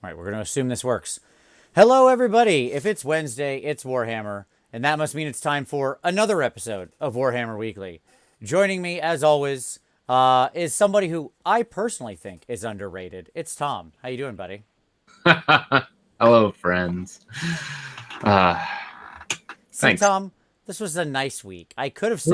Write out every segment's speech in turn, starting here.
All right, we're going to assume this works. Hello, everybody. If it's Wednesday, it's Warhammer, and that must mean it's time for another episode of Warhammer Weekly. Joining me, as always, is somebody who I personally think is underrated. It's Tom. How you doing, buddy? Hello, friends. Uh, See, thanks. Tom, this was a nice week. It was.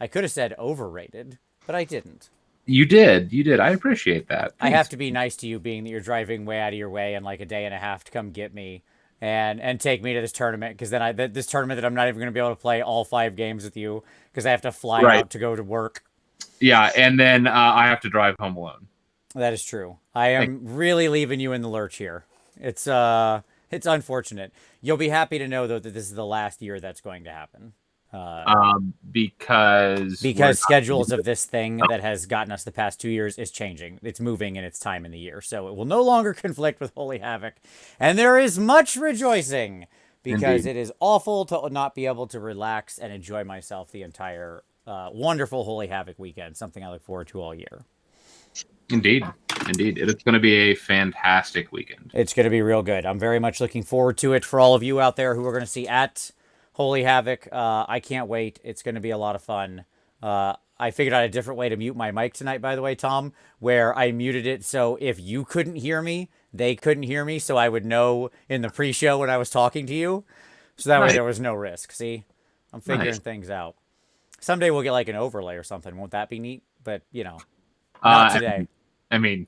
I could have said overrated, but I didn't. You did. You did. I appreciate that. I have Thanks. to be nice to you, being that you're driving way out of your way in like a day and a half to come get me and take me to this tournament, because then this tournament that I'm not even going to be able to play all 5 games with you because I have to fly Right. out to go to work. Yeah, and then I have to drive home alone. That is true. I am really leaving you in the lurch here. It's unfortunate. You'll be happy to know though that this is the last year that's going to happen. Because Schedules of this thing that has gotten us the past 2 years is changing. It's moving in its time in the year, so it will no longer conflict with Holy Havoc, and there is much rejoicing because Indeed. it is awful to not be able to relax and enjoy myself the entire wonderful Holy Havoc weekend. Something I look forward to all year. Indeed. It is going to be a fantastic weekend. It's going to be real good. I'm very much looking forward to it. For all of you out there who are going to see at Holy Havoc, I can't wait. It's going to be a lot of fun. I figured out a different way to mute my mic tonight, by the way, Tom, where I muted it so if you couldn't hear me, they couldn't hear me, so I would know in the pre-show when I was talking to you. So that way there was no risk. See? I'm figuring things out. Someday we'll get like an overlay or something. Won't that be neat? But, not today. I mean,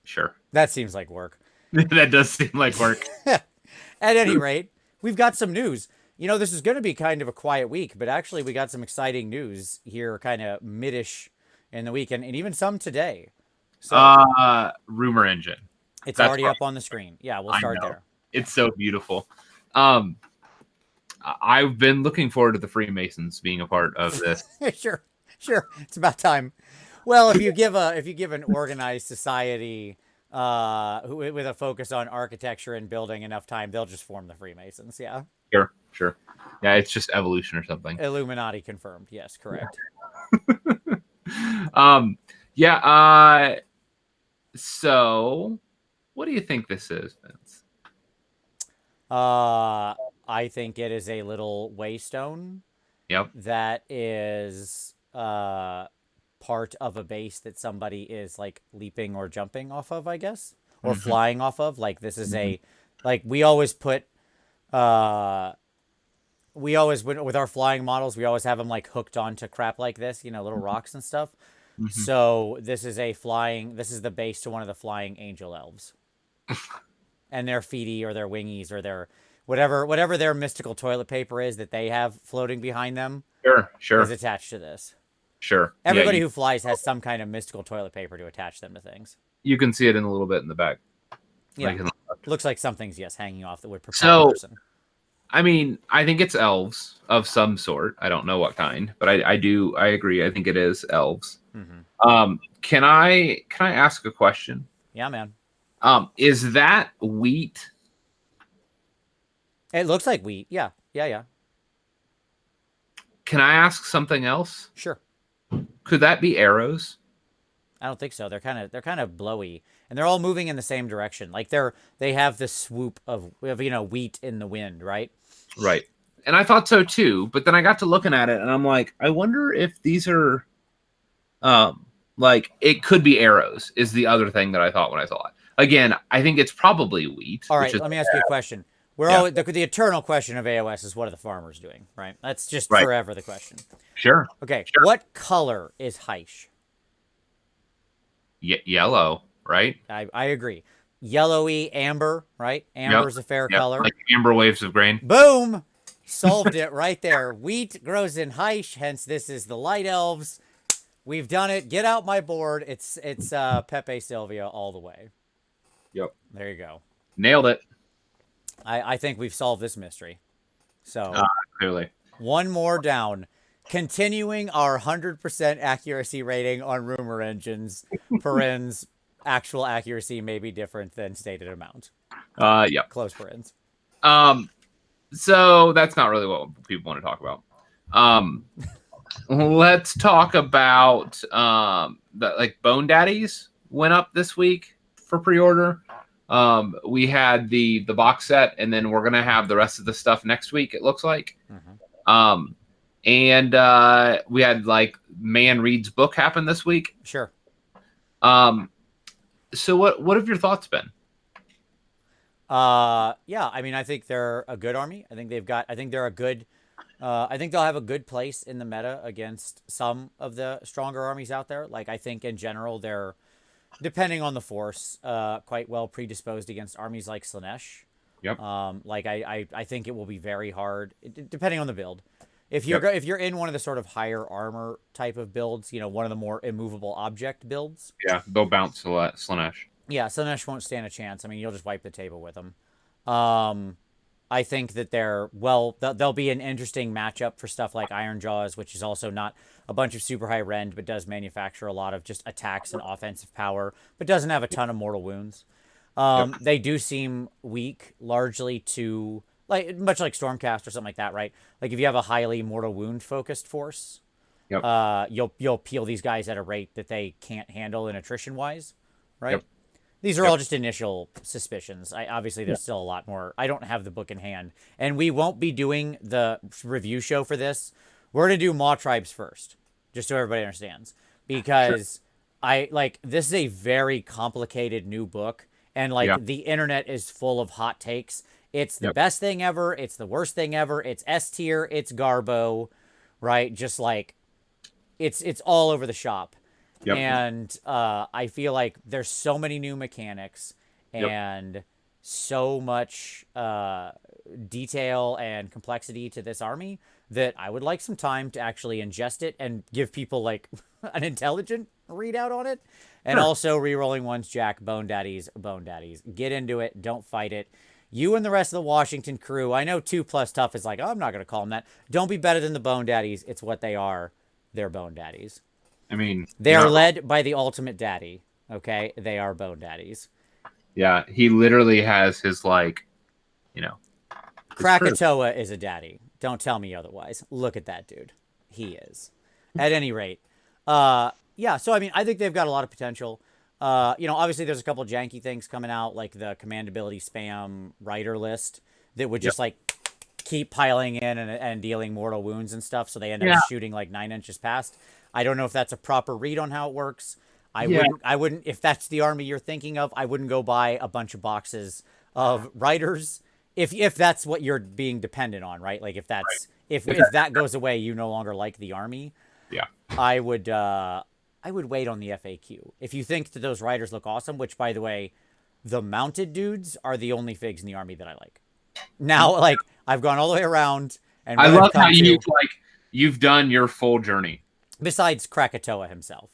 sure. That seems like work. That does seem like work. At any rate, we've got some news. This is going to be kind of a quiet week, but actually we got some exciting news here kind of mid-ish in the weekend, and even some today. So, rumor engine. It's already up on the screen. Yeah, we'll start there. It's so beautiful. I've been looking forward to the Freemasons being a part of this. Sure. It's about time. Well, if you give an organized society with a focus on architecture and building enough time, they'll just form the Freemasons. Yeah. Sure. Yeah, it's just evolution or something. Illuminati confirmed. Yes, correct. So what do you think this is, Vince? I think it is a little waystone. Yep. That is part of a base that somebody is like leaping or jumping off of, I guess, or flying off of. Like this is we always put with our flying models, we always have them like hooked onto crap like this, little rocks and stuff. So this is the base to one of the flying angel elves. And their feety or their wingies or their whatever their mystical toilet paper is that they have floating behind them. Sure. Is attached to this. Sure. Everybody who flies has some kind of mystical toilet paper to attach them to things. You can see it in a little bit in the back. Yeah. Looks like something's hanging off that would propel a person. I mean, I think it's elves of some sort. I don't know what kind, but I agree. I think it is elves. Can I ask a question? Yeah, man. Is that wheat? It looks like wheat. Yeah. Can I ask something else? Sure. Could that be arrows? I don't think so. They're kind of blowy, and they're all moving in the same direction. Like they have this swoop of wheat in the wind, right? Right. And I thought so too, but then I got to looking at it and I'm like, I wonder if these are like it could be arrows is the other thing that I thought when I saw it. Again, I think it's probably wheat. All right, let me ask you a question. Always the eternal question of AOS is, what are the farmers doing, right? That's just forever the question. Sure. Okay, what color is Heish? Yellow, right? I agree. Yellowy amber, right? Amber's a fair color. Like amber waves of grain. Boom! Solved it right there. Wheat grows in Heish, hence this is the Light Elves. We've done it. Get out my board. It's Pepe Sylvia all the way. Yep. There you go. Nailed it. I think we've solved this mystery. So clearly. One more down. Continuing our 100% accuracy rating on rumor engines. Parens, actual accuracy may be different than stated amount. Yep. Close parens. So that's not really what people want to talk about. Let's talk about Bone Daddies went up this week. for pre-order. We had the box set, and then we're gonna have the rest of the stuff next week. It looks like. And we had like Man Reed's book happen this week. Sure. So what have your thoughts been? Yeah, I mean, I think they're a good army. I think they're a good. I think they'll have a good place in the meta against some of the stronger armies out there. Like, I think in general they're, depending on the force, quite well predisposed against armies like Slanesh. Yep. Like I think it will be very hard, depending on the build. If you're Yep. if you're in one of the sort of higher armor type of builds, one of the more immovable object builds. Yeah, they'll bounce Slanesh. Yeah, Slanesh won't stand a chance. I mean, you'll just wipe the table with them. I think that they'll be an interesting matchup for stuff like Iron Jaws, which is also not a bunch of super high rend, but does manufacture a lot of just attacks and offensive power, but doesn't have a ton of mortal wounds. Yep. They do seem weak largely to, like, much like Stormcast or something like that, right? Like, if you have a highly mortal wound focused force, Yep. you'll peel these guys at a rate that they can't handle in attrition wise, right? Yep. These are all just initial suspicions. Obviously there's still a lot more. I don't have the book in hand, and we won't be doing the review show for this. We're gonna do Maw Tribes first, just so everybody understands, because this is a very complicated new book, and the internet is full of hot takes. It's the best thing ever. It's the worst thing ever. It's S tier. It's Garbo, right? Just like it's all over the shop. Yep. And I feel like there's so many new mechanics and so much detail and complexity to this army that I would like some time to actually ingest it and give people like an intelligent readout on it. And also re-rolling ones, Jack, Bone Daddies. Get into it. Don't fight it. You and the rest of the Washington crew, I know 2+ tough is like, oh, I'm not going to call them that. Don't be better than the Bone Daddies. It's what they are. They're Bone Daddies. I mean, they are led by the ultimate daddy. Okay, they are Bone Daddies. Yeah, he literally has his Krakatoa is a daddy. Don't tell me otherwise. Look at that dude. He is. At any rate, yeah. So I mean, I think they've got a lot of potential. Obviously there's a couple janky things coming out, like the command ability spam rider list that would just like keep piling in and dealing mortal wounds and stuff. So they end up shooting like 9 inches past. I don't know if that's a proper read on how it works. I wouldn't, if that's the army you're thinking of, I wouldn't go buy a bunch of boxes of riders if that's what you're being dependent on, right? Like if if that goes away, you no longer like the army. Yeah. I would wait on the FAQ. If you think that those riders look awesome, which by the way, the mounted dudes are the only figs in the army that I like. Now, like, I've gone all the way around, and I love how you've done your full journey. Besides Krakatoa himself,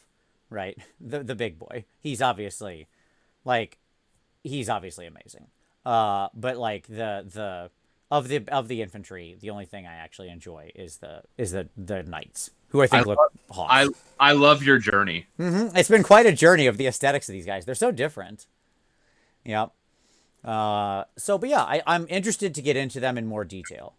right? The big boy. He's obviously amazing. But like of the infantry, the only thing I actually enjoy is the knights, who I think look hot. I love your journey. It's been quite a journey of the aesthetics of these guys. They're so different. Yep. But yeah, I'm interested to get into them in more detail.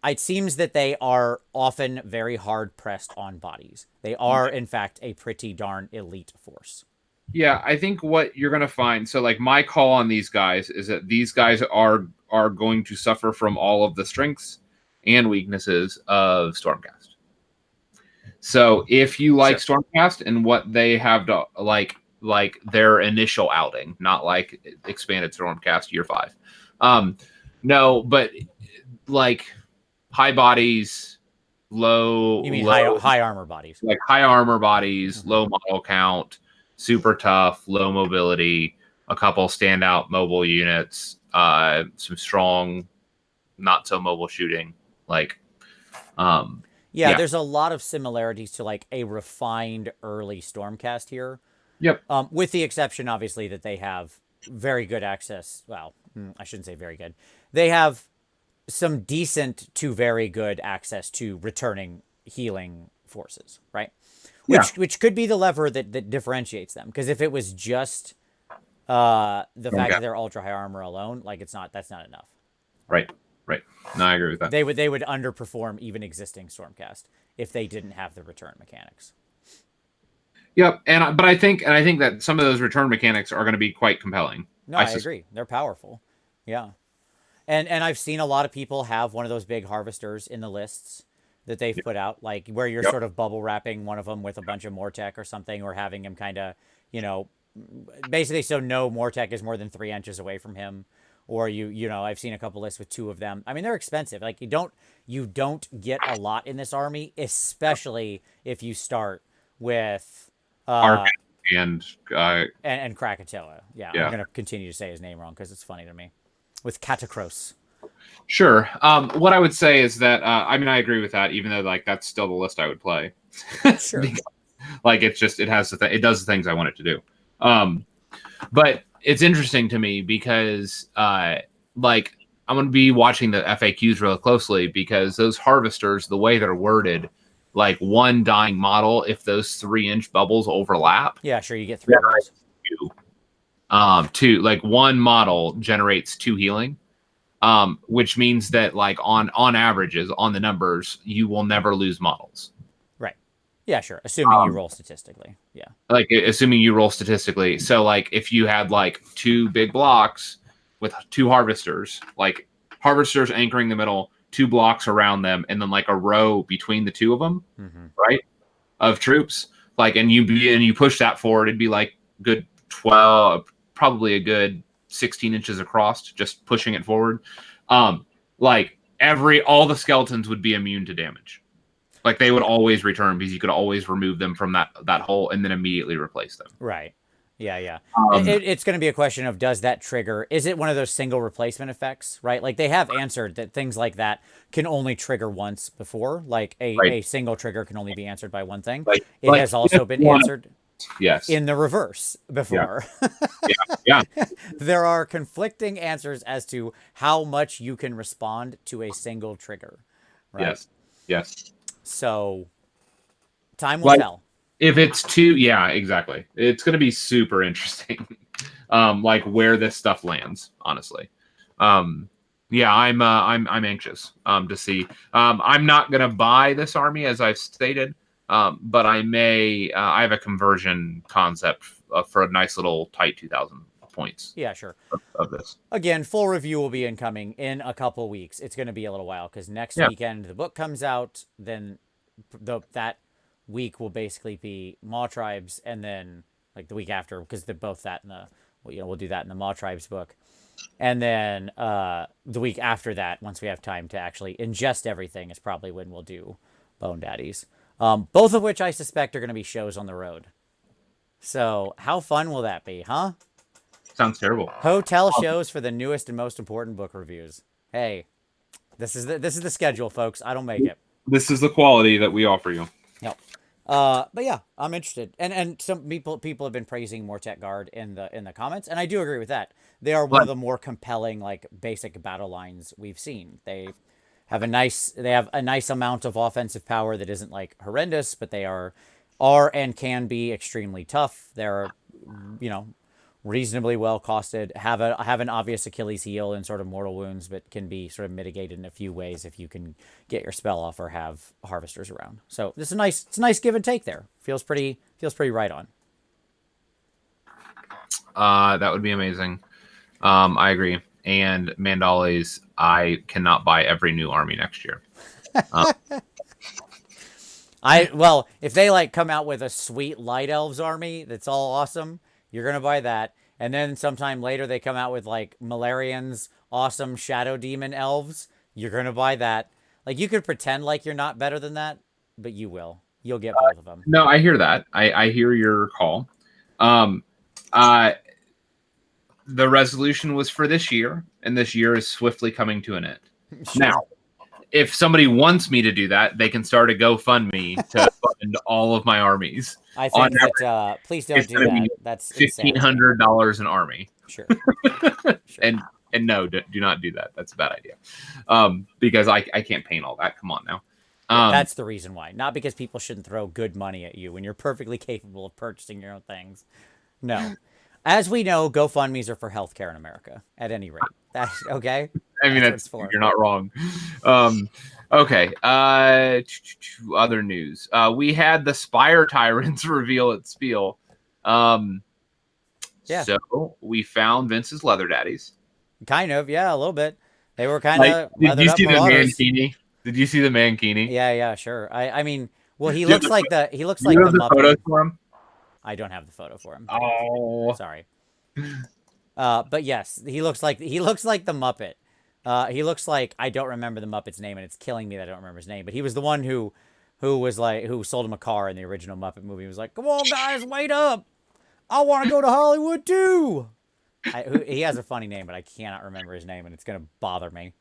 It seems that they are often very hard pressed on bodies. They are, in fact, a pretty darn elite force. Yeah, I think what you're going to find, so like my call on these guys is that these guys are going to suffer from all of the strengths and weaknesses of Stormcast. So if you like Stormcast and what they have to like their initial outing, not like expanded Stormcast year 5. No, but like high bodies, low. You mean high armor bodies? Like high armor bodies, low model count, super tough, low mobility, a couple standout mobile units, some strong, not so mobile shooting. There's a lot of similarities to like a refined early Stormcast here. Yep. With the exception, obviously, that they have very good access. Well, I shouldn't say very good. They have some decent to very good access to returning healing forces, right? Which could be the lever that differentiates them. Because if it was just the fact that they're ultra high armor alone, like that's not enough. Right. No, I agree with that. They would underperform even existing Stormcast if they didn't have the return mechanics. Yep, but I think that some of those return mechanics are going to be quite compelling. No, I I suspect. agree. They're powerful. Yeah. And I've seen a lot of people have one of those big harvesters in the lists that they've put out, like where you're Yep. sort of bubble wrapping one of them with a bunch of Mortec or something, or having him kind of, you know, basically so no Mortec is more than 3 inches away from him. Or I've seen a couple lists with two of them. I mean, they're expensive. Like you don't get a lot in this army, especially if you start with Arc uh and uh, and Krakatoa. Yeah, I'm yeah. gonna continue to say his name wrong because it's funny to me. With Katakros. Sure. What I would say is that I mean I agree with that, even though like that's still the list I would play. Sure. Like it does the things I want it to do. Um, but it's interesting to me because like I'm going to be watching the FAQs real closely because those harvesters, the way they're worded, like one dying model, if those 3 inch bubbles overlap, Yeah, sure. You get three of those. two, two like one model generates 2 healing. Which means that like on averages on the numbers, you will never lose models. Right. Yeah, sure. Assuming you roll statistically. Yeah. Like assuming you roll statistically. So like if you had like two big blocks with two harvesters, like harvesters anchoring the middle, two blocks around them, and then like a row between the two of them, Mm-hmm. right? Of troops, like and you push that forward, it'd be like good 12, probably a good 16 inches across, just pushing it forward. Like all the skeletons would be immune to damage. Like they would always return because you could always remove them from that hole and then immediately replace them. Right. Yeah, yeah. Um, It's going to be a question of does that trigger? Is it one of those single replacement effects? Right. Like they have answered that things like that can only trigger once before. Like right. a single trigger can only be answered by one thing. It Like has also been answered yes. in the reverse Yeah. before. Yeah. Yeah. There are conflicting answers as to how much you can respond to a single trigger. Right. Yes. Yes. So time will Like tell. if it's two, yeah, exactly. It's going to be super interesting. Like where this stuff lands, honestly. Um, yeah, I'm anxious to see. I'm not going to buy this army as I've stated, but I may. I have a conversion concept for a nice little tight 2,000 points Yeah, sure. of this. Again, full review will be incoming in a couple weeks. It's going to be a little while because next Yeah, weekend the book comes out. Then that week will basically be Maw Tribes, and then like the week after because they're both that in the we'll do that in the Maw Tribes book, and then the week after that, once we have time to actually ingest everything, is probably when we'll do Bone Daddies. Both of which I suspect are going to be shows on the road. So how fun will that be, huh? sounds terrible. Hotel shows for the newest and most important book reviews. Hey, this is the schedule, folks. I don't make it. This is the quality that we offer you. No. But yeah, I'm interested. And some people have been praising Mortet Guard in the comments, and I do agree with that. They are one of the more compelling like basic battle lines we've seen. They have a nice amount of offensive power that isn't like horrendous, but they are and can be extremely tough. They're you know reasonably well costed, have an obvious Achilles heel and sort of mortal wounds, but can be sort of mitigated in a few ways if you can get your spell off or have harvesters around. So this is it's a nice give and take there. Feels pretty right on. That would be amazing. I agree. And Mandales, I cannot buy every new army next year. If they like come out with a sweet light elves army that's all awesome, you're gonna buy that. And then sometime later they come out with like Malarian's awesome shadow demon elves, you're gonna buy that. Like you could pretend like you're not better than that, but you will. You'll get both of them. No, I hear that. I hear your call. Um, uh, the resolution was for this year, and this year is swiftly coming to an end. Sure. Now, if somebody wants me to do that, they can start a GoFundMe to fund all of my armies. I think that please don't do that. That's $1,500 an army. Sure. And no, do not do that. That's a bad idea. Because I can't paint all that. Come on now. That's the reason why. Not because people shouldn't throw good money at you when you're perfectly capable of purchasing your own things. No. As we know, GoFundMes are for healthcare in America, at any rate. That's okay. I mean, That's what it's for. you're not wrong. Okay. Other news. We had the Spire Tyrants reveal at Spiel. Yeah. So we found Vince's leather daddies. Kind of, yeah, a little bit. They were kind Like, of did you leathered up see the marauders. mankini? Did you see the mankini? Yeah, yeah, sure. I mean, well, Do he you have looks like you the have the Muppet. photos for him? I don't have the photo for him. Oh, Sorry. But yes, he looks like the Muppet. He looks like I don't remember the Muppet's name, and it's killing me that I don't remember his name. But he was the one who who sold him a car in the original Muppet movie. He was like, "Come on, guys, wait up! I want to go to Hollywood too." He has a funny name, but I cannot remember his name, and it's gonna bother me.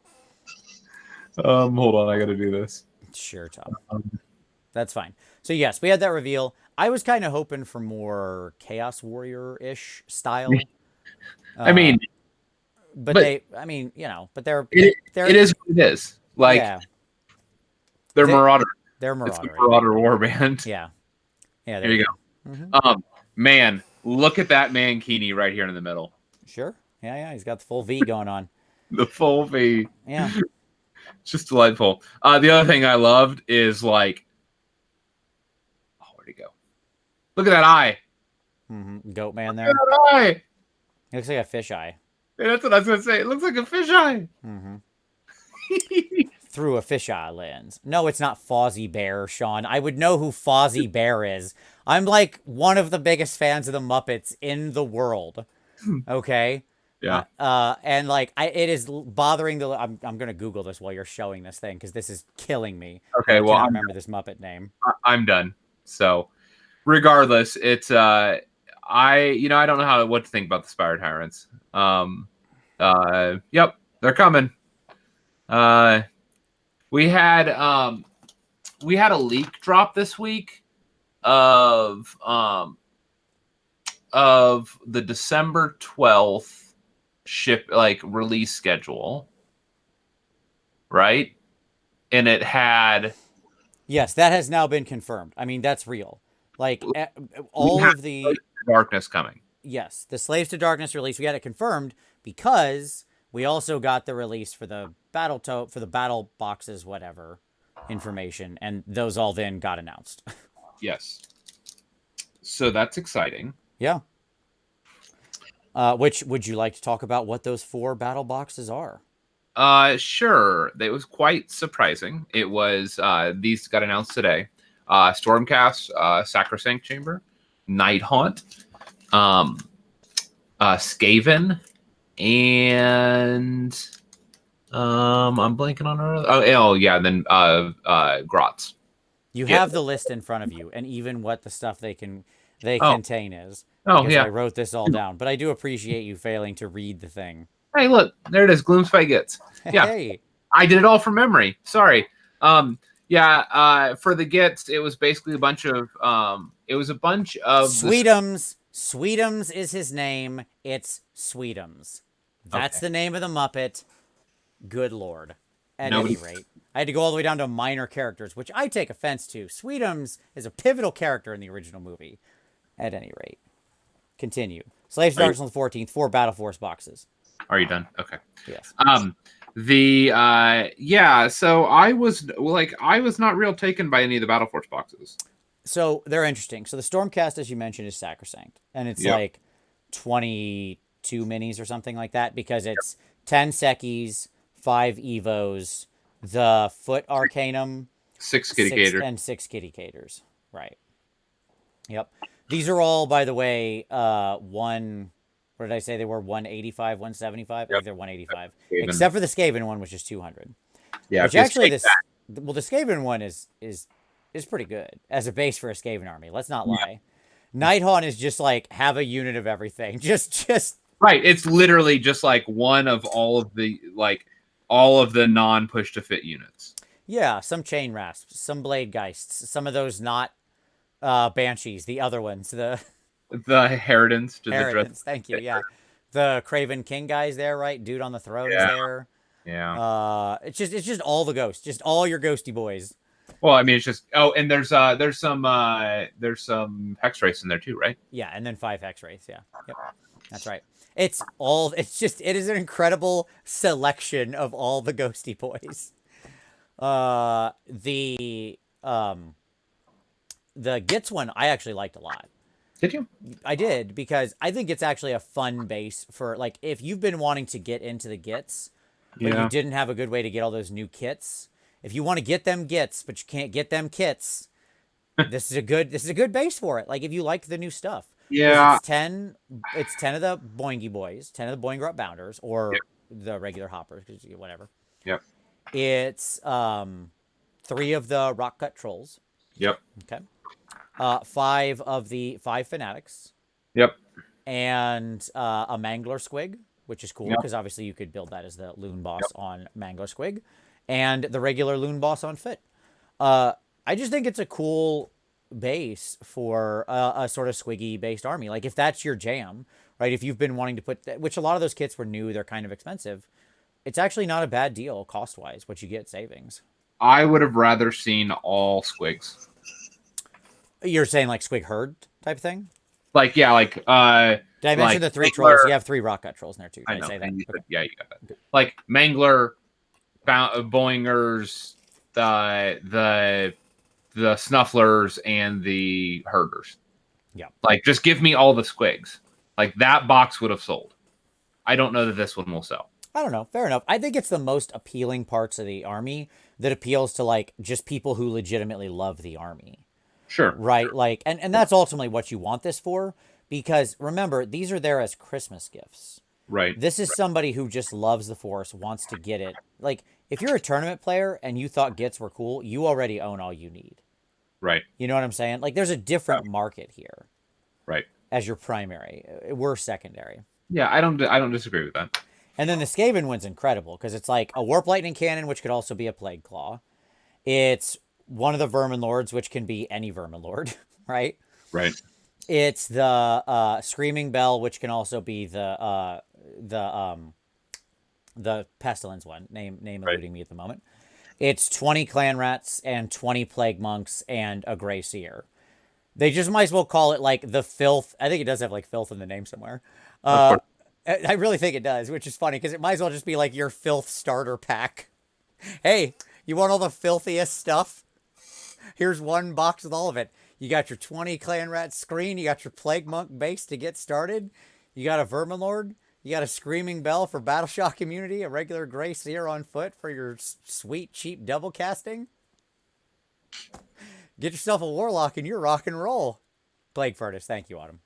hold on, I gotta do this. Sure, Tom. That's fine. So yes, we had that reveal. I was kind of hoping for more Chaos Warrior-ish style. I mean, But but they, I mean, but they're it is what it is. Like, yeah, they're Marauder. they're It's the Marauder. Marauder War Band. Yeah, yeah. There you go. Man, look at that mankini right here in the middle. Sure. Yeah, yeah. He's got the full V going on. The full V. Yeah. Just delightful. The other thing I loved is like, oh, where'd he go? Look at that eye. Goat man there. Look at that eye. He looks like a fisheye. Yeah, that's what I was gonna say. It looks like a fisheye. Through a fisheye lens. No, it's not Fozzie Bear, Sean. I would know who Fozzie Bear is. I'm like one of the biggest fans of the Muppets in the world. Okay. Yeah. And like it is bothering the. I'm gonna Google this while you're showing this thing because this is killing me. Okay. I Well, can't remember this Muppet name. I'm done. So, regardless, it's I don't know what to think about the Spire Tyrants. Yep, they're coming. We had a leak drop this week of the December 12th release schedule, right? And it had Yes, that has now been confirmed. I mean, that's real. Like all of the Darkness coming. Yes, the Slaves to Darkness release, we had it confirmed because we also got the release for the battle boxes, whatever information, and those all then got announced. Yes. So that's exciting. Yeah. Which would you like to talk about what those 4 battle boxes are? Sure. It was quite surprising. It was these got announced today. Stormcast, Sacrosanct Chamber, Night Haunt, Skaven, and I'm blanking on her. Oh yeah, then Grotz. You have the list in front of you, and even what the stuff they contain is. Oh yeah, I wrote this all down, but I do appreciate you failing to read the thing. Hey, look, there it is. Gloomspite Gits. Yeah, Hey. I did it all from memory. Sorry. Yeah. For the Gits, it was basically a bunch of Sweetums. Sweetums is his name. It's Sweetums. That's Okay. the name of the Muppet. Good Lord. At any rate, I had to go all the way down to minor characters, which I take offense to. Sweetums is a pivotal character in the original movie. At any rate, continue. Slaves to Darkness on the 14th. 4 Battle Force boxes. Are you done? Okay. Yes. So I was not real taken by any of the Battle Force boxes. So they're interesting. So the Stormcast, as you mentioned, is Sacrosanct, and it's like 22 minis or something like that because it's 10 Sekis, 5 Evos, the Foot Arcanum, 6 Kitty Caters, and 6 Kitty Caters. Right. Yep. These are all, by the way, what did I say? They were 185, 175? I think they're 185. Skaven. Except for the Skaven one, which is 200. Yeah. Which actually, the Skaven one is pretty good as a base for a Skaven army. Let's not lie. Night Haunt is just like, have a unit of everything. Just right. It's literally just like one of all of the non-push to fit units. Yeah, some Chain Rasps, some Blade Geists, some of those not Banshees, the other ones, the Herodins. Thank you. Yeah, the Craven King guys there, right? Dude on the throne is there. Yeah. It's just all the ghosts, just all your ghosty boys. Well, I mean, it's just and there's some Hex Wraiths in there too, right? Yeah, and then 5 Hex Wraiths. Yeah, yep, that's right. It is an incredible selection of all the ghosty boys. Uh, the um the Gits one I actually liked a lot. Did you? I did because I think it's actually a fun base for like if you've been wanting to get into the Gits, but you Yeah. didn't have a good way to get all those new kits. If you want to get them Gits, but you can't get them kits, this is a good base for it. Like if you like the new stuff. Because Yeah. it's 10 of the Boingy boys, 10 of the Boing Grot Bounders, Yep. or the regular hoppers, because whatever. Yep. It's 3 of the Rock Cut Trolls. Yep. Okay. 5 fanatics, Yep. and a Mangler Squig, which is cool Yep. because obviously you could build that as the Loon boss Yep. on Mangler Squig, and the regular Loon boss on Fit. Uh, I just think it's a cool base for a sort of Squiggy based army. Like if that's your jam, right? If you've been wanting to which a lot of those kits were new, they're kind of expensive. It's actually not a bad deal cost wise. What you get savings. I would have rather seen all squigs. You're saying like Squig herd type thing? Like yeah, like Did I mention like the 3 Mangler, trolls? You have 3 rock cut trolls in there too. Did I I know. say that? And you said, Okay. yeah, you got that. Like Mangler, Boingers, the Snufflers, and the Herders. Yeah. Like just give me all the squigs. Like that box would have sold. I don't know that this one will sell. I don't know. Fair enough. I think it's the most appealing parts of the army that appeals to like just people who legitimately love the army. Sure. Right? Like and that's ultimately what you want this for because remember, these are there as Christmas gifts. Right. This is somebody who just loves the Force, wants to get it. Like if you're a tournament player and you thought Gits were cool, you already own all you need. Right. You know what I'm saying? Like there's a different market here Right. as your primary. We're secondary. Yeah, I don't disagree with that. And then the Skaven one's incredible because it's like a Warp Lightning Cannon, which could also be a Plague Claw. It's one of the Vermin Lords, which can be any Vermin Lord, right? Right. It's the Screaming Bell, which can also be the Pestilence one. Name Right. eluding me at the moment. It's 20 Clan Rats and 20 Plague Monks and a Grey Seer. They just might as well call it like the Filth. I think it does have like Filth in the name somewhere. Of course. I really think it does, which is funny because it might as well just be like your Filth starter pack. Hey, you want all the filthiest stuff? Here's one box with all of it. You got your 20 Clan Rat screen. You got your Plague Monk base to get started. You got a Vermin Lord. You got a Screaming Bell for Battle Shock immunity. A regular Grey Seer on foot for your sweet, cheap double casting. Get yourself a Warlock and you're rock and roll. Plague Furnace. Thank you, Autumn.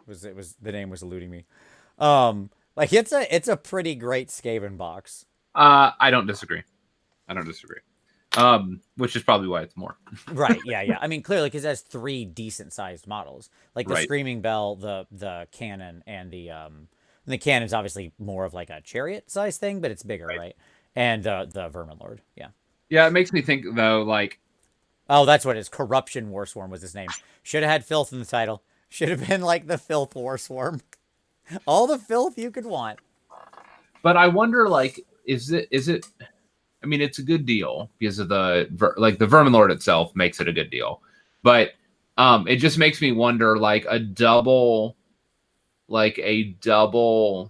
It was the name was eluding me. Like it's a pretty great Skaven box. I don't disagree. I don't disagree. Which is probably why it's more. Right, yeah. I mean, clearly, because it has 3 decent-sized models, like the Right. Screaming Bell, the cannon, and the cannon's obviously more of like a chariot size thing, but it's bigger, right? And the Vermin Lord, yeah. Yeah, it makes me think though, like Oh, that's what it is. Corruption Warswarm was his name. Should have had filth in the title. Should have been like the Filth Warswarm. All the filth you could want. but I wonder like is it I mean it's a good deal because of the Vermin Lord itself makes it a good deal. But it just makes me wonder like a double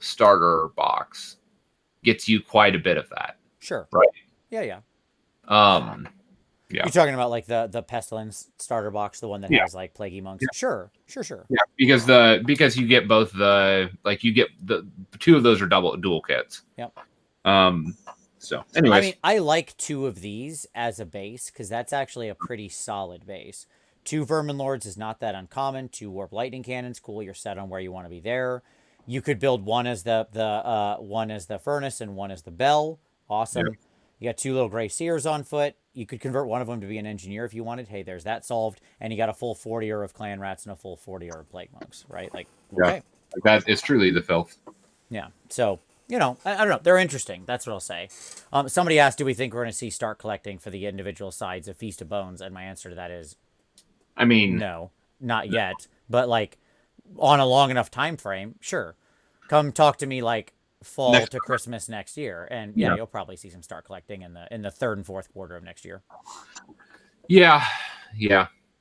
starter box gets you quite a bit of that. Sure. Right. Yeah. Yeah. You're talking about like the Pestilence starter box, the one that Yeah. has like Plaguey Monks. Yeah. Sure. Yeah, because you get both you get the 2 of those are dual kits. Yep. So anyways. I mean, I like 2 of these as a base because that's actually a pretty solid base. 2 Vermin Lords is not that uncommon. 2 Warp Lightning Cannons, cool. You're set on where you want to be there. You could build one as the Furnace and one as the Bell. Awesome. Yep. You got 2 little Grey Seers on foot. You could convert one of them to be an engineer if you wanted. Hey, there's that solved. And you got a full 40er of Clan Rats and a full 40er of Plague Monks, right? Like, okay. Yeah, that is truly the filth. Yeah. So, I don't know. They're interesting. That's what I'll say. Somebody asked, do we think we're going to see start collecting for the individual sides of Feast of Bones? And my answer to that is I mean, no, not yet. But like on a long enough time frame, sure. Come talk to me like fall to Christmas next year, and yeah, you'll probably see some start collecting in the 3rd and 4th quarter of next year. Yeah.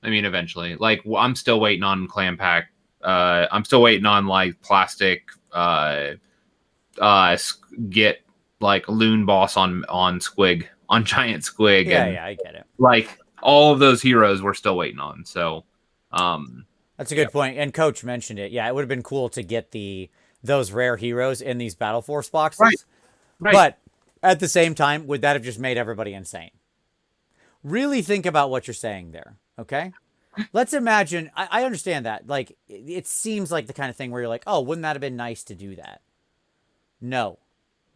I mean, eventually. Like, I'm still waiting on Clan Pack. I'm still waiting on like plastic get like Loon Boss on Squig, on Giant Squig, Yeah, and yeah, I get it. like all of those heroes we're still waiting on. So, That's a yeah, good point. And Coach mentioned it. Yeah, it would have been cool to get those rare heroes in these Battle Force right, boxes. right. But at the same time, would that have just made everybody insane? Really think about what you're saying there, okay? Let's imagine. I understand that. Like, it seems like the kind of thing where you're like, oh, wouldn't that have been nice to do that? No,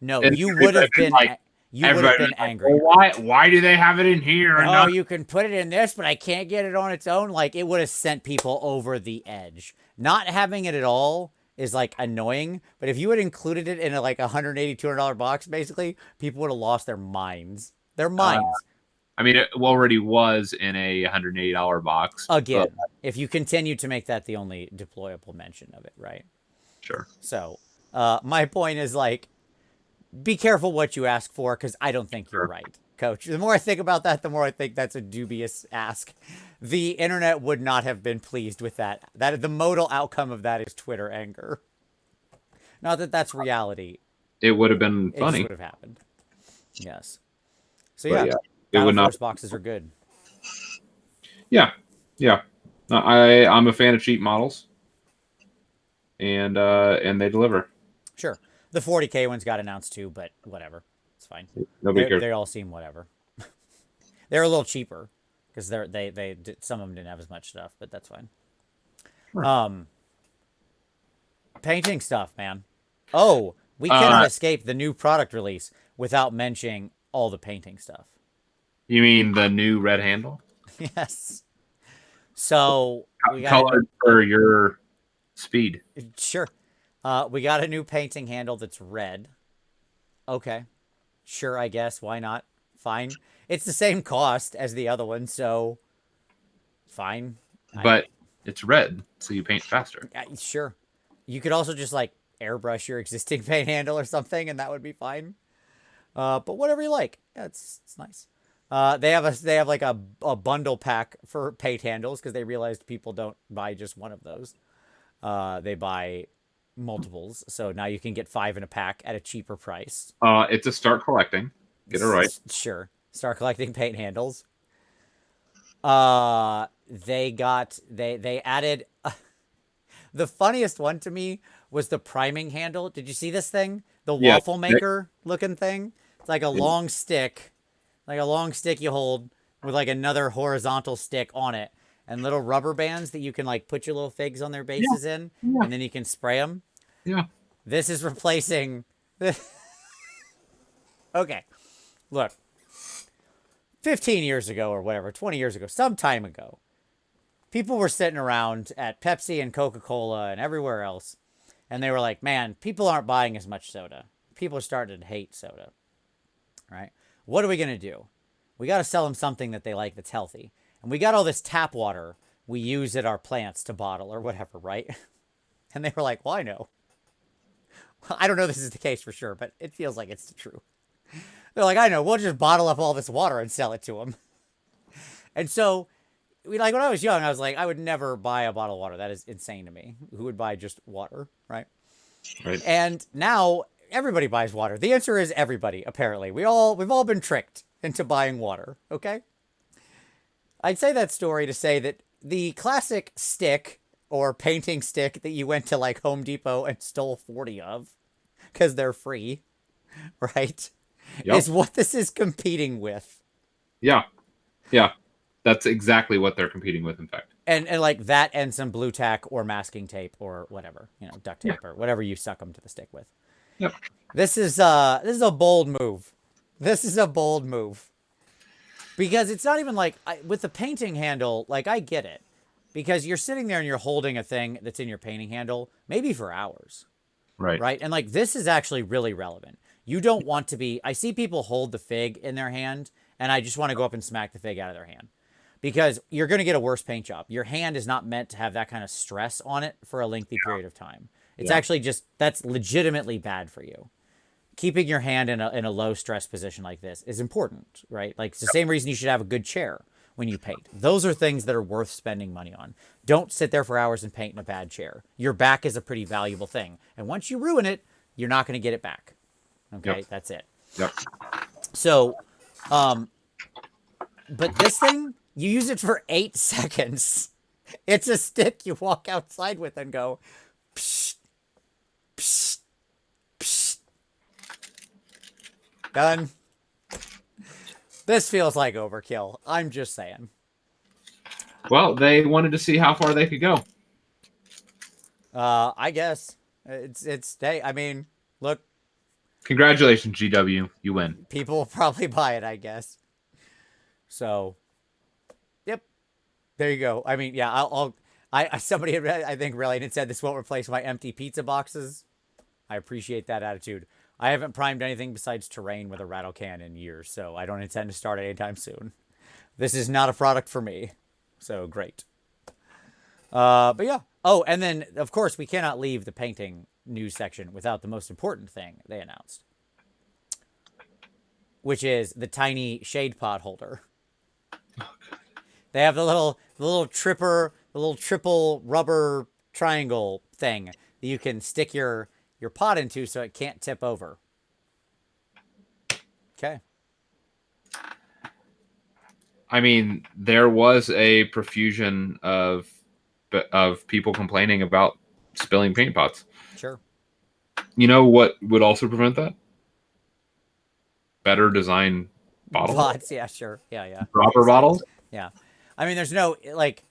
no, And you would everybody have been. like You would have everybody was been like, well, angrier. why do they have it in here and Oh, not? you can put it in this, but I can't get it on its own. Like, it would have sent people over the edge. Not having it at all is like annoying, but if you had included it in a like $180, $200 box, basically, people would have lost their minds. Their minds. I mean, it already was in a $180 box, but Again, if you continue to make that the only deployable mention of it, right? sure. So, my point is like, be careful what you ask for because I don't think you're Sure. right, Coach. The more I think about that, the more I think that's a dubious ask. The internet would not have been pleased with that. That the modal outcome of that is Twitter anger. Not that that's reality. It would have been It just funny, would have happened. Yes. So but yeah, yeah, it Battle would not. Force boxes are good. Yeah, yeah. No, I'm a fan of cheap models, and they deliver. Sure. The 40K ones got announced too, but whatever. It's fine. Nobody cares. They all seem whatever. They're a little cheaper because they some of them didn't have as much stuff, but that's fine. Sure. Painting stuff, man. Oh, we cannot escape the new product release without mentioning all the painting stuff. You mean the new red handle? Yes. So we got Colored for your speed. sure. We got a new painting handle that's red. Okay. Sure, I guess. Why not? Fine. It's the same cost as the other one, so fine. But it's red, so you paint faster. Sure. You could also just like airbrush your existing paint handle or something, and that would be fine. But whatever you like. Yeah, it's nice. They have like a bundle pack for paint handles because they realized people don't buy just one of those. They buy multiples, so now you can get 5 in a pack at a cheaper price. It's a start collecting. Get it right. Sure. Start collecting paint handles. They added the funniest one to me was the priming handle. Did you see this thing? The Yeah. waffle maker looking thing. It's like a long stick, you hold with like another horizontal stick on it, and little rubber bands that you can like put your little figs on their bases in, Yeah. and then you can spray them. Yeah. This is replacing. Okay, look. 15 years ago or whatever, 20 years ago, some time ago, people were sitting around at Pepsi and Coca-Cola and everywhere else, and they were like, man, people aren't buying as much soda. People are starting to hate soda, right? What are we going to do? We got to sell them something that they like that's healthy. And we got all this tap water we use at our plants to bottle or whatever, right? And they were like, well, I know. Well, I don't know if this is the case for sure, but it feels like it's true. They're like, I know, we'll just bottle up all this water and sell it to them. And so, when I was young, I was like, I would never buy a bottle of water. That is insane to me. Who would buy just water, right? Right. And now everybody buys water. The answer is everybody, apparently. We've all been tricked into buying water, okay? I'd say that story to say that the classic stick or painting stick that you went to like Home Depot and stole 40 of because they're free, right? Yep. Is what this is competing with. Yeah. Yeah. That's exactly what they're competing with, in fact. And like that and some blue tack or masking tape or whatever, duct tape or whatever you suck them to the stick with. Yep. This is a bold move. This is a bold move. Because it's not even like with the painting handle, like I get it. Because you're sitting there and you're holding a thing that's in your painting handle, maybe for hours. Right. Right? And like this is actually really relevant. You don't want to be, I see people hold the fig in their hand and I just want to go up and smack the fig out of their hand. Because you're going to get a worse paint job. Your hand is not meant to have that kind of stress on it for a lengthy period of time. It's actually just, that's legitimately bad for you. Keeping your hand in a low stress position like this is important, right? Like it's the same reason you should have a good chair when you paint. Those are things that are worth spending money on. Don't sit there for hours and paint in a bad chair. Your back is a pretty valuable thing. And once you ruin it, you're not going to get it back. Okay, Yep. that's it. Yep. So, but this thing, you use it for 8 seconds. It's a stick you walk outside with and go, psh, psh, psh. Done. This feels like overkill. I'm just saying. Well, they wanted to see how far they could go. I guess hey, I mean, look, Congratulations, GW. You win. people will probably buy it, I guess. So, yep. There you go. I mean, yeah, somebody had, I think, really said this won't replace my empty pizza boxes. I appreciate that attitude. I haven't primed anything besides terrain with a rattle can in years, so I don't intend to start anytime soon. This is not a product for me. So great. But yeah. Oh, and then of course we cannot leave the painting news section without the most important thing they announced, which is the tiny shade pot holder. They have the little triple rubber triangle thing that you can stick your pot into so it can't tip over. Okay. I mean, there was a profusion of people complaining about spilling paint pots. Sure. You know what would also prevent that? Better design bottles. Pots, yeah, sure. Yeah. Dropper bottles. Yeah. I mean, there's no, like,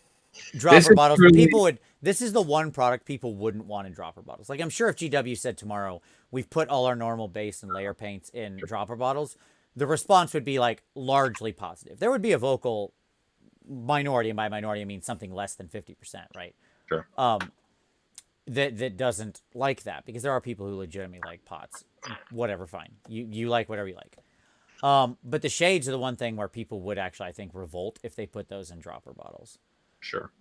dropper bottles. Truly... People would, this is the one product people wouldn't want in dropper bottles. Like, I'm sure if GW said tomorrow, we've put all our normal base and layer paints in dropper bottles, the response would be, like, largely positive. There would be a vocal minority, and by minority I mean something less than 50%, right? Sure. That doesn't like that, because there are people who legitimately like pots. Whatever, fine. You like whatever you like. But the shades are the one thing where people would actually, I think, revolt if they put those in dropper bottles. Sure.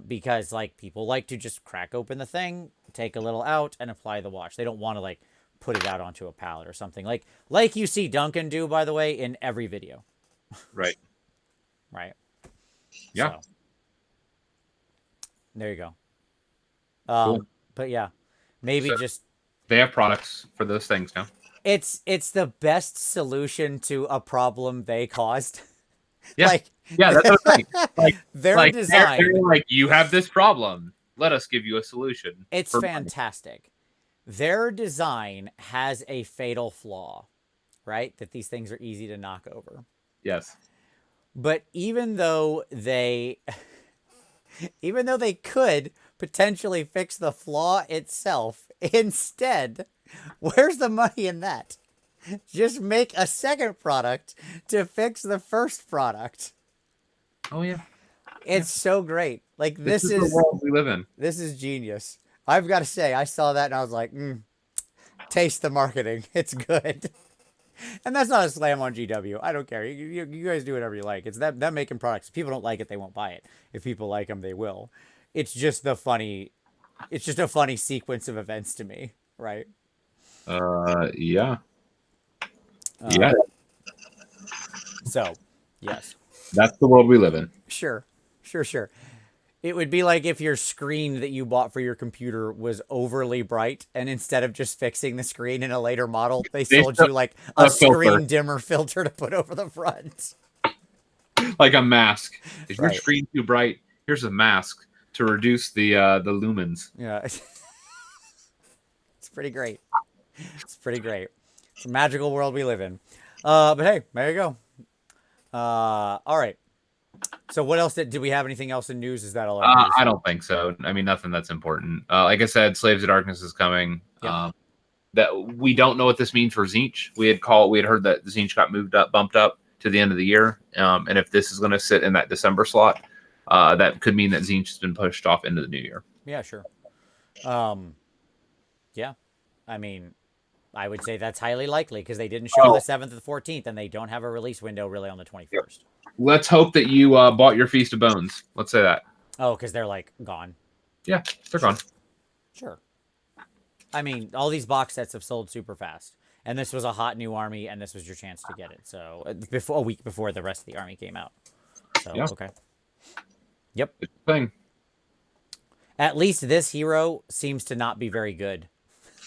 Because, like, people like to just crack open the thing, take a little out, and apply the wash. They don't want to, like, put it out onto a palette or something. Like you see Duncan do, by the way, in every video. Right. Right. Yeah. So, there you go. Cool. But yeah, maybe So, just... They have products for those things now. It's the best solution to a problem they caused. Yeah. Yeah, that's what I'm saying. Like, their design. They're like, you have this problem. Let us give you a solution. It's fantastic. Their design has a fatal flaw, right? That these things are easy to knock over. Yes. But even though they could potentially fix the flaw itself, instead, where's the money in that? Just make a second product to fix the first product. Oh yeah. It's so great. Like, this is the world we live in. This is genius. I've got to say, I saw that and I was like, taste the marketing. It's good. And that's not a slam on GW. I don't care. You guys do whatever you like. It's them making products. If people don't like it, they won't buy it. If people like them, they will. It's just a funny sequence of events to me, right? Yeah. Yeah. So, yes. That's the world we live in. Sure. It would be like if your screen that you bought for your computer was overly bright, and instead of just fixing the screen in a later model, they sold you like a screen dimmer filter to put over the front. Like a mask. Is your Right. screen too bright? Here's a mask to reduce the lumens. Yeah. It's pretty great. It's pretty great. It's a magical world we live in. But hey, there you go. All right. So what else did we have anything else in news? Is that all? I don't think so. I mean, nothing that's important. Like I said, Slaves of Darkness is coming. Yep. That we don't know what this means for Zinch. We had heard that Zinch got bumped up to the end of the year. And if this is going to sit in that December slot, that could mean that Zinch has been pushed off into the new year. Yeah, sure. Yeah. I mean, I would say that's highly likely because they didn't show the 7th or the 14th, and they don't have a release window really on the 21st. Let's hope that you bought your Feast of Bones. Let's say that. Oh, because they're like gone. Yeah, they're gone. Sure. I mean, all these box sets have sold super fast, and this was a hot new army, and this was your chance to get it. So a week before the rest of the army came out. So, Yeah. okay. Yep. It's a thing. At least this hero seems to not be very good.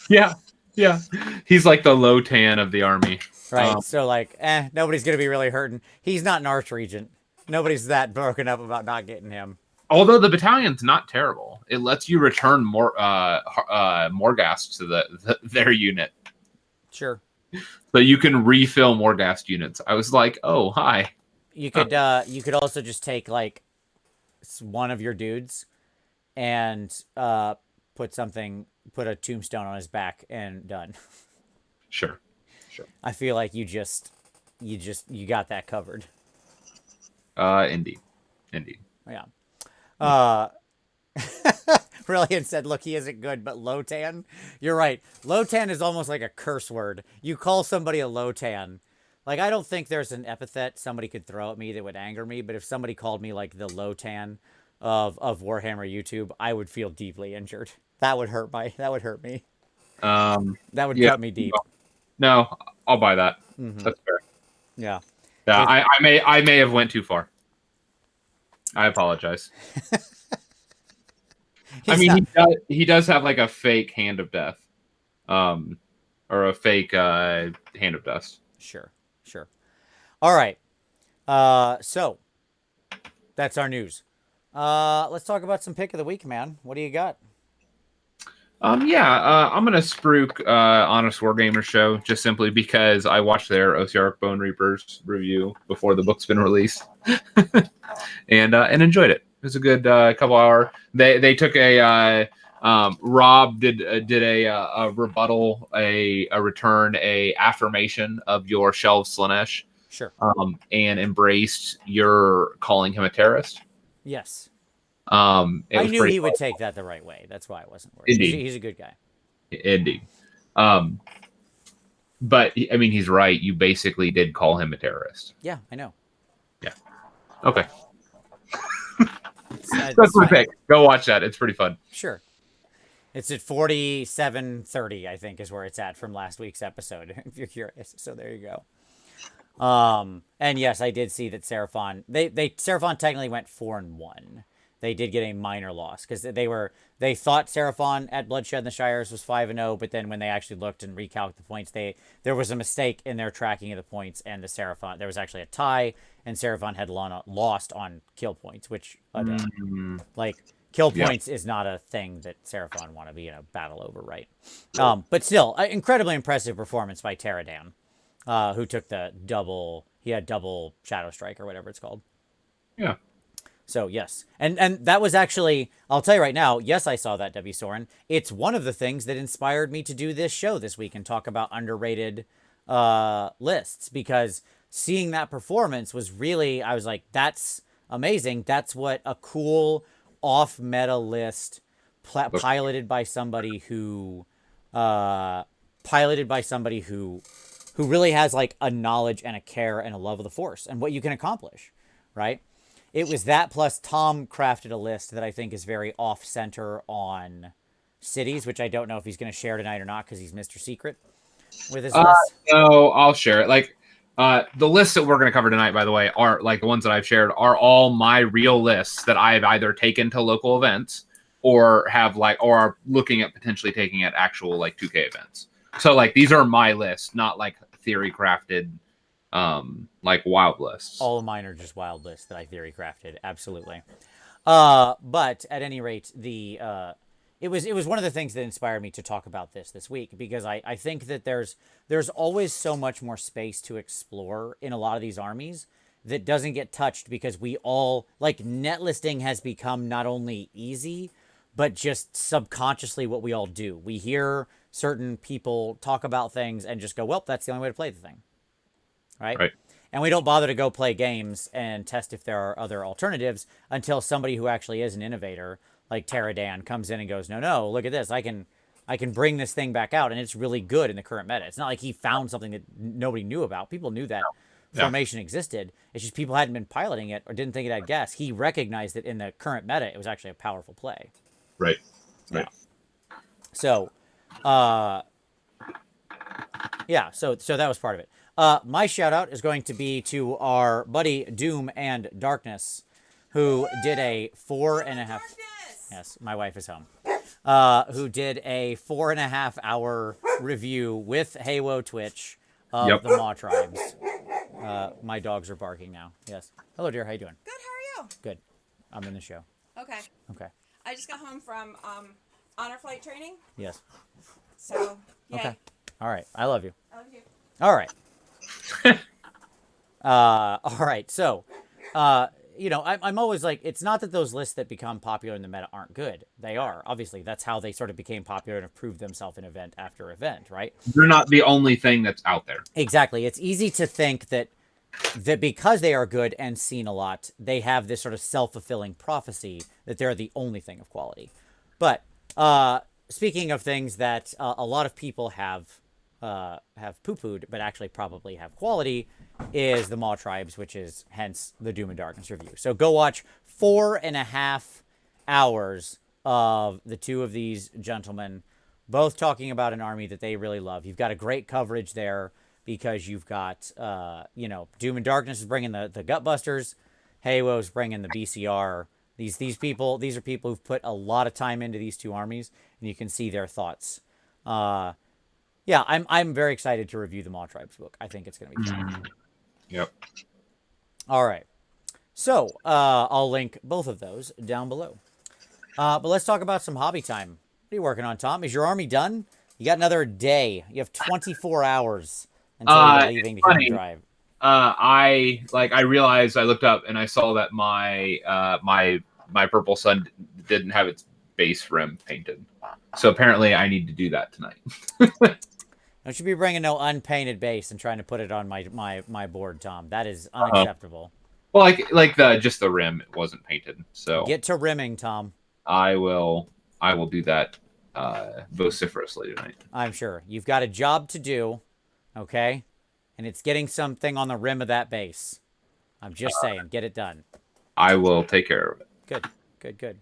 Yeah. Yeah. He's like the low tan of the army. Right. So, like, nobody's going to be really hurting. He's not an archregent. Nobody's that broken up about not getting him. Although the battalion's not terrible, it lets you return more Morghast to their unit, Sure. so you can refill Morghast units. I was like, oh hi. You could also just take like one of your dudes and put a tombstone on his back and done. Sure. I feel like you got that covered. Indeed. Yeah. Brilliant said, look, he isn't good, but Lotan. You're right. Lotan is almost like a curse word. You call somebody a Lotan. Like, I don't think there's an epithet somebody could throw at me that would anger me, but if somebody called me like the Lotan of Warhammer YouTube, I would feel deeply injured. That would hurt me. That would Yeah. cut me deep. No, I'll buy that. Mm-hmm. That's fair. Yeah. Yeah, I may have went too far. I apologize. I mean, he does have like a fake hand of death, or a fake hand of dust. Sure. All right. So that's our news. Let's talk about some pick of the week, man. What do you got? I'm gonna spruik Honest Wargamer show just simply because I watched their Osiark Bone Reapers review before the book's been released, and enjoyed it. It was a good couple hour. They took a Rob did a rebuttal, a return, a affirmation of your Shelv Slanesh. Sure. And embraced your calling him a terrorist. Yes. I knew he would take that the right way. That's why I wasn't worried. Indeed. He's a good guy. Indeed. But I mean, he's right. You basically did call him a terrorist. Yeah, I know. Yeah. Okay. That's my pick. Go watch that. It's pretty fun. Sure. It's at 47:30, I think, is where it's at from last week's episode, if you're curious. So there you go. And yes, I did see that Seraphon. Seraphon technically went 4-1. They did get a minor loss because they thought Seraphon at Bloodshed in the Shires was 5-0, but then when they actually looked and recalculated the points, there was a mistake in their tracking of the points, and the Seraphon, there was actually a tie, and Seraphon had lost on kill points, which like kill points is not a thing that Seraphon want to be in a battle over, right? But still, incredibly impressive performance by Pteradan, who took the double. He had double Shadow Strike or whatever it's called. Yeah. So, yes. And that was actually, I'll tell you right now, yes, I saw that, W. Soren. It's one of the things that inspired me to do this show this week and talk about underrated lists, because seeing that performance was really, I was like, that's amazing. That's what a cool off-meta list piloted by somebody who really has like a knowledge and a care and a love of the Force and what you can accomplish, right? It was that plus Tom crafted a list that I think is very off-center on cities, which I don't know if he's going to share tonight or not because he's Mr. Secret with his list. No, I'll share it. Like, the lists that we're going to cover tonight, by the way, are like the ones that I've shared are all my real lists that I've either taken to local events or have or are looking at potentially taking at actual like 2K events. So like these are my lists, not like theory crafted like wild lists. All of mine are just wild lists that I theory crafted, absolutely. But at any rate, it was one of the things that inspired me to talk about this week, because I think that there's always so much more space to explore in a lot of these armies that doesn't get touched, because we all, like, net listing has become not only easy, but just subconsciously what we all do. We hear certain people talk about things and just go, well, that's the only way to play the thing. Right? And we don't bother to go play games and test if there are other alternatives until somebody who actually is an innovator, like Pteradan, comes in and goes, no, look at this. I can bring this thing back out, and it's really good in the current meta. It's not like he found something that nobody knew about. People knew that formation existed. It's just people hadn't been piloting it or didn't think it had gas. He recognized that in the current meta, it was actually a powerful play. Right. Yeah. So, so that was part of it. My shout out is going to be to our buddy Doom and Darkness, who did a 4.5. Yes, my wife is home. Who did a 4.5 hour review with Halo Twitch of Yep. the Maw Tribes. My dogs are barking now. Yes. Hello, dear. How you doing? Good, how are you? Good. I'm in the show. Okay. Okay. I just got home from honor flight training, Yes. so yay. Okay. All right. I love you. I love you. All right. All right. So, I'm always like, it's not that those lists that become popular in the meta aren't good. They are. Obviously, that's how they sort of became popular and have proved themselves in event after event, right? They're not the only thing that's out there. Exactly. It's easy to think that because they are good and seen a lot, they have this sort of self-fulfilling prophecy that they're the only thing of quality. But speaking of things that a lot of people have poo-pooed, but actually probably have quality, is the Maw Tribes, which is hence the Doom and Darkness review. So go watch 4.5 hours of the two of these gentlemen, both talking about an army that they really love. You've got a great coverage there because you've got, Doom and Darkness is bringing the Gutbusters, Halo's bringing the BCR. These are people who've put a lot of time into these two armies, and you can see their thoughts. Yeah, I'm very excited to review the Maw Tribes book. I think it's going to be fun. Yep. All right. So I'll link both of those down below. But let's talk about some hobby time. What are you working on, Tom? Is your army done? You got another day. You have 24 hours until you're leaving the human drive. I realized, I looked up and I saw that my purple sun didn't have its base rim painted. So apparently I need to do that tonight. Don't you be bringing no unpainted base and trying to put it on my board, Tom. That is unacceptable. Well, just the rim wasn't painted. So get to rimming, Tom. I will do that vociferously tonight. I'm sure. You've got a job to do, okay? And it's getting something on the rim of that base. I'm just saying, get it done. I will take care of it. Good.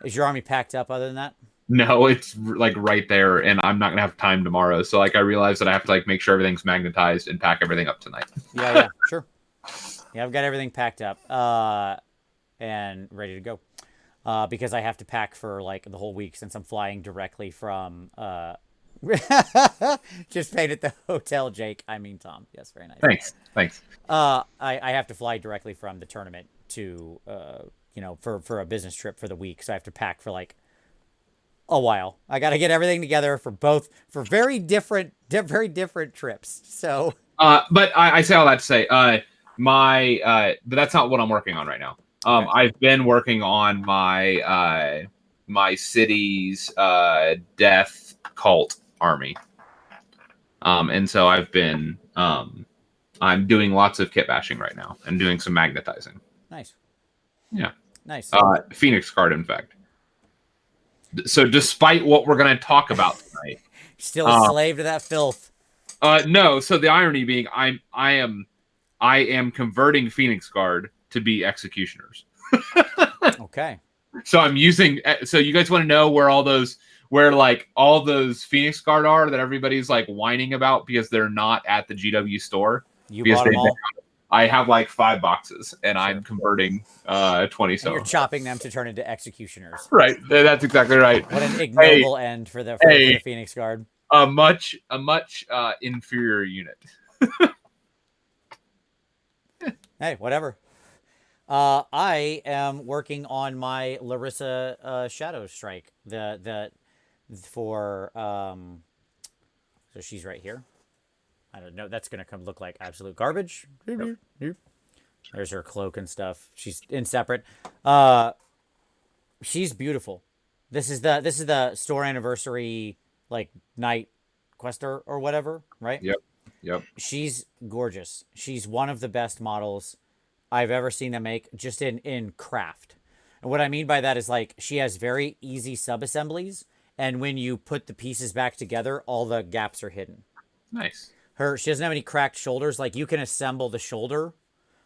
Is your army packed up other than that? No, it's like right there, and I'm not gonna have time tomorrow. So I realized that I have to make sure everything's magnetized and pack everything up tonight. Yeah, sure. Yeah, I've got everything packed up and ready to go. Because I have to pack for the whole week since I'm flying directly from just paid at the hotel, Jake. I mean Tom. Yes, very nice. Thanks. I have to fly directly from the tournament to for a business trip for the week, so I have to pack for a while. I got to get everything together for very different trips. So but I say all that to say but that's not what I'm working on right now. Okay. I've been working on my my city's death cult army. And so I've been I'm doing lots of kit bashing right now and doing some magnetizing. Nice. Yeah. Nice. Phoenix card, in fact. So despite what we're going to talk about tonight, still a slave to that filth. No. So the irony being, I am converting Phoenix Guard to be executioners. Okay. So I'm using. So you guys want to know where all those Phoenix Guard are that everybody's whining about because they're not at the GW store? You bought them all. I have 5 boxes, and sure. I'm converting 20. So you're chopping them to turn into executioners. Right. That's exactly right. What an ignoble end for the Phoenix Guard. A much inferior unit. Hey, whatever. I am working on my Larissa Shadow Strike. So she's right here. I don't know. That's gonna look like absolute garbage. Yep. There's her cloak and stuff. She's in separate. She's beautiful. This is the store anniversary night quester or whatever, right? Yep. She's gorgeous. She's one of the best models I've ever seen them make, just in craft. And what I mean by that is she has very easy sub-assemblies, and when you put the pieces back together, all the gaps are hidden. Nice. She doesn't have any cracked shoulders. You can assemble the shoulder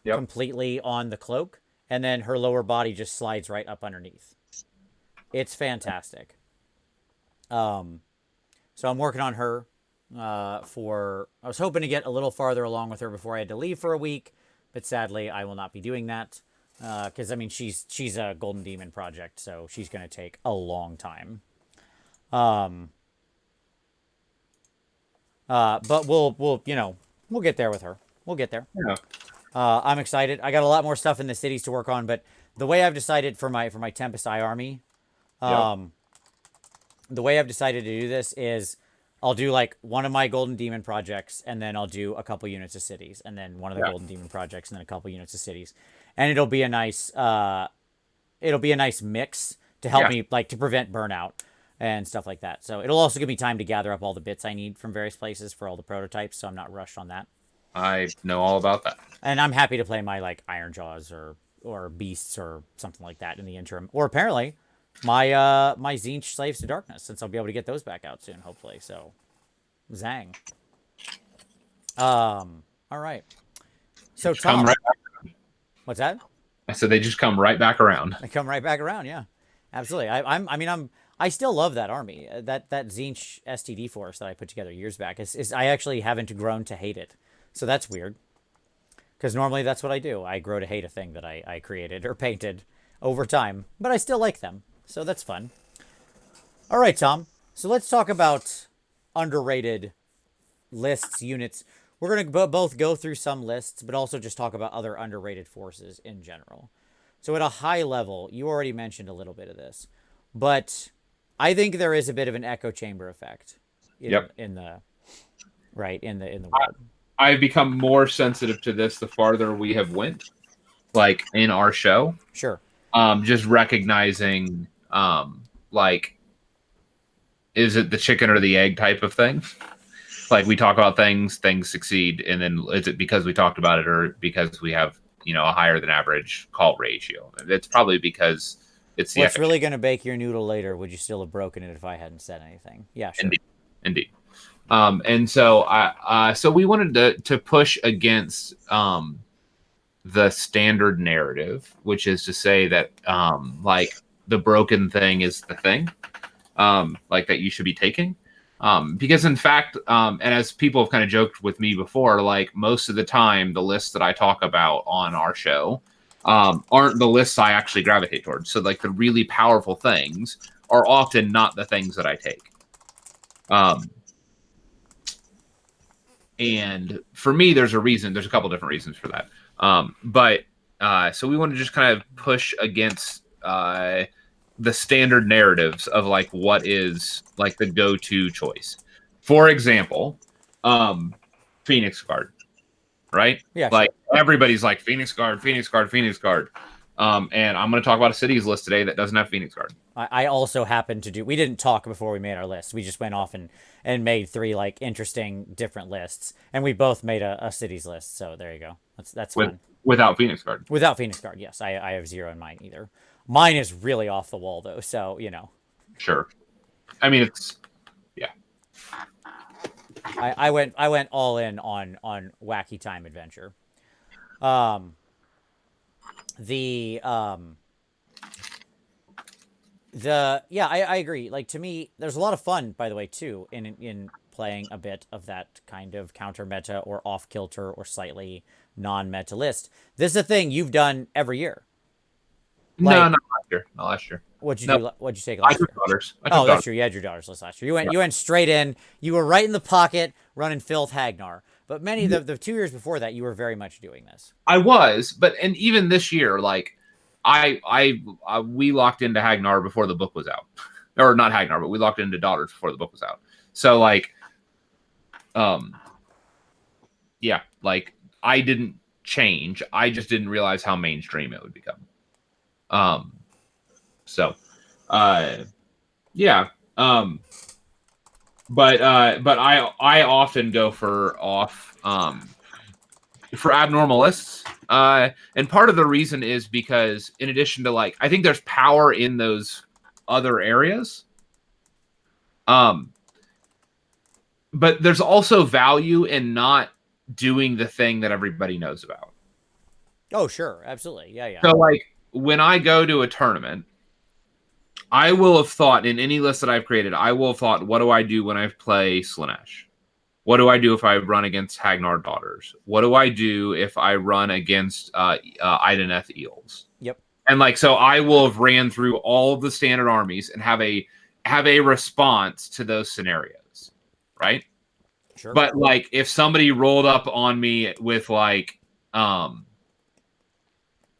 completely on the cloak, and then her lower body just slides right up underneath. It's fantastic. So I'm working on her. I was hoping to get a little farther along with her before I had to leave for a week, but sadly I will not be doing that. Because I mean, she's a Golden Demon project, so she's going to take a long time. But we'll we'll get there with her. We'll get there. Yeah. I'm excited. I got a lot more stuff in the cities to work on, but the way I've decided for my Tempest Eye army, the way I've decided to do this is I'll do like one of my Golden Demon projects, and then I'll do a couple units of cities, and then one of the Golden Demon projects, and then a couple units of cities, and it'll be a nice mix to help me like to prevent burnout and stuff like that. So it'll also give me time to gather up all the bits I need from various places for all the prototypes, so I'm not rushed on that. I know all about that. And I'm happy to play my like Iron Jaws or Beasts or something like that in the interim. Or apparently my Tzeentch Slaves to Darkness, since I'll be able to get those back out soon, hopefully. So zang. All right. So Tom, Come right what's that? I said they just come right back around. I come right back around, yeah. Absolutely. I still love that army. That Tzeentch STD force that I put together years back is I actually haven't grown to hate it. So that's weird. Because normally that's what I do. I grow to hate a thing that I created or painted over time. But I still like them. So that's fun. All right, Tom. So let's talk about underrated lists, units. We're going to both go through some lists, but also just talk about other underrated forces in general. So at a high level, you already mentioned a little bit of this. But I think there is a bit of an echo chamber effect in the world. I've become more sensitive to this the farther we have went, like in our show. Sure. Just recognizing, like, is it the chicken or the egg type of thing? Like we talk about things succeed, and then is it because we talked about it or because we have, a higher than average call ratio? It's probably because it's the What's really going to bake your noodle later? Would you still have broken it if I hadn't said anything? Yeah, sure. Indeed. And so so we wanted to push against the standard narrative, which is to say that like the broken thing is the thing, like that you should be taking. Because in fact, and as people have kind of joked with me before, like most of the time, the lists that I talk about on our show aren't the lists I actually gravitate towards. So like the really powerful things are often not the things that I take. And for me, there's a couple different reasons for that. So we want to just kind of push against the standard narratives of like what is like the go-to choice. For example, Phoenix Guard, right? Yeah. Like everybody's like Phoenix Guard. And I'm going to talk about a cities list today that doesn't have Phoenix Guard. I also happened to do. We didn't talk before we made our list. We just went off and made 3 like interesting different lists, and we both made a cities list. So there you go. That's fun. Without Phoenix Guard. Without Phoenix Guard, yes. I have 0 in mine either. Mine is really off the wall though. So Sure. I mean, it's I went all in on Wacky Time Adventure. I agree. Like to me, there's a lot of fun, by the way, too, in playing a bit of that kind of counter meta or off kilter or slightly non-meta list. This is a thing you've done every year. Like, no, not last year. Not last year. What'd you do? What'd you take last year? Daughters. That's true. You had your daughters list last year. You went straight in. You were right in the pocket, running Filth Hagnar. But many of the 2 years before that, you were very much doing this. I was, and even this year, like we locked into Hagnar before the book was out, or not Hagnar, but we locked into Daughters before the book was out. So like, like I didn't change. I just didn't realize how mainstream it would become. But I often go for abnormal lists. And part of the reason is because in addition to like, I think there's power in those other areas. But there's also value in not doing the thing that everybody knows about. Oh, sure. Absolutely. Yeah. So like when I go to a tournament, I will have thought in any list that I've created, I will have thought, what do I do when I play Slaanesh? What do I do if I run against Hagnar daughters? What do I do if I run against Ideneth eels? Yep. And like, so I will have ran through all of the standard armies and have a response to those scenarios, right? Sure. But like, if somebody rolled up on me with like,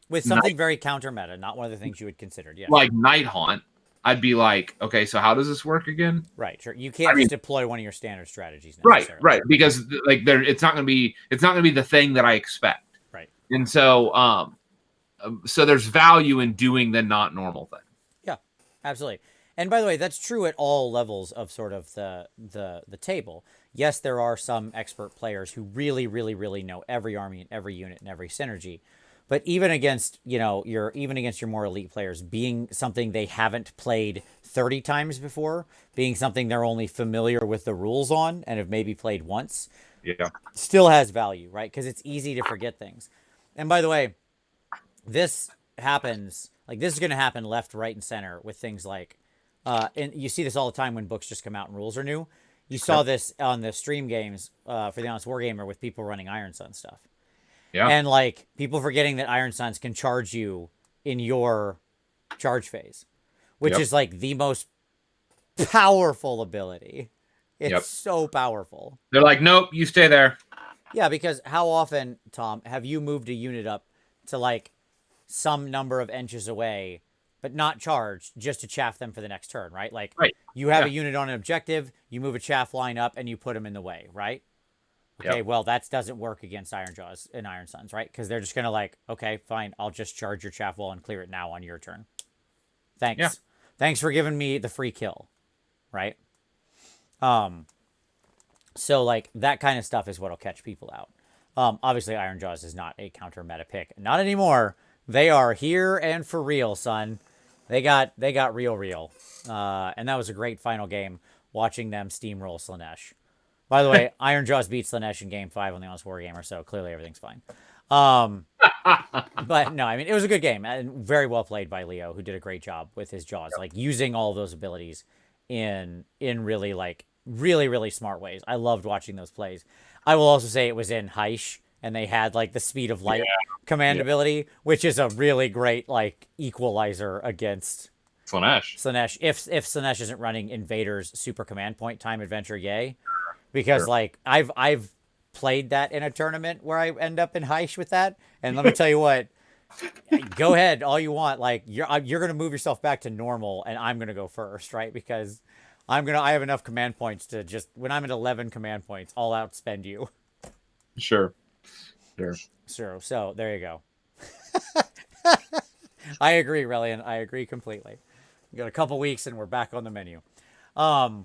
with something very counter meta, not one of the things you would consider. Yeah. like Night Haunt, I'd be like, okay, so how does this work again? Right. Sure. You can't just deploy one of your standard strategies Right, necessarily. right, because like it's not gonna be the thing that I expect. Right. And so so there's value in doing the not normal thing. Yeah, absolutely. And by the way, that's true at all levels of sort of the table. Yes, there are some expert players who really, really, really know every army and every unit and every synergy. But even against, your more elite players, being something they haven't played 30 times before, being something they're only familiar with the rules on and have maybe played once, Yeah. still has value, right? Because it's easy to forget things. And by the way, this happens, like this is going to happen left, right, and center with things like, and you see this all the time when books just come out and rules are new. You saw this on the stream games for the Honest Wargamer with people running Iron Sun stuff. Yeah. And like people forgetting that Iron Suns can charge you in your charge phase, which is like the most powerful ability. It's so powerful. They're like, nope, you stay there. Yeah, because how often, Tom, have you moved a unit up to like some number of inches away, but not charged, just to chaff them for the next turn, right? Like you have a unit on an objective, you move a chaff line up, and you put them in the way, right? Okay, well, that doesn't work against Iron Jaws and Iron Suns, right? Because they're just going to like, okay, fine, I'll just charge your chaff wall and clear it now on your turn. Thanks. Yeah. Thanks for giving me the free kill, right? So like that kind of stuff is what'll catch people out. Obviously, Iron Jaws is not a counter meta pick. Not anymore. They are here and for real, son. They got real. And that was a great final game, watching them steamroll Slanesh. By the way, Iron Jaws beat Slanesh in Game 5 on the Honest Wargamer, so clearly everything's fine. But no, I mean, it was a good game, and very well played by Leo, who did a great job with his Jaws, like using all of those abilities in really, like, really, really smart ways. I loved watching those plays. I will also say it was in Heish, and they had, like, the Speed of Light command ability, which is a really great, like, equalizer against Slanesh. If Slanesh isn't running Invader's super command point time adventure, yay. Because like I've played that in a tournament where I end up in Heish with that, and let me tell you what, go ahead all you want. Like you're gonna move yourself back to normal, and I'm gonna go first, right? Because I have enough command points to just, when I'm at 11 command points, I'll outspend you. Sure. So there you go. I agree, Relian. I agree completely. We got a couple weeks and we're back on the menu. I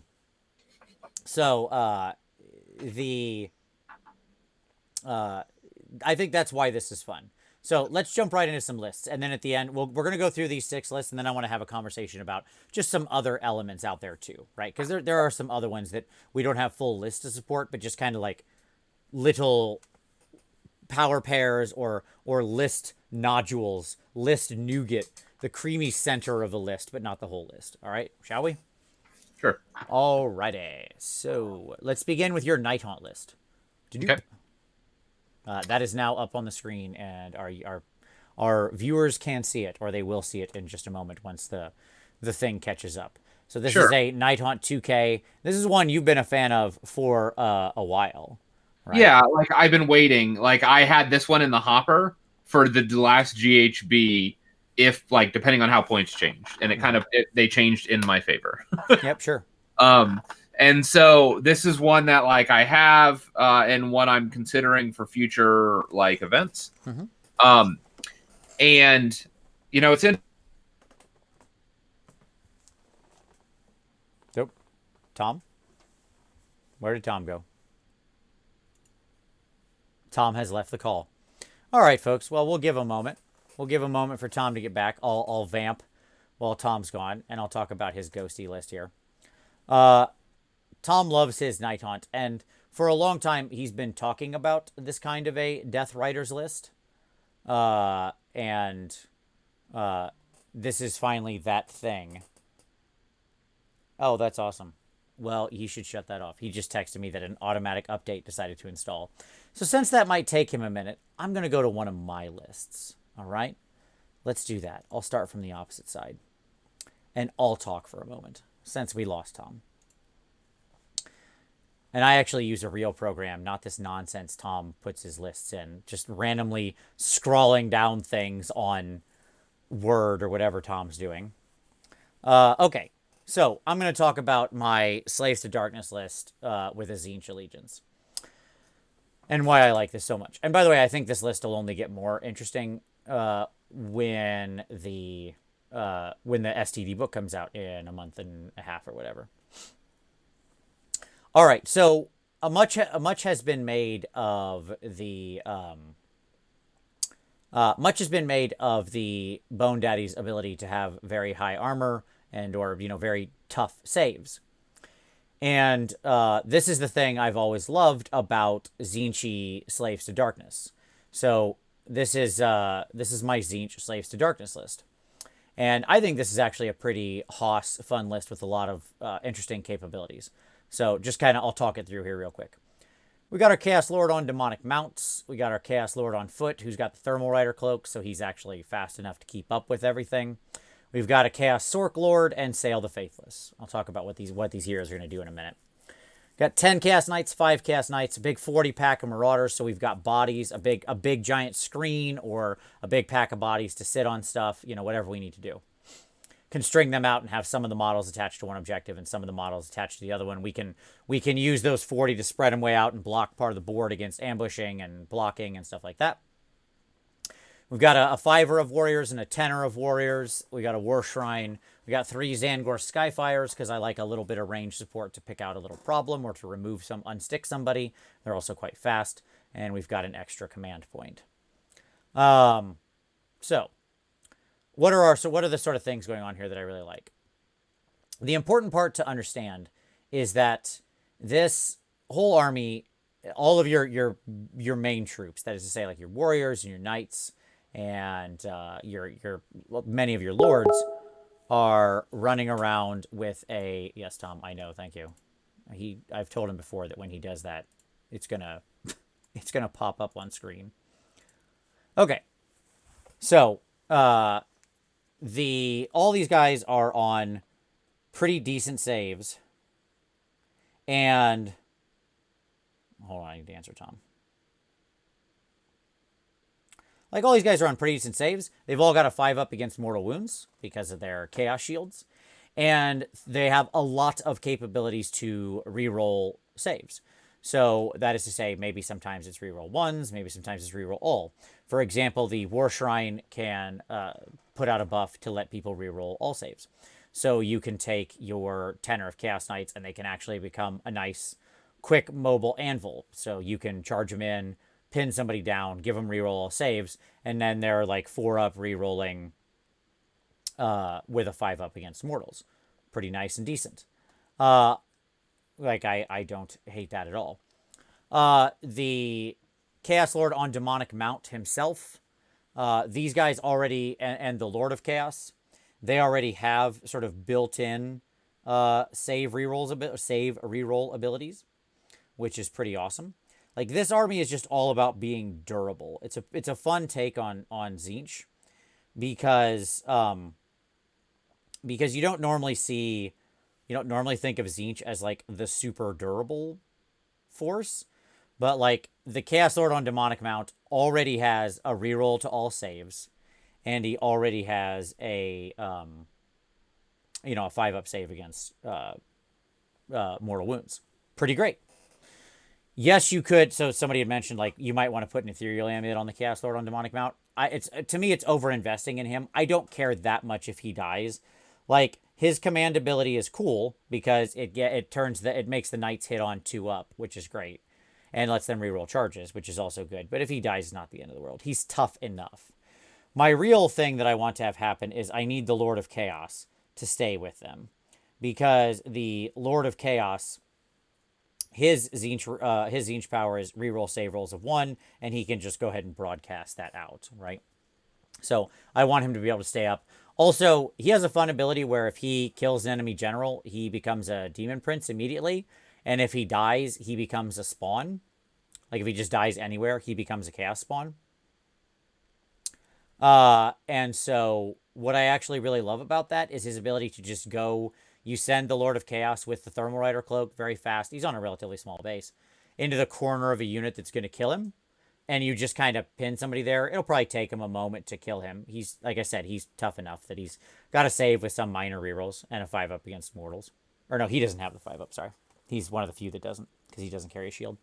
think that's why this is fun. So let's jump right into some lists. And then at the end, we're going to go through these 6 lists, and then I want to have a conversation about just some other elements out there too, right? Because there are some other ones that we don't have full lists to support, but just kind of like little power pairs or list nodules, list nougat, the creamy center of the list, but not the whole list. All right, shall we? Sure. Alrighty. So let's begin with your Night Haunt list. Okay. That is now up on the screen, and our viewers can see it, or they will see it in just a moment once the thing catches up. So this is a Night Haunt 2K. This is one you've been a fan of for a while, right? Yeah, like I've been waiting. Like I had this one in the hopper for the last GHB, if like depending on how points changed, and they changed in my favor. Yep, sure. And so this is one that like I have, and one I'm considering for future like events. Mm-hmm. And it's in. Nope. Tom? Where did Tom go? Tom has left the call. All right, folks. Well, we'll give a moment. We'll give a moment for Tom to get back. I'll vamp while Tom's gone, and I'll talk about his ghosty list here. Tom loves his Night Haunt, and for a long time, he's been talking about this kind of a Death Riders list. And this is finally that thing. Oh, that's awesome. Well, he should shut that off. He just texted me that an automatic update decided to install. So since that might take him a minute, I'm going to go to one of my lists. All right? Let's do that. I'll start from the opposite side. And I'll talk for a moment, since we lost Tom. And I actually use a real program, not this nonsense Tom puts his lists in. Just randomly scrawling down things on Word or whatever Tom's doing. Okay. So, I'm going to talk about my Slaves to Darkness list with a Tzeentch allegiance. And why I like this so much. And by the way, I think this list will only get more interesting when the STD book comes out in a month and a half or whatever. All right, so much has been made of the Bone Daddy's ability to have very high armor and or very tough saves. And this is the thing I've always loved about Tzeentch Slaves to Darkness. So this is my Tzeentch Slaves to Darkness list. And I think this is actually a pretty Hoss fun list with a lot of interesting capabilities. So just kind of, I'll talk it through here real quick. We got our Chaos Lord on Demonic Mounts. We got our Chaos Lord on foot, who's got the Thermal Rider Cloak, so he's actually fast enough to keep up with everything. We've got a Chaos Sork Lord and Sail the Faithless. I'll talk about what these heroes are going to do in a minute. Got 10 Chaos Knights, 5 Chaos Knights, a big 40 pack of Marauders, so we've got bodies, a big giant screen, or a big pack of bodies to sit on stuff, whatever we need to do. Can string them out and have some of the models attached to one objective and some of the models attached to the other one. We can use those 40 to spread them way out and block part of the board against ambushing and blocking and stuff like that. We've got a 5er of warriors and a 10er of warriors. We got a War Shrine. We got 3 Zangor Skyfires because I like a little bit of range support to pick out a little problem or to unstick somebody. They're also quite fast. And we've got an extra command point. What are the sort of things going on here that I really like? The important part to understand is that this whole army, all of your main troops, that is to say, like your warriors and your knights and many of your lords, are running around with a yes, Tom. I know, thank you. I've told him before that when he does that, it's gonna pop up on screen. Okay, so all these guys are on pretty decent saves. And hold on, I need to answer Tom. Like, all these guys are on pretty decent saves. They've all got a 5-up against mortal wounds because of their chaos shields. And they have a lot of capabilities to reroll saves. So that is to say, maybe sometimes it's reroll ones, maybe sometimes it's reroll all. For example, the War Shrine can put out a buff to let people reroll all saves. So you can take your tenor of Chaos Knights and they can actually become a nice, quick, mobile anvil. So you can charge them in, pin somebody down, give them reroll all saves, and then they're like 4-up rerolling with a 5-up against mortals. Pretty nice and decent. I don't hate that at all. The Chaos Lord on Demonic Mount himself. These guys already, and the Lord of Chaos, they already have sort of built-in save reroll abilities, which is pretty awesome. Like, this army is just all about being durable. It's a fun take on Tzeentch because you don't normally think of Tzeentch as like the super durable force, but like the Chaos Lord on Demonic Mount already has a reroll to all saves, and he already has a 5-up save against mortal wounds. Pretty great. Yes, you could. So somebody had mentioned, like, you might want to put an Ethereal Amulet on the Chaos Lord on Demonic Mount. To me, it's over-investing in him. I don't care that much if he dies. Like, his command ability is cool because it makes the knights hit on 2-up, which is great, and lets them reroll charges, which is also good. But if he dies, it's not the end of the world. He's tough enough. My real thing that I want to have happen is I need the Lord of Chaos to stay with them, because the Lord of Chaos, his Tzeentch power is reroll save rolls of 1, and he can just go ahead and broadcast that out, right? So I want him to be able to stay up. Also, he has a fun ability where if he kills an enemy general, he becomes a demon prince immediately. And if he dies, he becomes a spawn. Like if he just dies anywhere, he becomes a chaos spawn. And so what I actually really love about that is his ability to just go, you send the Lord of Chaos with the Thermal Rider cloak very fast. He's on a relatively small base into the corner of a unit that's going to kill him. And you just kind of pin somebody there. It'll probably take him a moment to kill him. He's, like I said, he's tough enough that he's got to save with some minor rerolls and a 5-up against mortals. Or no, he doesn't have the 5-up, sorry. He's one of the few that doesn't, because he doesn't carry a shield.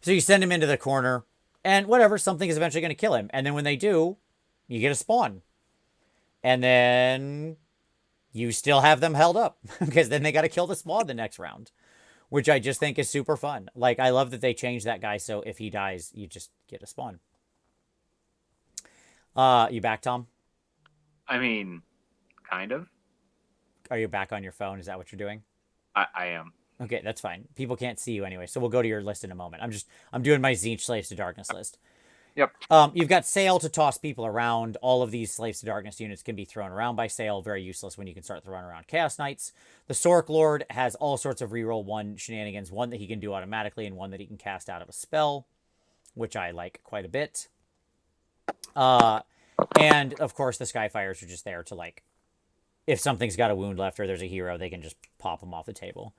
So you send him into the corner, and whatever, something is eventually going to kill him. And then when they do, you get a spawn. And then you still have them held up, because then they got to kill the spawn the next round. Which I just think is super fun. Like, I love that they changed that guy, so if he dies, you just get a spawn. You back, Tom? I mean, kind of. Are you back on your phone? Is that what you're doing? I am. Okay, that's fine. People can't see you anyway, so we'll go to your list in a moment. I'm doing my Tzeentch Slaves to Darkness list. Yep. You've got Sail to toss people around. All of these Slaves to Darkness units can be thrown around by Sail. Very useless when you can start throwing around Chaos Knights. The Sork Lord has all sorts of reroll 1 shenanigans. One that he can do automatically and one that he can cast out of a spell, which I like quite a bit. And, of course, the Skyfires are just there to, like, if something's got a wound left or there's a hero, they can just pop them off the table.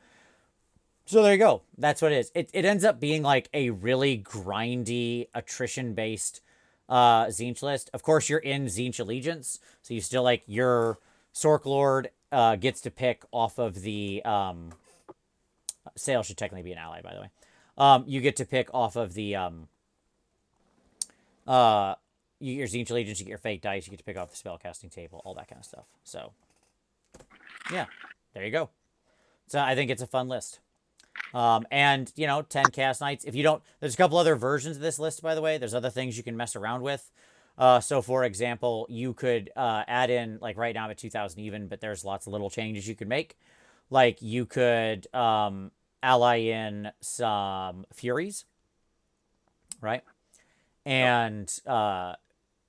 So there you go. That's what it is. It ends up being like a really grindy, attrition-based Tzeentch list. Of course, you're in Tzeentch Allegiance, so you still, like, your Sork Lord gets to pick off of the... Sail should technically be an ally, by the way. You get to pick off of the... your Tzeentch Allegiance, you get your fake dice, you get to pick off the spellcasting table, all that kind of stuff. So, yeah, there you go. So I think it's a fun list. And, 10 Chaos Knights. If you don't... There's a couple other versions of this list, by the way. There's other things you can mess around with. So, for example, you could add in... Like, right now I'm at 2,000 even, but there's lots of little changes you could make. Like, you could ally in some Furies. Right? And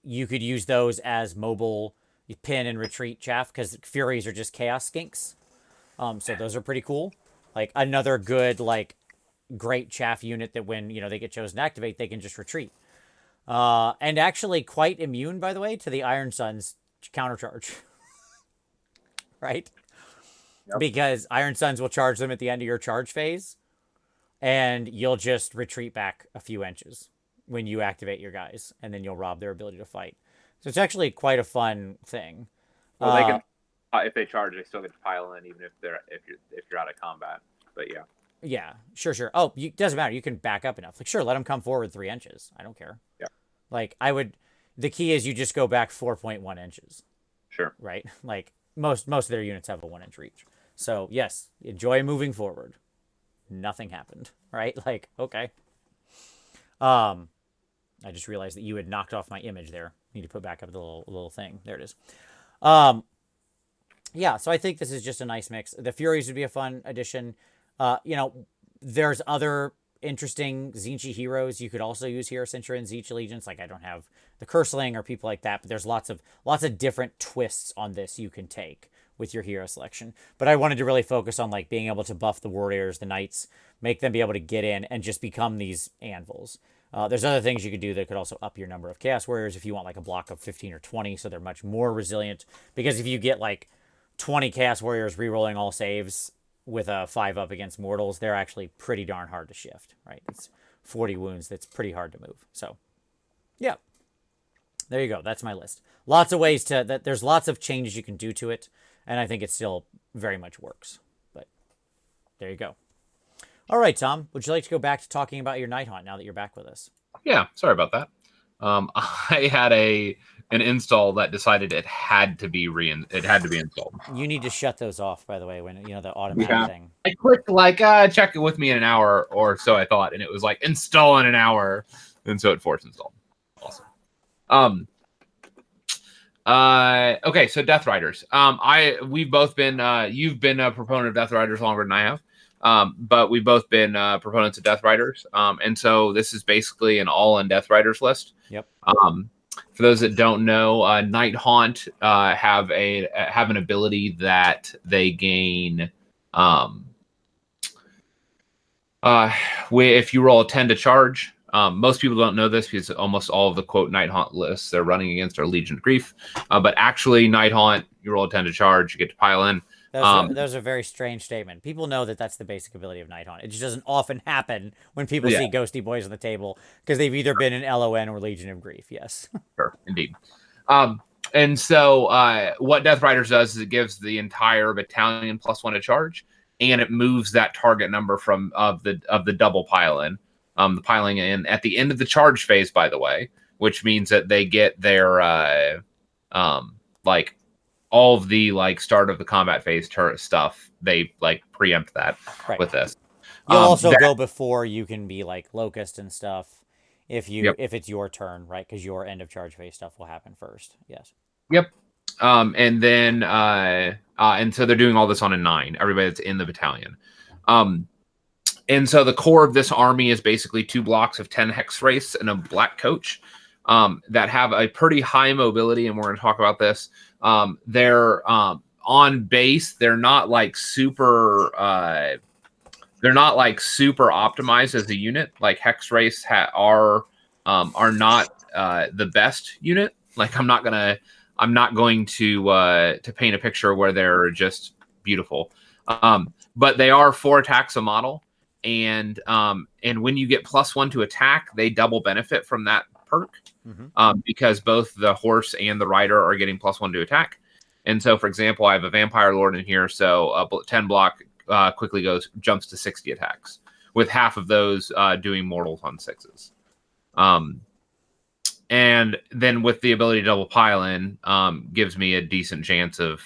you could use those as mobile pin and retreat chaff, because Furies are just Chaos Skinks. So those are pretty cool. Like, another good, like, great chaff unit that when, they get chosen to activate, they can just retreat. And actually quite immune, by the way, to the Iron Sun's countercharge. Right? Yep. Because Iron Suns will charge them at the end of your charge phase, and you'll just retreat back a few inches when you activate your guys, and then you'll rob their ability to fight. So it's actually quite a fun thing. Well, they can... if they charge, they still get to pile in, even if you're out of combat. But yeah. Yeah, sure. Oh, it doesn't matter. You can back up enough. Like, sure, let them come forward 3 inches. I don't care. Yeah. Like, the key is you just go back 4.1 inches. Sure. Right? Like, most of their units have a 1-inch reach. So, yes, enjoy moving forward. Nothing happened. Right? Like, okay. I just realized that you had knocked off my image there. Need to put back up the little thing. There it is. Yeah, so I think this is just a nice mix. The Furies would be a fun addition. There's other interesting Tzeentch heroes you could also use here since you're in Tzeentch Allegiance. Like, I don't have the Curseling or people like that, but there's lots of different twists on this you can take with your hero selection. But I wanted to really focus on, like, being able to buff the Warriors, the Knights, make them be able to get in and just become these anvils. There's other things you could do that could also up your number of Chaos Warriors if you want, like, a block of 15 or 20, so they're much more resilient. Because if you get, like, 20 Chaos Warriors rerolling all saves with a 5-up against mortals, they're actually pretty darn hard to shift, right? It's 40 wounds. That's pretty hard to move. So, yeah. There you go. That's my list. Lots of ways there's lots of changes you can do to it, and I think it still very much works. But there you go. All right, Tom, would you like to go back to talking about your Night Haunt now that you're back with us? Yeah, sorry about that. I had an install that decided it had to be installed. You need to shut those off, by the way, when the automatic thing. I clicked check it with me in an hour or so, I thought, and it was like install in an hour, and so it forced installed. Awesome. Okay, so Death Riders. We've both been you've been a proponent of Death Riders longer than I have. But we've both been proponents of Death Riders. And so this is basically an all-in Death Riders list. Yep. For those that don't know, Night Haunt have an ability that they gain. If you roll a 10 to charge, most people don't know this because almost all of the quote Night Haunt lists they're running against are Legion of Grief. But actually, Night Haunt, you roll a 10 to charge, you get to pile in. That was a very strange statement. People know that that's the basic ability of Night Haunt. It just doesn't often happen when people see Ghosty Boys on the table because they've either been in LON or Legion of Grief. Yes. Sure, indeed. And so what Death Riders does is it gives the entire battalion +1 to charge, and it moves that target number of the double pile in, the piling in at the end of the charge phase, by the way, which means that they get their like all of the like start of the combat phase stuff. They like preempt that with this. You'll also go before you can be like Locust and stuff if it's your turn, right? Because your end of charge phase stuff will happen first. Yes. Yep. And then and so they're doing all this on a 9. Everybody that's in the battalion. And so the core of this army is basically 2 blocks of 10 hex wraiths and a black coach that have a pretty high mobility, and we're going to talk about this. They're on base. They're not like super. They're not like super optimized as a unit. Like hex wraiths are not the best unit. Like I'm not going to paint a picture where they're just beautiful. But they are 4 attacks a model, and when you get +1 to attack, they double benefit from that perk. Because both the horse and the rider are getting +1 to attack. And so, for example, I have a vampire lord in here, so 10 block quickly jumps to 60 attacks, with half of those doing mortals on 6s. And then with the ability to double pile in, gives me a decent chance of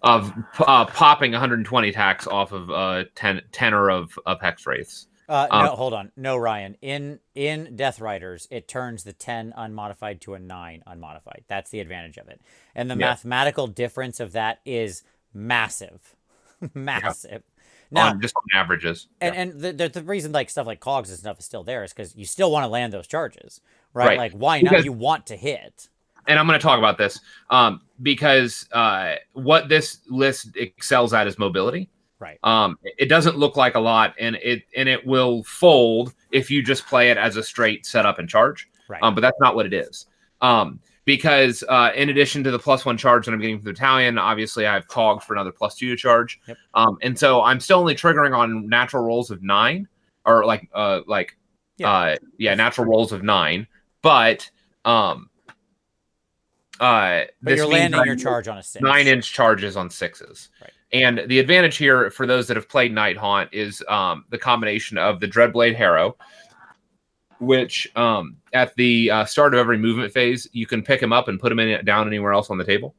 popping 120 attacks off of tenor of hex wraiths. No, hold on. No, Ryan. In Death Riders, it turns the 10 unmodified to a 9 unmodified. That's the advantage of it. And the mathematical difference of that is massive. Massive. Now, just on averages. And the reason like stuff like cogs and stuff is still there is because you still want to land those charges, right? Like, why not? Because you want to hit. And I'm going to talk about this because what this list excels at is mobility. Right. It doesn't look like a lot, and it will fold if you just play it as a straight setup and charge. Right. But that's not what it is. Because in addition to the +1 charge that I'm getting from the battalion, obviously I have cogs for another +2 to charge. Yep. And so I'm still only triggering on natural rolls of 9, or natural rolls of 9. But you're landing your charge on a 6. 9-inch charges on 6s. Right. And the advantage here for those that have played Night Haunt is the combination of the Dreadblade Harrow, which at the start of every movement phase, you can pick him up and put him down anywhere else on the table,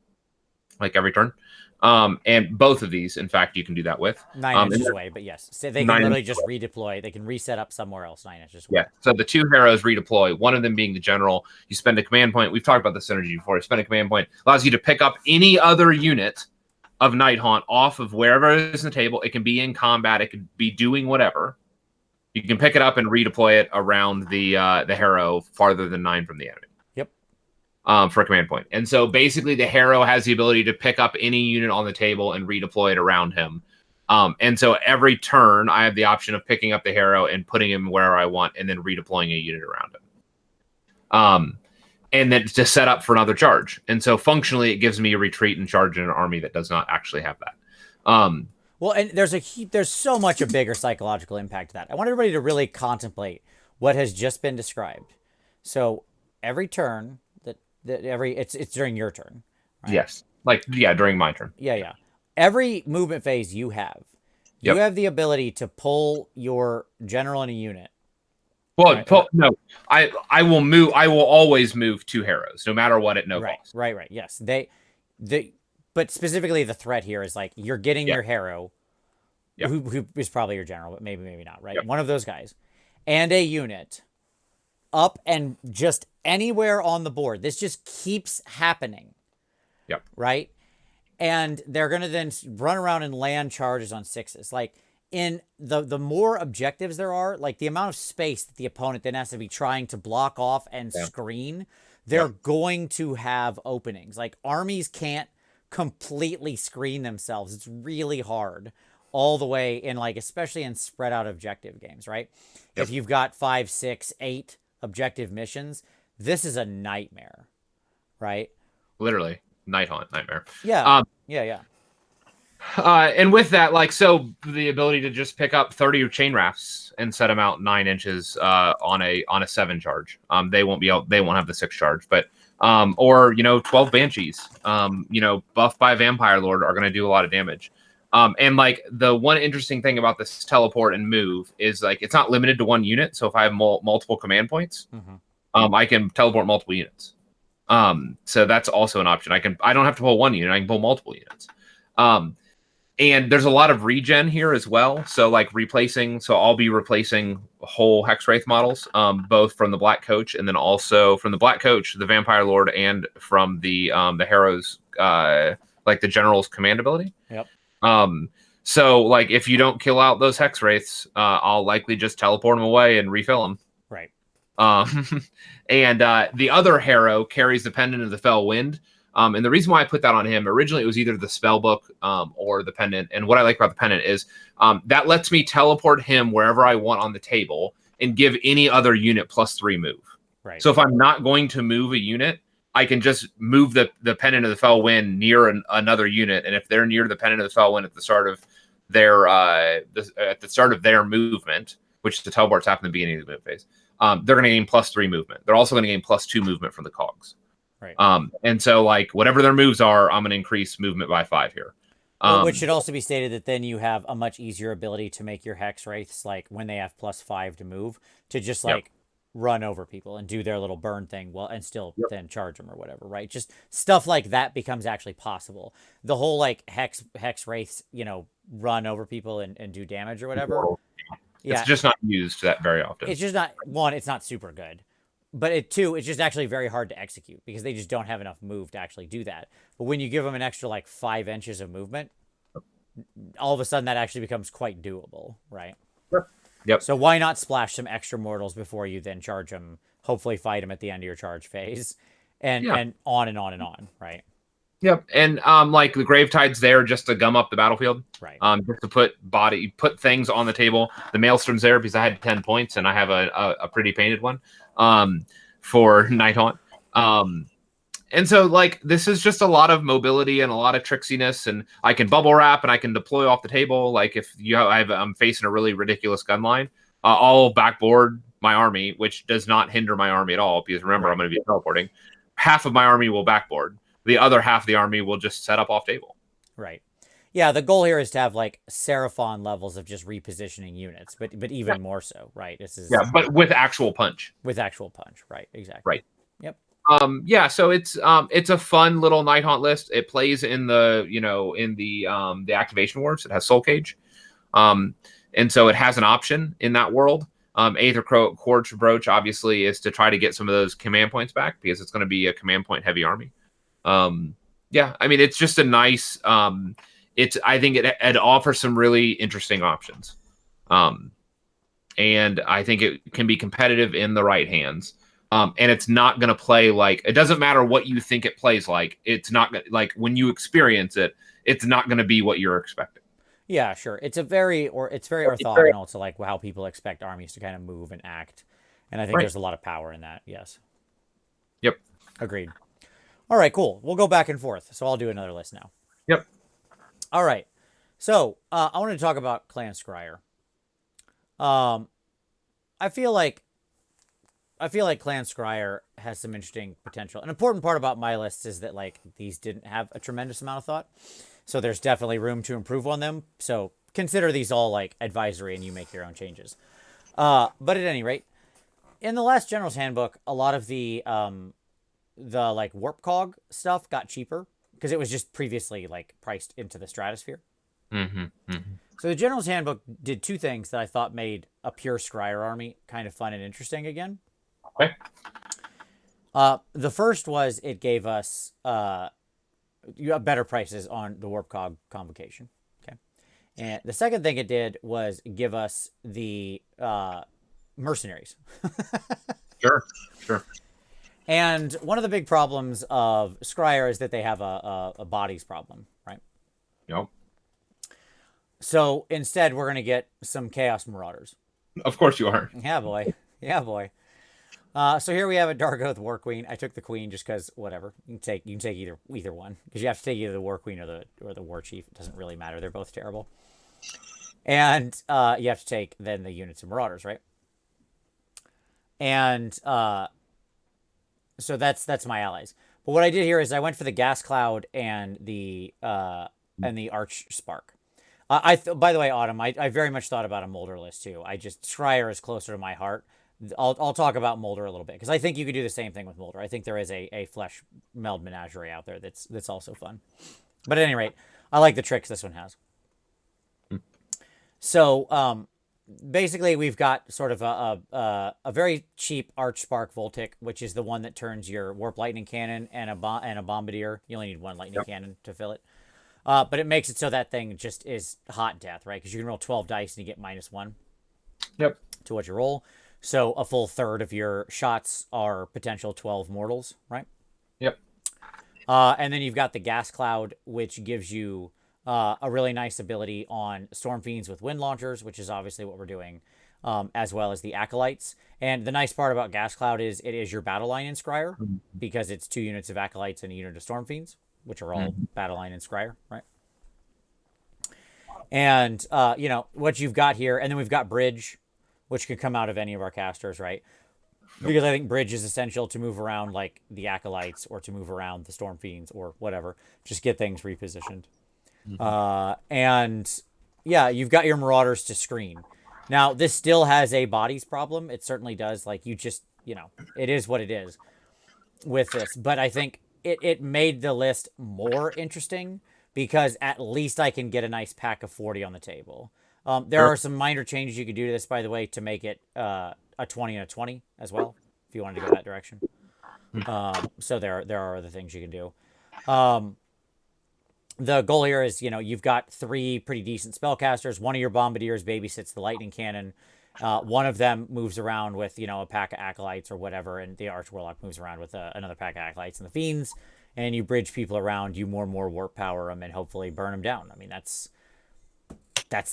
like every turn. And both of these, in fact, you can do that with. 9 inches away, but yes. So they can literally just redeploy. They can reset up somewhere else 9 inches away. Yeah, so the 2 heroes redeploy, one of them being the general. You spend a command point. We've talked about the synergy before. You spend a command point. Allows you to pick up any other unit of Night Haunt off of wherever it is in the table. It can be in combat. It could be doing whatever. You can pick it up and redeploy it around the Harrow farther than 9 from the enemy. Yep. For a command point. And so basically the Harrow has the ability to pick up any unit on the table and redeploy it around him. And so every turn I have the option of picking up the Harrow and putting him where I want and then redeploying a unit around him. And then to set up for another charge. And so functionally, it gives me a retreat and charge in an army that does not actually have that. Well, and there's so much a bigger psychological impact to that. I want everybody to really contemplate what has just been described. So every turn it's during your turn. Right? Yes. During my turn. Yeah. Every movement phase you have, you have the ability to pull your general in a unit. Well, right. No, I will move. I will always move 2 Harrows, no matter what at no cost. Right. Yes, but specifically the threat here is like you're getting your Harrow, who is probably your general, but maybe not. Right, one of those guys, and a unit up and just anywhere on the board. This just keeps happening. Yep. Right, and they're gonna then run around and land charges on 6s. Like in the more objectives there are, like the amount of space that the opponent then has to be trying to block off and screen, they're going to have openings. Like armies can't completely screen themselves. It's really hard all the way in, like, especially in spread out objective games, right? If you've got 5, 6, 8 objective missions, this is a nightmare, right? Literally, Night Haunt nightmare. Yeah. Yeah. And with that, like, so the ability to just pick up 30 chain rafts and set them out 9 inches on a 7 charge. They won't have the 6 charge, but or 12 banshees. Buffed by Vampire Lord are going to do a lot of damage. And like the one interesting thing about this teleport and move is like it's not limited to one unit. So if I have multiple command points, I can teleport multiple units. So that's also an option. I don't have to pull one unit. I can pull multiple units. And there's a lot of regen here as well. So like I'll be replacing whole Hexwraith models, both from the Black Coach and then also from the Black Coach, the Vampire Lord, and from the Harrow's, like the General's command ability. Yep. So like if you don't kill out those Hexwraiths, I'll likely just teleport them away and refill them. Right. And the other Harrow carries the Pendant of the Fell Wind. And the reason why I put that on him, originally it was either the spell book or the pendant. And what I like about the pendant is that lets me teleport him wherever I want on the table and give any other unit +3 move. Right. So if I'm not going to move a unit, I can just move the pendant of the Fell Wind near another unit. And if they're near the pendant of the Fell Wind at the start of their movement, which the teleports happen at the beginning of the move phase, they're going to gain +3 movement. They're also going to gain +2 movement from the cogs. Right. And so like whatever their moves are, I'm going to increase movement by 5 here. Which should also be stated that then you have a much easier ability to make your Hex Wraiths, like when they have +5 to move, to just like run over people and do their little burn thing and still then charge them or whatever, right? Just stuff like that becomes actually possible. The whole like Hex Wraiths, run over people and do damage or whatever. It's just not used that very often. It's just not, one, it's not super good. But two, it's just actually very hard to execute because they just don't have enough move to actually do that. But when you give them an extra like 5 inches of movement, all of a sudden that actually becomes quite doable, right? Yep. So why not splash some extra mortals before you then charge them, hopefully fight them at the end of your charge phase, and on and on and on, right? Yep. And like the Gravetide's there just to gum up the battlefield. Right. Just to put things on the table. The Maelstrom's there because I had 10 points and I have a pretty painted one for Night Haunt. And so like this is just a lot of mobility and a lot of tricksiness, and I can bubble wrap and I can deploy off the table. Like if I'm facing a really ridiculous gun line, I'll backboard my army, which does not hinder my army at all because remember I'm going to be teleporting. Half of my army will backboard. The other half of the army will just set up off table. Right. Yeah, the goal here is to have like Seraphon levels of just repositioning units, but even more so, right? This is but with actual punch. With actual punch, right? Exactly. Right. Yep. So it's a fun little Night Haunt list. It plays in the the activation wars. It has Soul Cage, and so it has an option in that world. Aether Quartz Brooch obviously is to try to get some of those command points back because it's going to be a command point heavy army. I mean it's just a nice. I think it offers some really interesting options, and I think it can be competitive in the right hands. And it's not going to play like, it doesn't matter what you think it plays like. It's not like when you experience it, it's not going to be what you're expecting. Yeah, sure. It's very orthogonal to like how people expect armies to kind of move and act. And I think there's a lot of power in that. Yes. Yep. Agreed. All right, cool. We'll go back and forth. So I'll do another list now. Yep. All right. So I want to talk about Clan Scryer. I feel like Clan Scryer has some interesting potential. An important part about my list is that like these didn't have a tremendous amount of thought. So there's definitely room to improve on them. So consider these all like advisory and you make your own changes. But at any rate, in the last General's Handbook, a lot of the like warp cog stuff got cheaper because it was just previously like priced into the stratosphere. Mm-hmm. Mm-hmm. So the General's Handbook did two things that I thought made a pure Scryer army kind of fun and interesting again. Okay. The first was it gave us better prices on the Warp Cog Convocation. Okay. And the second thing it did was give us the mercenaries. Sure. Sure. And one of the big problems of Scryer is that they have a bodies problem, right? Yep. So instead, we're going to get some Chaos Marauders. Of course you are. Yeah, boy. Yeah, boy. So here we have a Dark Oath War Queen. I took the Queen just because whatever. You can take either one because you have to take either the War Queen or the War Chief. It doesn't really matter. They're both terrible. And you have to take then the units of Marauders, right? And so that's my allies. But what I did here is I went for the Gas Cloud and the Arch Spark. By the way, Autumn, I very much thought about a Molder list too. Scryer is closer to my heart. I'll talk about Molder a little bit because I think you could do the same thing with Molder. I think there is a flesh meld menagerie out there that's also fun. But at any rate, I like the tricks this one has. So basically, we've got sort of a very cheap Arch Spark Voltic, which is the one that turns your Warp Lightning Cannon and a Bombardier. You only need one Lightning Cannon to fill it. But it makes it so that thing just is hot death, right? Because you can roll 12 dice and you get -1. Yep. To what you roll. So a full third of your shots are potential 12 mortals, right? Yep. And then you've got the Gas Cloud, which gives you a really nice ability on Storm Fiends with Wind Launchers, which is obviously what we're doing, as well as the Acolytes. And the nice part about Gas Cloud is it is your battle line in Scryer, because it's 2 units of Acolytes and a unit of Storm Fiends, which are all battle line in Scryer, right? And, what you've got here, and then we've got Bridge, which could come out of any of our casters, right? Because I think Bridge is essential to move around like the Acolytes or to move around the Storm Fiends or whatever. Just get things repositioned. And yeah, you've got your Marauders to screen. Now, this still has a bodies problem. It certainly does. Like, you just, it is what it is with this. But I think it made the list more interesting because at least I can get a nice pack of 40 on the table. There are some minor changes you could do to this, by the way, to make it a 20 and a 20 as well, if you wanted to go that direction. So there are other things you can do. The goal here is, you've got 3 pretty decent spellcasters. One of your Bombardiers babysits the Lightning Cannon. One of them moves around with, a pack of Acolytes or whatever, and the Arch Warlock moves around with another pack of Acolytes and the Fiends. And you bridge people around, you more warp power them, and hopefully burn them down. I mean, that's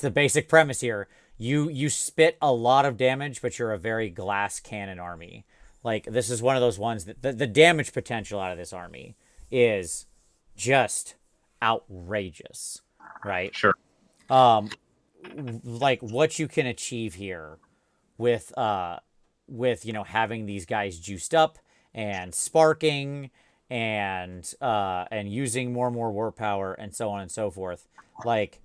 the basic premise here. You spit a lot of damage, but you're a very glass cannon army. Like, this is one of those ones that the damage potential out of this army is just outrageous, right? Sure. Like what you can achieve here with having these guys juiced up and sparking and using more warp power and so on and so forth. Like,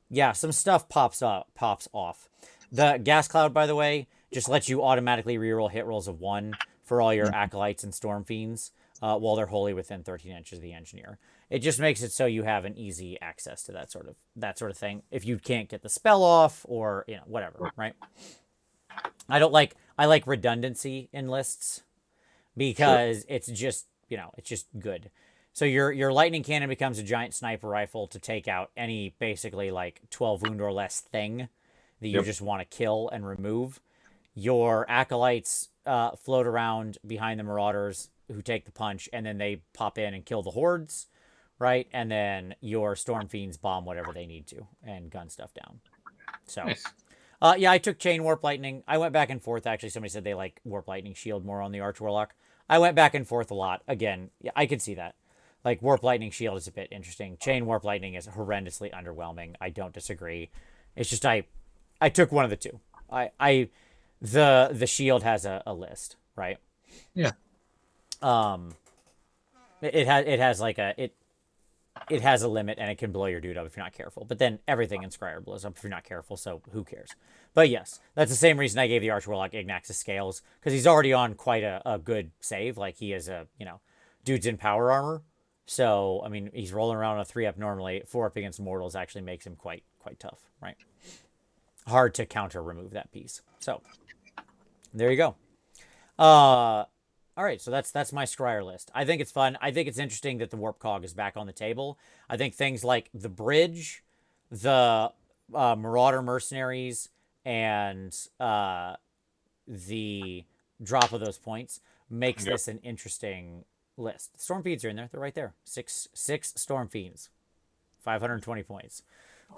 yeah, some stuff pops off. The Gas Cloud, by the way, just lets you automatically reroll hit rolls of 1 for all your Acolytes and Storm Fiends while they're wholly within 13 inches of the Engineer. It just makes it so you have an easy access to that sort of thing if you can't get the spell off or whatever, right? I like redundancy in lists because it's just good. So your Lightning Cannon becomes a giant sniper rifle to take out any basically like 12 wound or less thing that you just want to kill and remove. Your Acolytes float around behind the Marauders who take the punch, and then they pop in and kill the hordes, right? And then your Storm Fiends bomb whatever they need to and gun stuff down. So, Nice. I took Chain Warp Lightning. I went back and forth. Actually, somebody said they like Warp Lightning Shield more on the Arch Warlock. I went back and forth a lot. Again, yeah, I could see that. Like, Warp Lightning Shield is a bit interesting. Chain Warp Lightning is horrendously underwhelming. I don't disagree. It's just I took one of the two. The Shield has a list, right? Yeah. It has a limit, and it can blow your dude up if you're not careful. But then everything in Scryer blows up if you're not careful, so who cares? But yes, that's the same reason I gave the Arch Warlock Ignax's Scales, because he's already on quite a good save. Like, he is dude's in power armor. So, I mean, he's rolling around on a 3-up normally. 4-up against mortals actually makes him quite tough, right? Hard to counter remove that piece. So, there you go. All right, so that's my Scryer list. I think it's fun. I think it's interesting that the Warp Cog is back on the table. I think things like the Bridge, the Marauder mercenaries and the drop of those points makes this an interesting list. Storm Fiends are in there. They're right there. Six Storm Fiends, 520 points.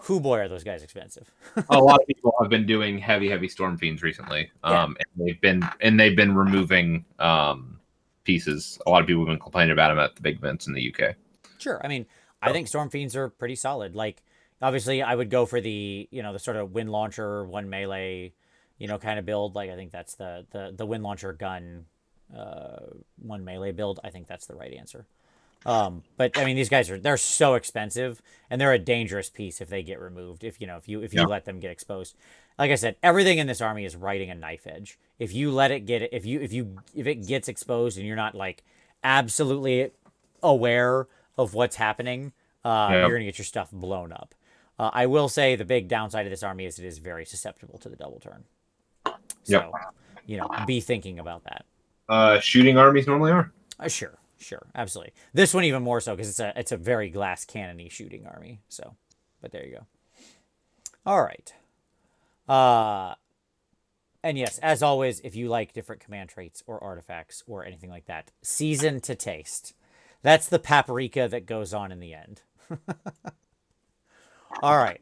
Who boy are those guys expensive? A lot of people have been doing heavy Storm Fiends recently, and they've been removing pieces. A lot of people have been complaining about them at the big events in the UK. Sure. I mean, I think Storm Fiends are pretty solid. Like, obviously, I would go for the the sort of wind launcher, one melee, kind of build. Like, I think that's the wind launcher gun, one melee build. I think that's the right answer. But I mean, these guys they're so expensive, and they're a dangerous piece if they get removed. If you let them get exposed. Like I said, everything in this army is riding a knife edge. If you let it get if it gets exposed and you're not like absolutely aware of what's happening, you're gonna get your stuff blown up. I will say the big downside of this army is it is very susceptible to the double turn. So, be thinking about that. Shooting armies normally are. Sure, absolutely. This one even more so because it's a very glass cannony shooting army. So, but there you go. All right. And yes, as always, if you like different command traits or artifacts or anything like that, season to taste. That's the paprika that goes on in the end. All right.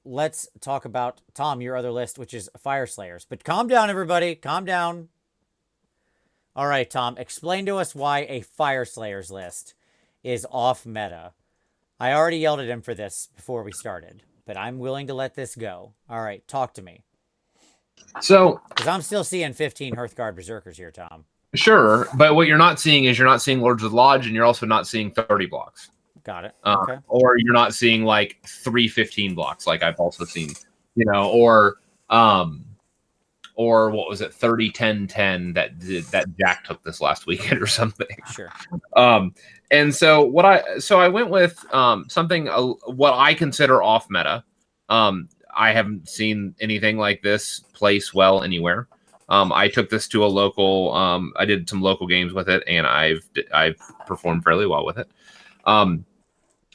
Let's talk about, Tom, your other list, which is Fire Slayers. But calm down, everybody. Calm down. All right, Tom, explain to us why a Fire Slayers list is off meta. I already yelled at him for this before we started, but I'm willing to let this go. All right, talk to me. So, because I'm still seeing 15 Hearthguard Berserkers here, Tom. Sure, but what you're not seeing is Lords of the Lodge, and you're also not seing 30 blocks. Got it. Okay. Or you're not seeing like 315 blocks, like I've also seen, or what was it, 30-10-10 that Jack took this last weekend or something. Sure. And so I went with something what I consider off meta. I haven't seen anything like this place well anywhere. I took this to a local. I did some local games with it, and I've performed fairly well with it.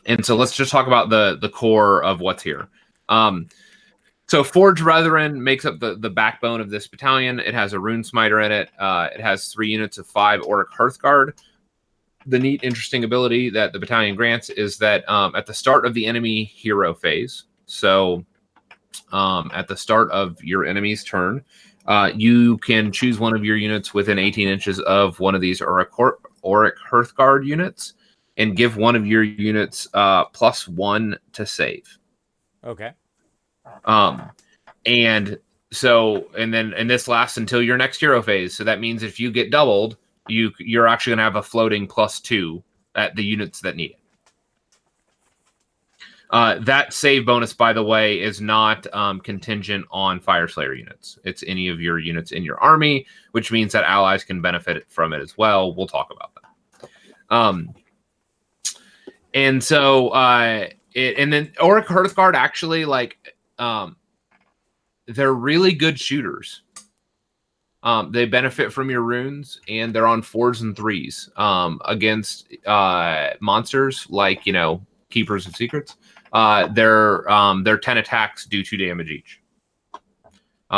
And so let's just talk about the core of what's here. So Forge Brethren makes up the backbone of this battalion. It has a Rune Smiter in it. It has 3 units of 5 Auric Hearthguard. The neat, interesting ability that the battalion grants is that at the start of the enemy hero phase, so at the start of your enemy's turn, you can choose one of your units within 18 inches of one of these Auric Hearthguard units and give one of your units +1 to save. Okay. And this lasts until your next hero phase. So that means if you get doubled, you're actually gonna have a floating +2 at the units that need it. That save bonus, by the way, is not contingent on Fire Slayer units. It's any of your units in your army, which means that allies can benefit from it as well. We'll talk about that. And so, and then Auric Hearthguard actually, they're really good shooters. They benefit from your runes, and they're on 4s and 3s against monsters like Keepers of Secrets. Their 10 attacks do 2 damage each.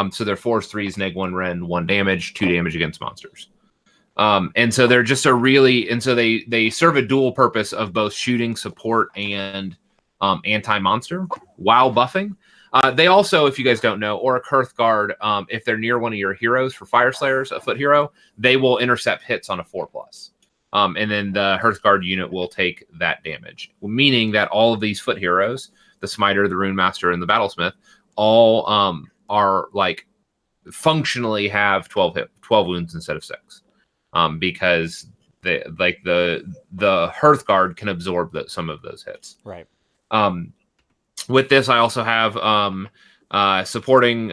So they're 4s, 3s, -1 Ren, 1 damage, 2 damage against monsters. And so they're just they serve a dual purpose of both shooting support and anti-monster while buffing. They also, if you guys don't know, Auric Hearthguard, if they're near one of your heroes for Fire Slayers, a foot hero, they will intercept hits on a 4+. And then the Hearthguard unit will take that damage, meaning that all of these foot heroes, the Smiter, the Rune Master, and the Battlesmith, all are functionally have 12 wounds instead of 6. Because the Hearthguard can absorb some of those hits. Right. With this, I also have supporting.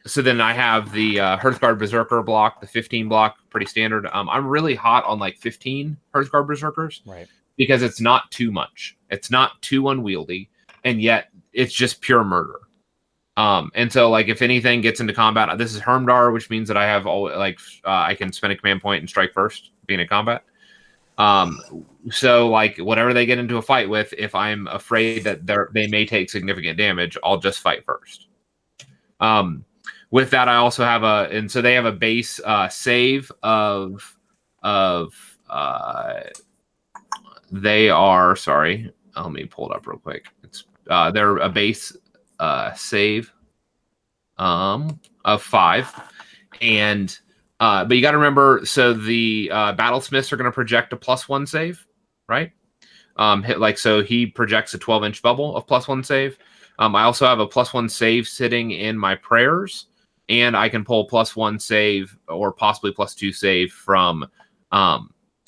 So then I have the Hearthguard Berserker block, the 15 block, pretty standard. I'm really hot on 15 Hearthguard Berserkers, right? Because it's not too much. It's not too unwieldy, and yet it's just pure murder. And so if anything gets into combat, this is Hermdar, which means that I have I can spend a command point and strike first, being in combat. So like whatever they get into a fight with, if I'm afraid that they may take significant damage, I'll just fight first. With that, I also have and so they have a base save of they are, sorry, let me pull it up real quick. It's they're a base save of 5, and but you got to remember, so the battlesmiths are going to project a +1 save, right? So he projects a 12-inch bubble of +1 save. I also have a +1 save sitting in my prayers, and I can pull +1 save or possibly +2 save from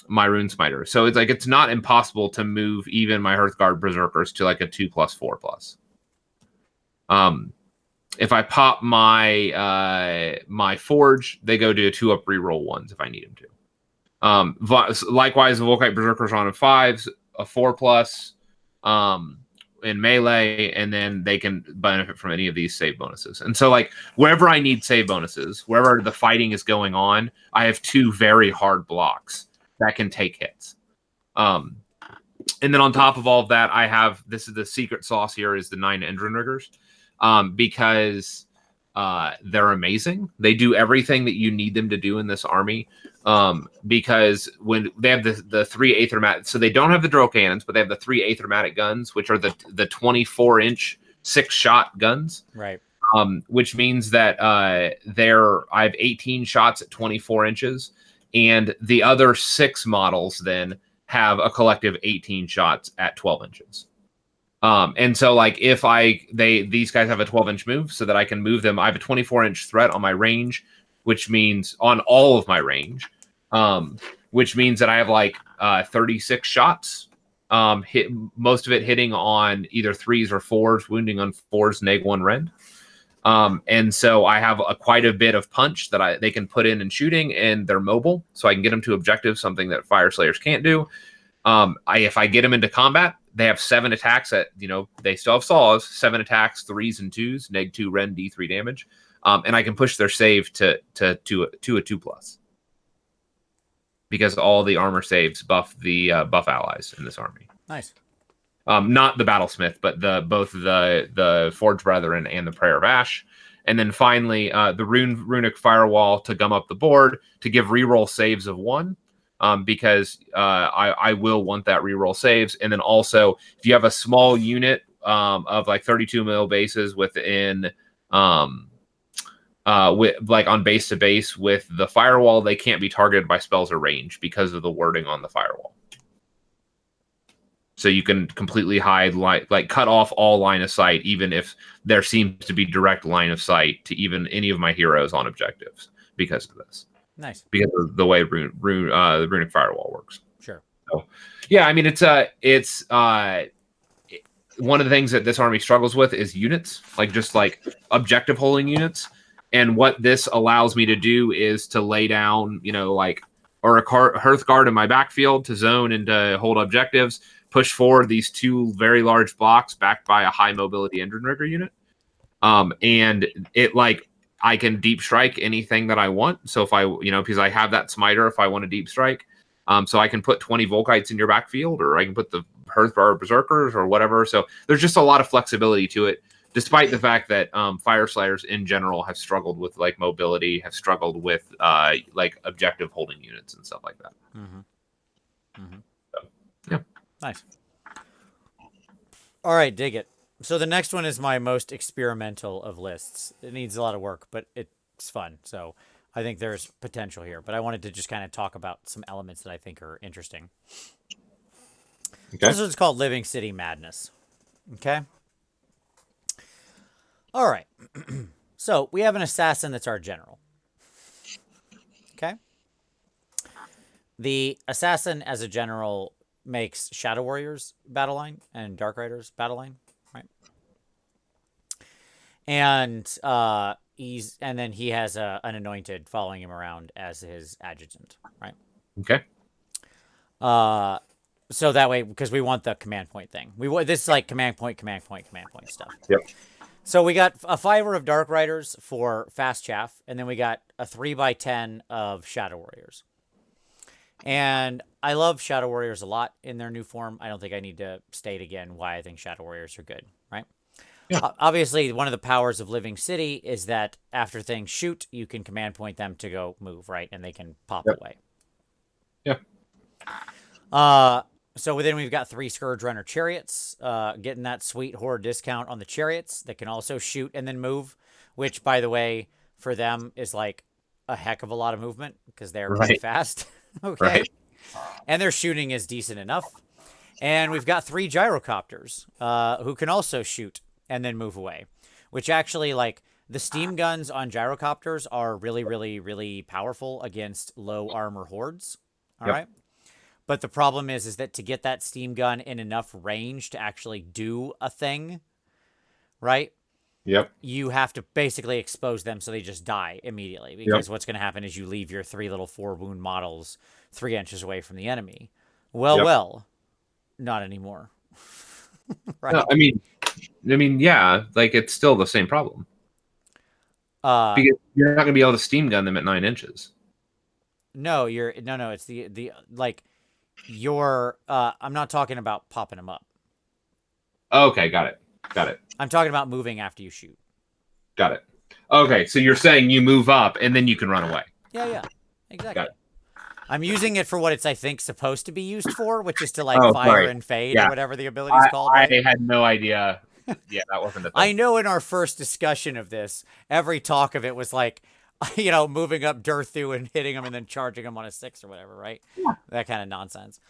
my Rune Smiter. So it's like it's not impossible to move even my Hearthguard Berserkers to like a 2+4+. If I pop my my Forge, they go to a 2-up reroll 1s if I need them to. Likewise, the Volkite Berserkers are on a 5s, a 4+, in melee, and then they can benefit from any of these save bonuses. And so, like, wherever I need save bonuses, wherever the fighting is going on, I have 2 very hard blocks that can take hits. And then on top of all of that, I have, this is the secret sauce here, is the 9 Endrinriggers. Because they're amazing. They do everything that you need them to do in this army. Because when they have the 3 Aethermatic, so they don't have the drill cannons, but they have the 3 Aethermatic guns, which are the 24-inch 6-shot guns. Right. Which means that I have 18 shots at 24 inches, and the other 6 models then have a collective 18 shots at 12 inches. And so, like, if these guys have a 12-inch move, so that I can move them. I have a 24-inch threat on my range, which means on all of my range, which means that I have like 36 shots. Hit most of it hitting on either 3s or 4s, wounding on 4s, neg-1 rend. And so I have quite a bit of punch that they can put in shooting, and they're mobile, so I can get them to objectives, something that Fire Slayers can't do. If I get them into combat, they have 7 attacks they still have saws, 7 attacks, 3s and 2s, neg-2 rend, d3 damage. And I can push their save to a 2+. Because all the armor saves buff the buff allies in this army. Nice. Not the Battlesmith, but both the Forge Brethren and the Prayer of Ash. And then finally, the Runic Firewall to gum up the board to give reroll saves of 1. Because I will want that reroll saves. And then also, if you have a small unit of like 32 mil bases within, with like on base to base with the firewall, they can't be targeted by spells or range because of the wording on the firewall. So you can completely hide, like cut off all line of sight, even if there seems to be direct line of sight to even any of my heroes on objectives because of this. Nice. Because of the way the Runic Firewall works. Sure. So, yeah, I mean, it's one of the things that this army struggles with is units, just objective holding units. And what this allows me to do is to lay down, or a Hearthguard in my backfield to zone and to hold objectives, push forward these 2 very large blocks backed by a high mobility Endrinrigger unit. And it I can deep strike anything that I want. So if because I have that smiter, if I want to deep strike, so I can put 20 Volkites in your backfield, or I can put the Hearthguard Berserkers or whatever. So there's just a lot of flexibility to it, despite the fact that Fire Slayers in general have struggled with mobility, have struggled with objective holding units and stuff like that. Mm-hmm. Mm-hmm. So, yeah. Nice. All right, dig it. So the next one is my most experimental of lists. It needs a lot of work, but it's fun. So I think there's potential here. But I wanted to just kind of talk about some elements that I think are interesting. Okay. This one's called Living City Madness. Okay. All right. So we have an assassin that's our general. Okay. The assassin as a general makes Shadow Warriors battle line and Dark Riders battle line. Right. And then he has an anointed following him around as his adjutant, right? Okay. So that way, because we want the command point thing. This is like command point stuff. Yep. So we got a 5 of Dark Riders for fast chaff, and then we got a 3x10 of Shadow Warriors. And I love Shadow Warriors a lot in their new form. I don't think I need to state again why I think Shadow Warriors are good, right? Yeah. Obviously, one of the powers of Living City is that after things shoot, you can command point them to go move, right? And they can pop Yep. away. Yeah. So then we've got 3 Scourge Runner chariots, getting that sweet horde discount on the chariots that can also shoot and then move, which, by the way, for them is like a heck of a lot of movement because they're pretty Right. fast. Okay. Right. And their shooting is decent enough. And we've got 3 gyrocopters who can also shoot and then move away, which actually, like, the steam guns on gyrocopters are really, really, really powerful against low armor hordes. All Yep. right. But the problem is that to get that steam gun in enough range to actually do a thing, right? Yep. You have to basically expose them so they just die immediately. Because what's going to happen is you leave your 3 little 4 wound models 3 inches away from the enemy. Well, Yep. well, not anymore. Right? No, I mean, yeah, like it's still the same problem because you're not going to be able to steam gun them at 9 inches. No, it's the like your I'm not talking about popping them up. Okay, got it. I'm talking about moving after you shoot. Got it. Okay, so you're saying you move up and then you can run away. Yeah, exactly. Got it. I'm using it for what it's, I think, supposed to be used for, which is to like fire sorry. and fade Yeah. or whatever the ability is called. I Right? had no idea. Yeah, that wasn't a thing. I know in our first discussion of this, every talk of it was like, moving up Durthu and hitting him and then charging him on a 6 or whatever, right? Yeah. That kind of nonsense.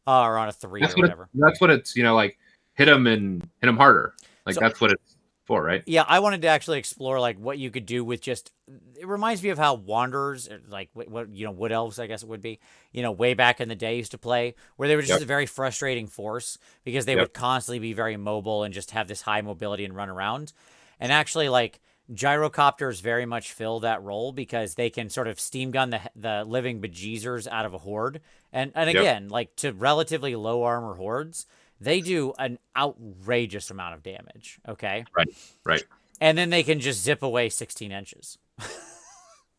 Or on a 3 That's or whatever. That's what it's, like hit him harder. Like So- that's what it's for, right? Yeah, I wanted to actually explore like what you could do with just. It reminds me of how Wanderers, like what Wood Elves, I guess it would be, way back in the day used to play, where they were just a very frustrating force because they would constantly be very mobile and just have this high mobility and run around. And actually, like gyrocopters very much fill that role because they can sort of steam gun the living bejeezers out of a horde, and again, like to relatively low armor hordes. They do an outrageous amount of damage, okay? Right. And then they can just zip away 16 inches.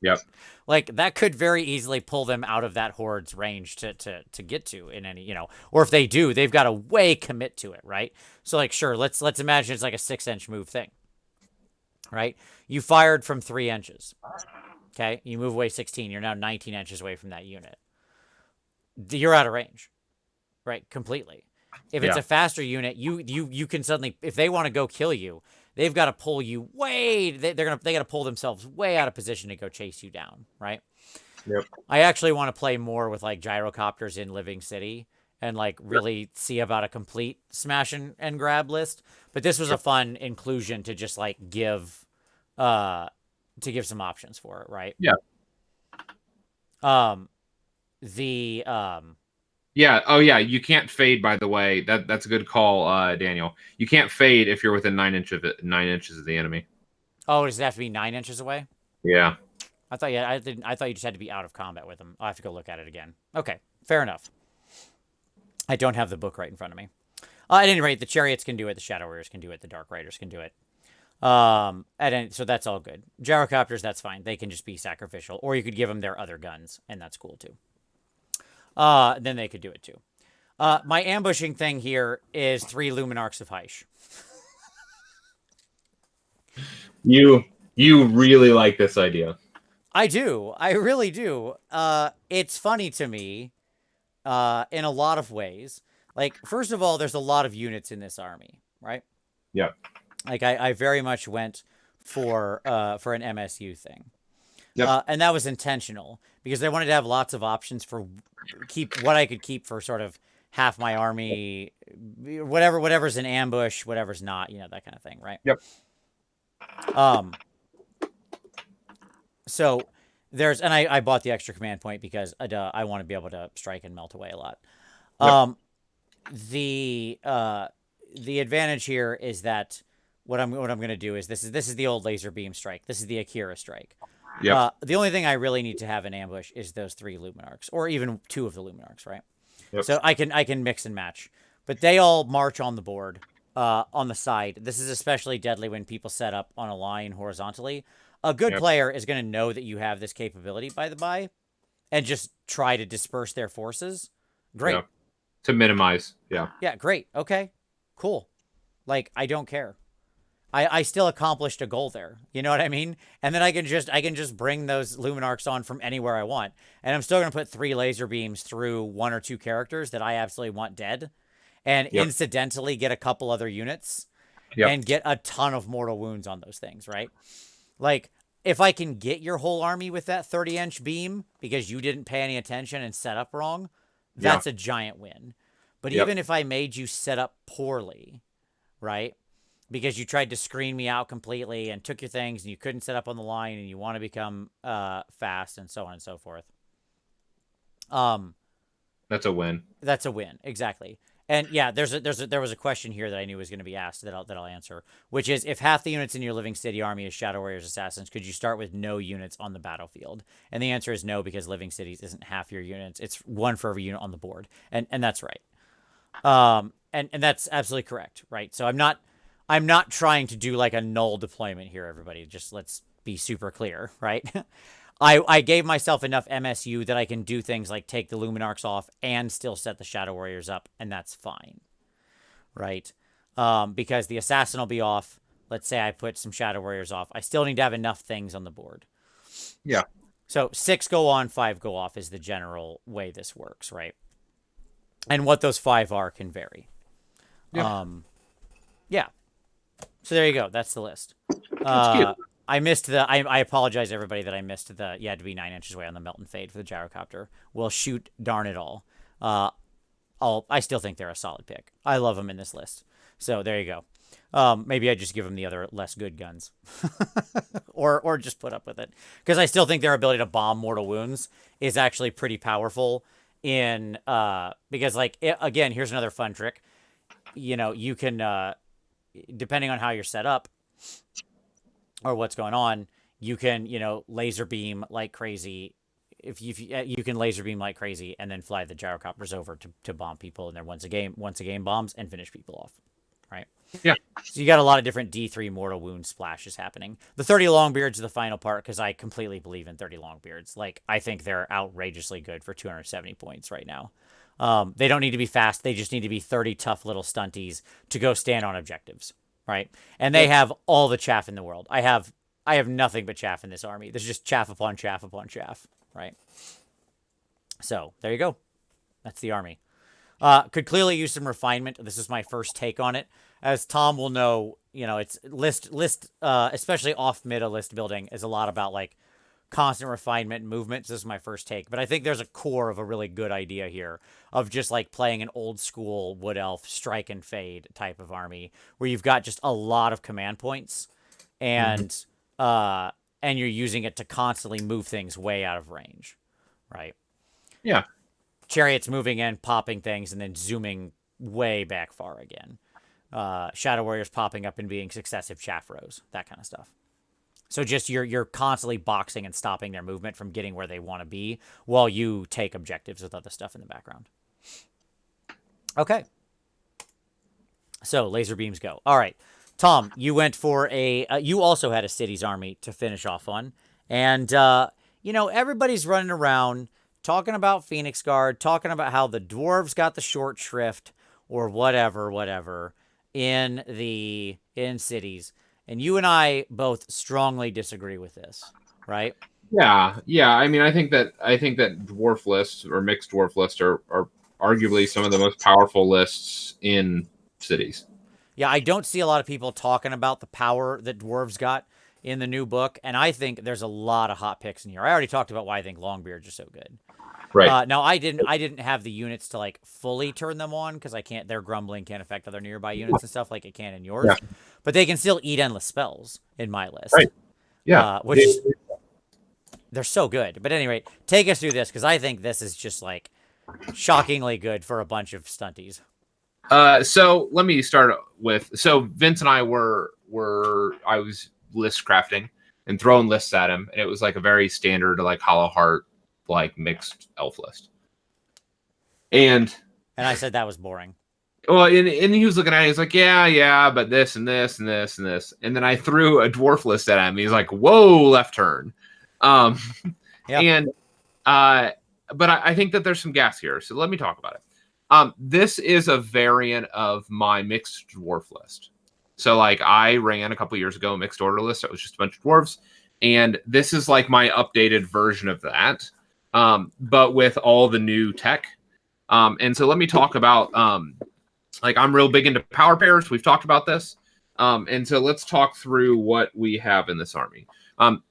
Yep. Like, that could very easily pull them out of that horde's range to get to in any, or if they do, they've got to way commit to it, right? So, like, sure, let's imagine it's like a 6-inch move thing, right? You fired from 3 inches, okay? You move away 16. You're now 19 inches away from that unit. You're out of range, right? Completely. If it's a faster unit, you can suddenly, if they want to go kill you, they've got to pull you way. They got to pull themselves way out of position to go chase you down, right? Yep. I actually want to play more with like gyrocopters in Living City and like really see about a complete smash and grab list. But this was a fun inclusion to just like give some options for it, right? Yeah. Yeah. Oh, yeah. You can't fade. By the way, that's a good call, Daniel. You can't fade if you're within 9 inches of the enemy. Oh, does it have to be 9 inches away? Yeah. I thought you just had to be out of combat with them. I'll have to go look at it again. Okay, fair enough. I don't have the book right in front of me. At any rate, the chariots can do it. The Shadow Warriors can do it. The Dark Riders can do it. So that's all good. Gyrocopters, that's fine. They can just be sacrificial, or you could give them their other guns, and that's cool too. Then they could do it too. My ambushing thing here is 3 Luminarchs of Hysh. You really like this idea. I do. I really do. It's funny to me in a lot of ways. Like, first of all, there's a lot of units in this army, right? Yeah. Like, I very much went for an MSU thing. Yep. And that was intentional because I wanted to have lots of options for what I could keep for sort of half my army, whatever's an ambush, whatever's not, that kind of thing, right? Yep. So and I bought the extra command point because I want to be able to strike and melt away a lot. The advantage here is that what I'm going to do is this is the old laser beam strike. This is the Akira strike. Yep. The only thing I really need to have in ambush is those 3 Luminarchs, or even 2 of the Luminarchs, right? Yep. So I can mix and match, but they all march on the board, on the side. This is especially deadly when people set up on a line horizontally. A good player is going to know that you have this capability, by the by, and just try to disperse their forces. Great. Yeah. To minimize. Yeah. Yeah, great. Okay. Cool. Like, I don't care. I still accomplished a goal there. You know what I mean? And then I can just bring those Luminarchs on from anywhere I want. And I'm still gonna put 3 laser beams through 1 or 2 characters that I absolutely want dead. And incidentally get a couple other units and get a ton of mortal wounds on those things, right? Like, if I can get your whole army with that 30-inch beam because you didn't pay any attention and set up wrong, that's a giant win. But even if I made you set up poorly, right? Because you tried to screen me out completely and took your things and you couldn't set up on the line and you want to become fast and so on and so forth. That's a win. That's a win, exactly. And yeah, there was a question here that I knew was going to be asked that I'll answer, which is, if half the units in your Living City army is Shadow Warriors Assassins, could you start with no units on the battlefield? And the answer is no, because Living Cities isn't half your units; it's 1 for every unit on the board, and that's right. And that's absolutely correct, right? So I'm not trying to do like a null deployment here, everybody. Just let's be super clear, right? I gave myself enough MSU that I can do things like take the Luminarchs off and still set the Shadow Warriors up, and that's fine, right? Because the Assassin will be off. Let's say I put some Shadow Warriors off. I still need to have enough things on the board. Yeah. So 6 go on, 5 go off is the general way this works, right? And what those 5 are can vary. Yeah. Yeah. So there you go. That's the list. That's cute. I missed the. I apologize, everybody, that I missed the. You had to be 9 inches away on the melt and fade for the gyrocopter. Well, shoot, darn it all. I still think they're a solid pick. I love them in this list. So there you go. Maybe I just give them the other less good guns, or just put up with it, because I still think their ability to bomb mortal wounds is actually pretty powerful. Because again, here's another fun trick. You can depending on how you're set up or what's going on, you can, laser beam like crazy. If you can laser beam like crazy and then fly the gyrocopters over to bomb people in there once a game bombs and finish people off, right? Yeah. So you got a lot of different D3 mortal wound splashes happening. The 30 Longbeards is the final part, because I completely believe in 30 Longbeards. Like, I think they're outrageously good for 270 points right now. They don't need to be fast. They just need to be 30 tough little stunties to go stand on objectives, right? And they have all the chaff in the world. I have nothing but chaff in this army. There's just chaff upon chaff upon chaff, right? So there you go. That's the army. Could clearly use some refinement. This is my first take on it. As Tom will know, it's list, especially off meta list building is a lot about like constant refinement and movement. So this is my first take, but I think there's a core of a really good idea here of just like playing an old school wood elf strike and fade type of army where you've got just a lot of command points and you're using it to constantly move things way out of range, right? Yeah. Chariots moving in, popping things, and then zooming way back far again. Shadow Warriors popping up and being successive chaff rows, that kind of stuff. So just you're constantly boxing and stopping their movement from getting where they want to be while you take objectives with other stuff in the background. Okay. So laser beams go. All right. Tom, you went for you also had a cities army to finish off on. And, everybody's running around talking about Phoenix Guard, talking about how the dwarves got the short shrift or whatever in cities. And you and I both strongly disagree with this, right? Yeah. I mean, I think that dwarf lists or mixed dwarf lists are arguably some of the most powerful lists in cities. Yeah, I don't see a lot of people talking about the power that dwarves got in the new book, and I think there's a lot of hot picks in here. I already talked about why I think Longbeards are so good. Right. Now I didn't have the units to like fully turn them on because I can't. Their grumbling can't affect other nearby units and stuff like it can in yours. Yeah. But they can still eat endless spells in my list. Right. Yeah. They're so good. But at any rate, take us through this because I think this is just like shockingly good for a bunch of stunties. So let me start with. So Vince and I I was list crafting and throwing lists at him, and it was like a very standard like Hollow Heart like mixed elf list. And I said that was boring. Well, and he was looking at it, he's like, yeah, but this and this and this and this. And then I threw a dwarf list at him. He's like, whoa, left turn. And but I think that there's some gas here. So let me talk about it. This is a variant of my mixed dwarf list. So like I ran a couple years ago a mixed order list. It was just a bunch of dwarves. And this is like my updated version of that, but with all the new tech. And so let me talk about, like I'm real big into power pairs. We've talked about this. And so let's talk through what we have in this army.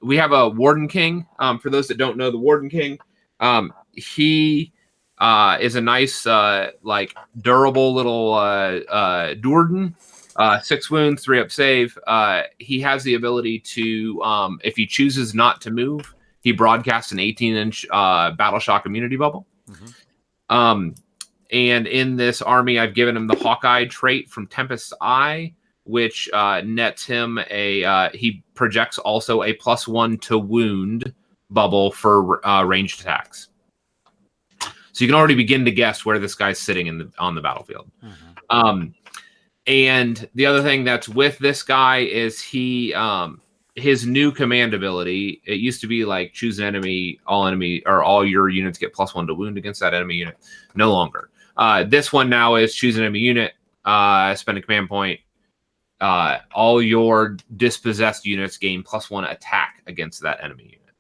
We have a Warden King. For those that don't know the Warden King, he is a nice, like durable little Doerden. 6 wounds, 3 up save. He has the ability to, if he chooses not to move, he broadcasts an 18-inch battle shock immunity bubble. And in this army, I've given him the Hawkeye trait from Tempest's Eye, which nets him he projects also a +1 to wound bubble for ranged attacks. So you can already begin to guess where this guy's sitting on the battlefield. And the other thing that's with this guy is his new command ability. It used to be like choose an enemy, all your units get +1 to wound against that enemy unit. No longer. This one now is choose an enemy unit, spend a command point. All your dispossessed units gain +1 attack against that enemy unit.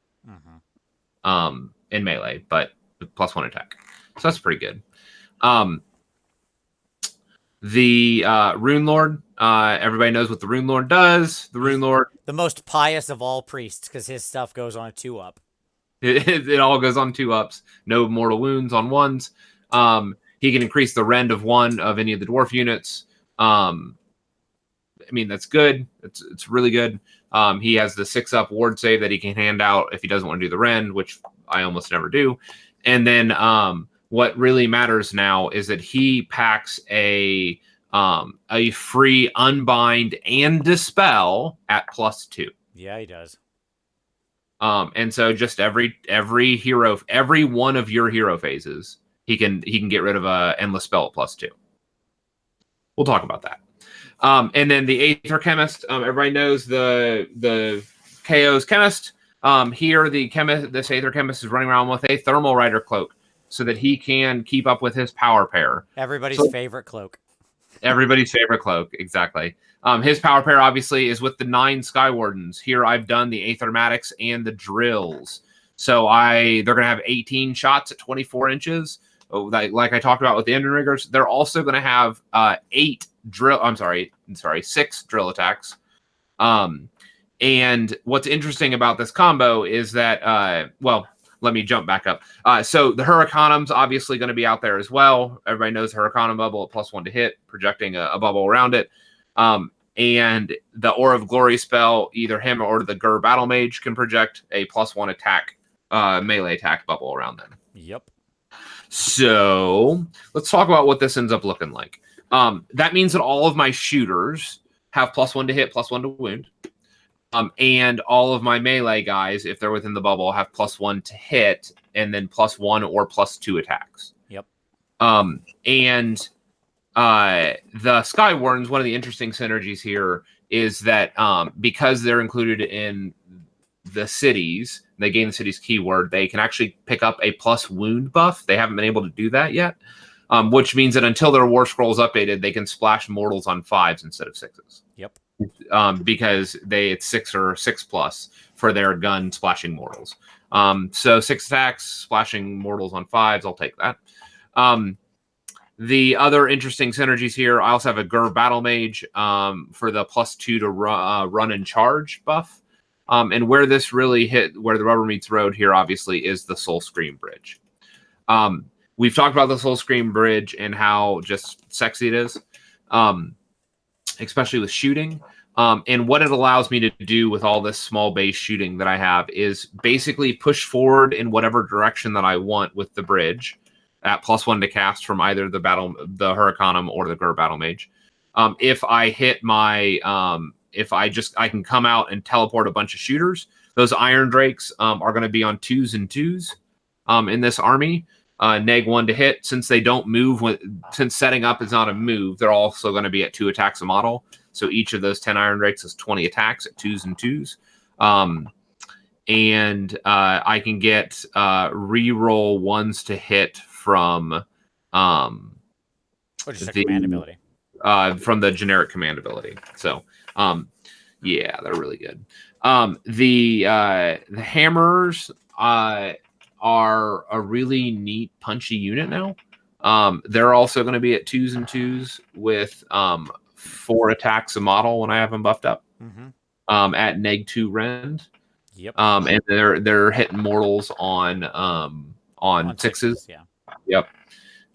In melee, but with +1 attack. So that's pretty good. The Rune Lord, everybody knows what the Rune Lord does. The Rune Lord, The most pious of all priests, because his stuff goes on a 2-up. it all goes on 2-ups. No mortal wounds on 1s. He can increase the rend of 1 of any of the dwarf units. I mean, that's good. It's really good. He has the 6-up ward save that he can hand out if he doesn't want to do the rend, which I almost never do. And then what really matters now is that he packs a free unbind and dispel at +2. Yeah, he does. And so just every hero, every one of your hero phases, he can get rid of a endless spell at +2. We'll talk about that. And then the Aether Chemist, everybody knows the KO's Chemist. Here, this Aether Chemist is running around with a Thermal Rider cloak so that he can keep up with his power pair. Everybody's favorite cloak. Everybody's favorite cloak, exactly. His power pair, obviously, is with the 9 Sky Wardens. Here, I've done the Aethermatics and the Drills. So they're going to have 18 shots at 24 inches. Like I talked about with the Ender Riggers, they're also going to have 6 drill attacks. And what's interesting about this combo is that, let me jump back up. So the Hurricanum's obviously going to be out there as well. Everybody knows Hurricanum bubble at +1 to hit, projecting a bubble around it. And the Aura of Glory spell, either him or the Gur Battle Mage can project a +1 attack, melee attack bubble around them. Yep. So let's talk about what this ends up looking like. That means that all of my shooters have +1 to hit, +1 to wound. And all of my melee guys, if they're within the bubble, have +1 to hit and then +1 or +2 attacks. Yep. And the Sky Wardens, one of the interesting synergies here is that because they're included in the cities, they gain the city's keyword, they can actually pick up a + wound buff. They haven't been able to do that yet, which means that until their War Scroll is updated, they can splash mortals on 5s instead of 6s. Yep. Because it's 6 or 6+ for their gun splashing mortals. So 6 attacks, splashing mortals on 5s, I'll take that. The other interesting synergies here, I also have a Gur Battle Mage for the +2 to run and charge buff. And where this really where the rubber meets road here, obviously, is the Soul Scream Bridge. We've talked about the Soul Scream Bridge and how just sexy it is. Especially with shooting. And what it allows me to do with all this small base shooting that I have is basically push forward in whatever direction that I want with the bridge at +1 to cast from either the Hurricanum or the Gur Battle Mage. If I hit my, I can come out and teleport a bunch of shooters. Those Iron Drakes are going to be on 2s and 2s in this army. -1 to hit. Since they don't move, since setting up is not a move, they're also going to be at 2 attacks a model. So each of those 10 Iron Drakes is 20 attacks at 2s and 2s. and I can get reroll ones to hit from Which is a command ability. From the generic command ability. So yeah, they're really good. The hammerers are a really neat punchy unit now. They're also going to be at 2s and 2s with 4 attacks a model when I have them buffed up. At -2 rend. Yep. And they're hitting mortals on 6s. Yeah. Yep.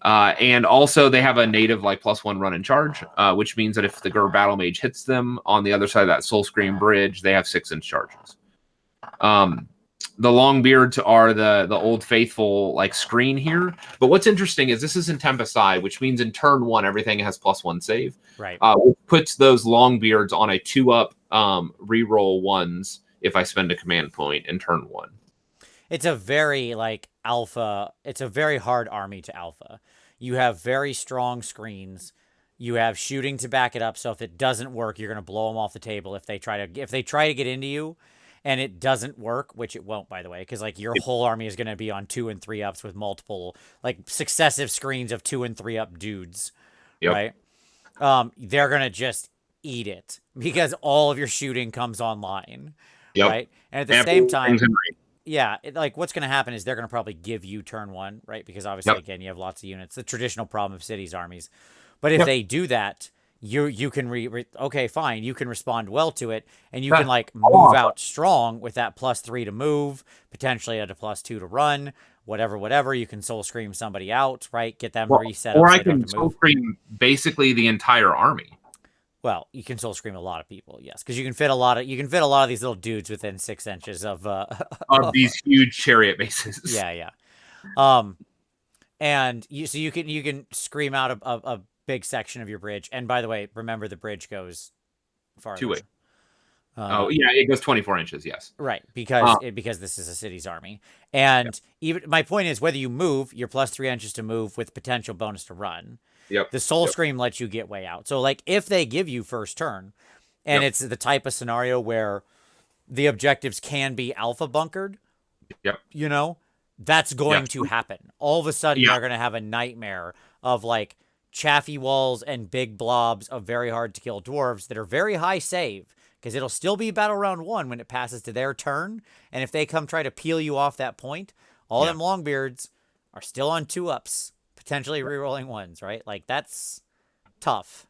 And also they have a native like +1 run and charge, which means that if the Gur Battle Mage hits them on the other side of that Soul Scream bridge, they have 6-inch charges. The Longbeards are the old faithful like screen here. But what's interesting is this is in Tempest Eye, which means in turn 1 everything has +1 save. Right. Which puts those Longbeards on a 2-up reroll 1s if I spend a command point in turn 1. It's a very like alpha. It's a very hard army to alpha. You have very strong screens. You have shooting to back it up. So if it doesn't work, you're going to blow them off the table. If they try to get into you, and it doesn't work, which it won't, by the way, because like your whole army is going to be on 2 and 3 ups with multiple like successive screens of 2 and 3 up dudes, right? They're going to just eat it because all of your shooting comes online, right? And at the same time, yeah, like what's going to happen is they're going to probably give you turn 1, right? Because obviously, again, you have lots of units. The traditional problem of Cities armies. But if they do that, you can okay, fine, you can respond well to it, and you can like move out strong with that +3 to move, potentially at a +2 to run, whatever. You can Soul Scream somebody out, right? Get them reset. Or I can Soul Scream basically the entire army. Well, you can Soul Scream a lot of people, yes, because you can fit a lot of these little dudes within 6 inches of these huge chariot bases. Yeah. And you can scream out a big section of your bridge. And by the way, remember the bridge goes farther. 2-way. It goes 24 inches. Yes. Right, because this is a Cities army, and even my point is whether you move, you're +3 inches to move with potential bonus to run. The Soul Scream lets you get way out. So like if they give you first turn, and it's the type of scenario where the objectives can be alpha bunkered. You know, that's going to happen. All of a sudden, you're going to have a nightmare of like chaffy walls and big blobs of very hard to kill dwarves that are very high save, because it'll still be battle round 1 when it passes to their turn. And if they come try to peel you off that point, all them Longbeards are still on 2-ups, potentially rerolling 1s, right? Like that's tough.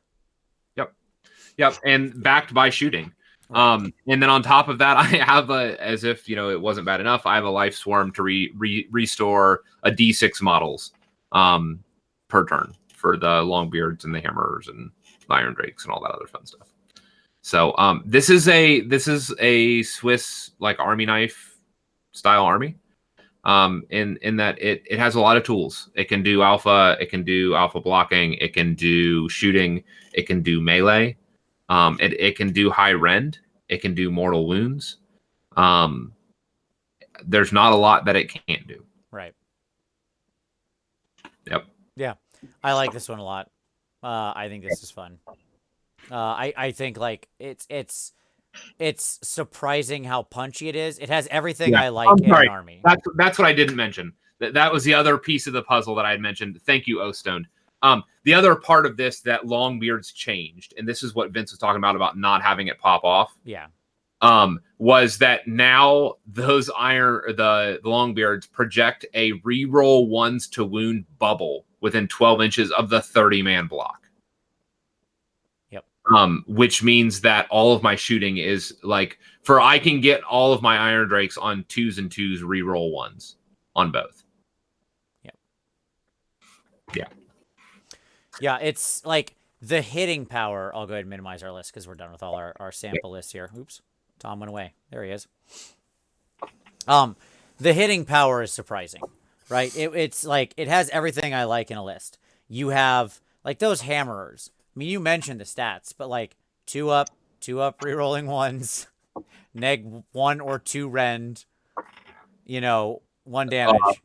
Yep. And backed by shooting. And then on top of that, I have as if, it wasn't bad enough, I have a Life Swarm to restore a D6 models per turn for the Longbeards and the Hammerers and Iron Drakes and all that other fun stuff. So this is a Swiss like army knife style army. In that it has a lot of tools. It can do alpha blocking, it can do shooting, it can do melee. It can do high rend. It can do mortal wounds. There's not a lot that it can't do. Right. Yep. Yeah, I like this one a lot. I think this is fun. I think like it's surprising how punchy it is. It has everything I like in an army. That's what I didn't mention. That was the other piece of the puzzle that I had mentioned. Thank you, O-Stone. The other part of this that Longbeards changed, and this is what Vince was talking about not having it pop off. Yeah. Was that now those the Longbeards project a reroll 1s to wound bubble within 12 inches of the 30-man block. Yep. Which means that all of my shooting is like I can get all of my Iron Drakes on 2s and 2s reroll 1s on both. Yep. Yeah. Yeah, it's like the hitting power. I'll go ahead and minimize our list because we're done with all our sample lists here. Oops. Tom went away. There he is. The hitting power is surprising, right? It's like it has everything I like in a list. You have like those hammerers. I mean, you mentioned the stats, but like 2-up rerolling 1s, -1 or 2 rend, 1 damage.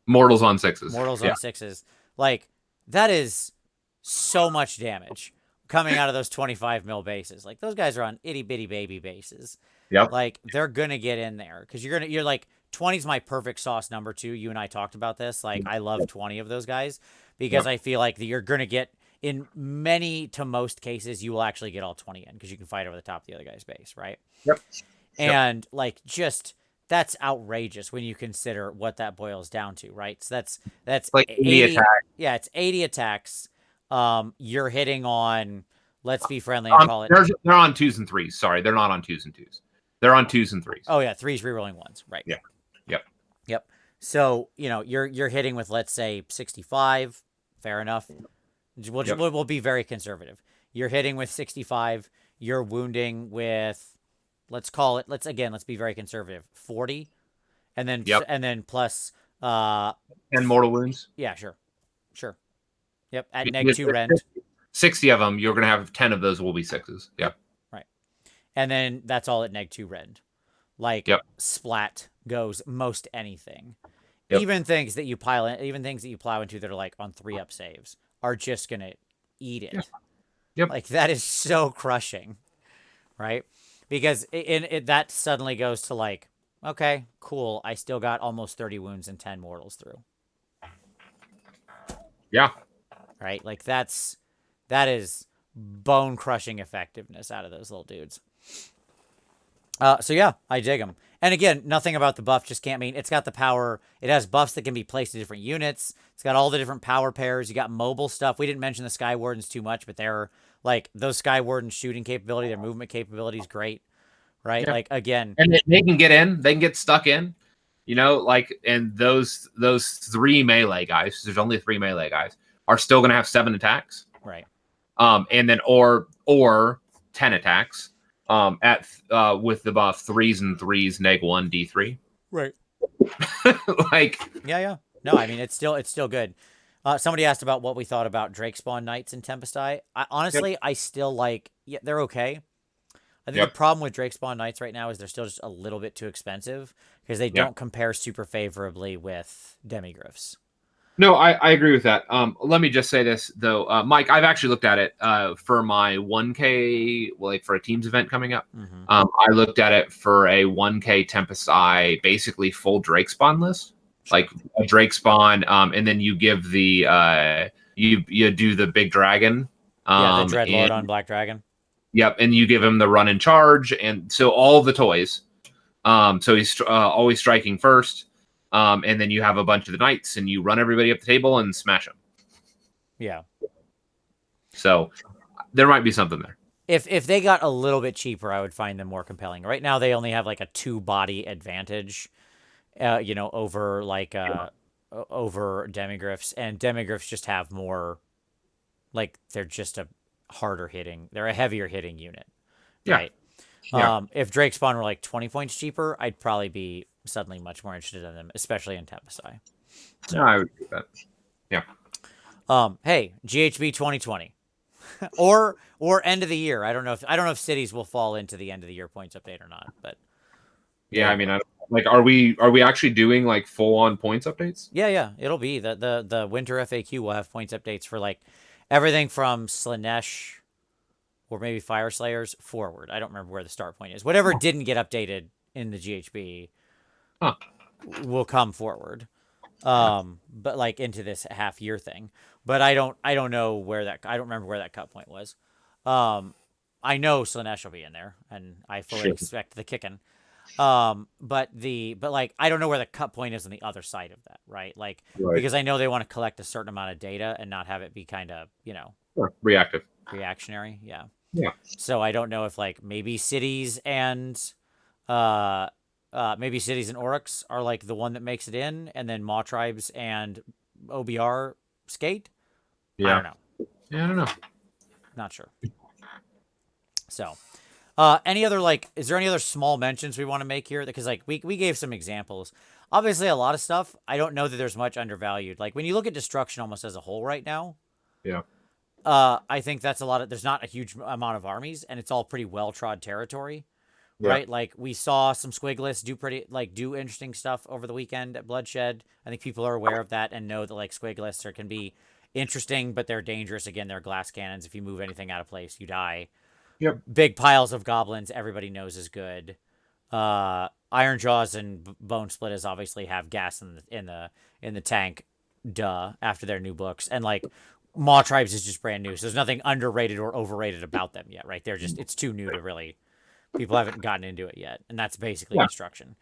Mortals on 6s. On 6s. Like that is so much damage. coming out of those 25 mil bases. Like those guys are on itty bitty baby bases. Yep. Like they're gonna get in there because you're like 20 is my perfect sauce number two. You and I talked about this. Like I love 20 of those guys because Yep. I feel like you're gonna get in many to most cases you will actually get all 20 in because you can fight over the top of the other guy's base, right? Yep. And like just that's outrageous when you consider what that boils down to, right? So that's Like 80 attack. Yeah, it's 80 attacks. You're hitting on, let's be friendly and call it. They're on 2s and 3s. Sorry, they're not on 2s and 2s. They're on 2s and 3s. Oh yeah, 3s rerolling 1s, right? Yeah. Yep. Yep. So you're hitting with, let's say, 65. Fair enough. We'll be very conservative. You're hitting with 65. You're wounding with, let's be very conservative, 40, and then plus 10 mortal wounds. Yeah, sure. Yep, at Because -2 rend. 60 of them, you're going to have 10 of those will be 6s. Yep. Right. And then that's all at -2 rend. Like splat goes most anything. Yep. Even things that you plow into that are like on 3-up saves are just going to eat it. Yep. Like that is so crushing. Right? Because that suddenly goes to like, okay, cool. I still got almost 30 wounds and 10 mortals through. Yeah. Right? Like that is bone crushing effectiveness out of those little dudes. So yeah, I dig them. And again, nothing about the buff just can't mean it's got the power. It has buffs that can be placed in different units. It's got all the different power pairs. You got mobile stuff. We didn't mention the Sky Wardens too much, but they're like those Sky Wardens shooting capability, their movement capability is great. Right? Yeah. Like again, and they can get in. They can get stuck in. And those 3 melee guys. There's only 3 melee guys. Are still going to have 7 attacks. Right. And then or 10 attacks. With the buff 3s and 3s -1 D3. Right. Like yeah. No, I mean it's still good. Somebody asked about what we thought about Drake Spawn Knights in Tempesti. Honestly, I still like. Yeah, they're okay. I think the problem with Drake Spawn Knights right now is they're still just a little bit too expensive because they don't compare super favorably with Demigryphs. No, I agree with that. Let me just say this though, Mike. I've actually looked at it for my 1K, like for a teams event coming up. Mm-hmm. I looked at it for a 1K Tempest Eye, basically full Drake spawn list, like a Drake spawn, and then you give the you do the big dragon. The Dreadlord on Black Dragon. Yep, and you give him the run and charge, and so all the toys. So he's always striking first. And then you have a bunch of the knights, and you run everybody up the table and smash them. Yeah. So there might be something there. If they got a little bit cheaper, I would find them more compelling. Right now, they only have like a 2-body advantage, over over Demigryphs, and Demigryphs just have more, like they're just a harder hitting. They're a heavier hitting unit. Yeah. Right. Yeah. If Drake Spawn were like 20 points cheaper, I'd probably be suddenly much more interested in them, especially in Tempesti. So, I would do that. Yeah. Hey, GHB 2020, or end of the year. I don't know if cities will fall into the end of the year points update or not, but yeah. I mean, are we actually doing like full on points updates? Yeah. It'll be the winter FAQ will have points updates for like everything from Slanesh or maybe Fire Slayers forward. I don't remember where the start point is. Whatever didn't get updated in the GHB will come forward. But like into this half year thing. But I don't know where I don't remember where that cut point was. I know Slanesh will be in there, and I fully expect the kicking. But like I don't know where the cut point is on the other side of that, right? Like because I know they want to collect a certain amount of data and not have it be kind of, reactionary. Yeah. Yeah. So I don't know if like maybe cities and Oryx are like the one that makes it in, and then Maw Tribes and OBR skate. Yeah. I don't know. Yeah, I don't know. Not sure. So, is there any other small mentions we want to make here? Because like we gave some examples. Obviously, a lot of stuff. I don't know that there's much undervalued. Like when you look at destruction almost as a whole right now. Yeah. I think that's a lot of. There's not a huge amount of armies, and it's all pretty well trod territory. Yeah. Right, like we saw some Squigless do interesting stuff over the weekend at Bloodshed. I think people are aware of that and know that like Squigless can be interesting, but they're dangerous. Again, they're glass cannons. If you move anything out of place, you die. Yep. Big piles of goblins, everybody knows is good. Iron Jaws and Bone Splitters obviously have gas in the tank, duh, after their new books. And like Maw Tribes is just brand new, so there's nothing underrated or overrated about them yet, right? They're just, it's too new to really, people haven't gotten into it yet, and that's basically destruction.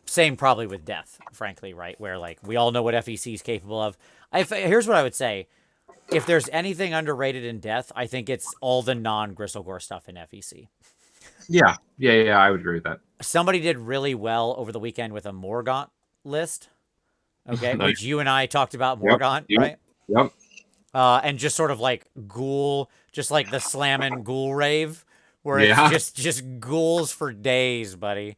Same probably with Death, frankly, right? Where like we all know what FEC is capable of. Here's what I would say: if there's anything underrated in Death, I think it's all the non-Gristlegore stuff in FEC. Yeah, I would agree with that. Somebody did really well over the weekend with a Morgaunt list. Okay, Nice. which you and I talked about Morgaunt, right? Yep. And just sort of like ghoul, just like the slamming ghoul rave, where it's just ghouls for days, buddy.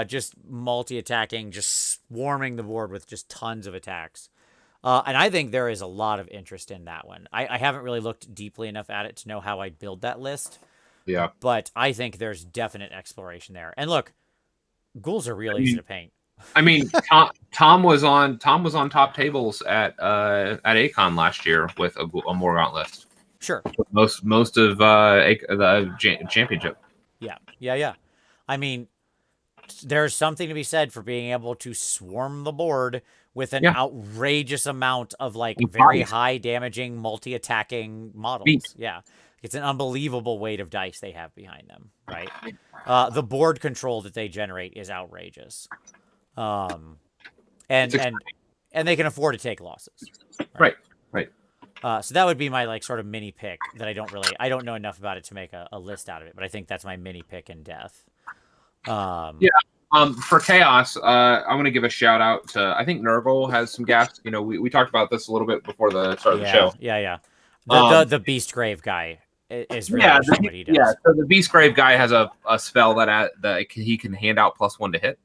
Just multi-attacking, just swarming the board with just tons of attacks. And I think there is a lot of interest in that one. I haven't really looked deeply enough at it to know how I'd build that list. Yeah. But I think there's definite exploration there. And look, ghouls are real easy to paint. I mean, Tom was on top tables at Acon last year with a Morgaunt list. Sure. Most of the championship. Yeah. I mean, there's something to be said for being able to swarm the board with an outrageous amount of like very high damaging multi-attacking models. Yeah. It's an unbelievable weight of dice they have behind them, right? The board control that they generate is outrageous. And they can afford to take losses. Right. So that would be my like sort of mini pick that I don't know enough about it to make a list out of it, but I think that's my mini pick in Death. For Chaos, I want to give a shout out to, I think Nurgle has some gas. You know, we talked about this a little bit before the start of the show. Yeah. The Beast Grave guy is really interesting what he does. Yeah, so the Beast Grave guy has a spell that he can hand out +1 to hit.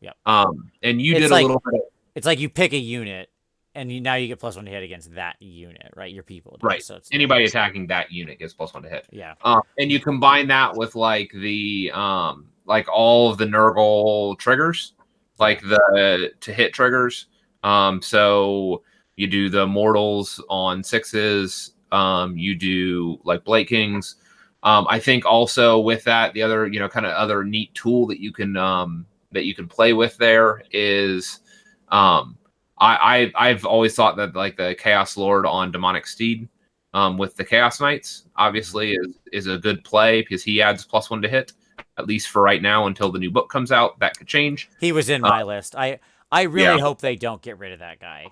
Yep. And you did a little bit. It's like you pick a unit, and now you get +1 to hit against that unit, right? Your people. Right. So it's anybody attacking that unit gets +1 to hit. Yeah. And you combine that with like the like all of the Nurgle triggers, like the to hit triggers. So you do the mortals on 6s. You do like Blade Kings. I think also with that, the other kind of other neat tool that you can play with there is I've always thought that like the Chaos Lord on Demonic Steed with the Chaos Knights obviously is a good play because he adds +1 to hit, at least for right now until the new book comes out. That could change. He was in my list. I really hope they don't get rid of that guy.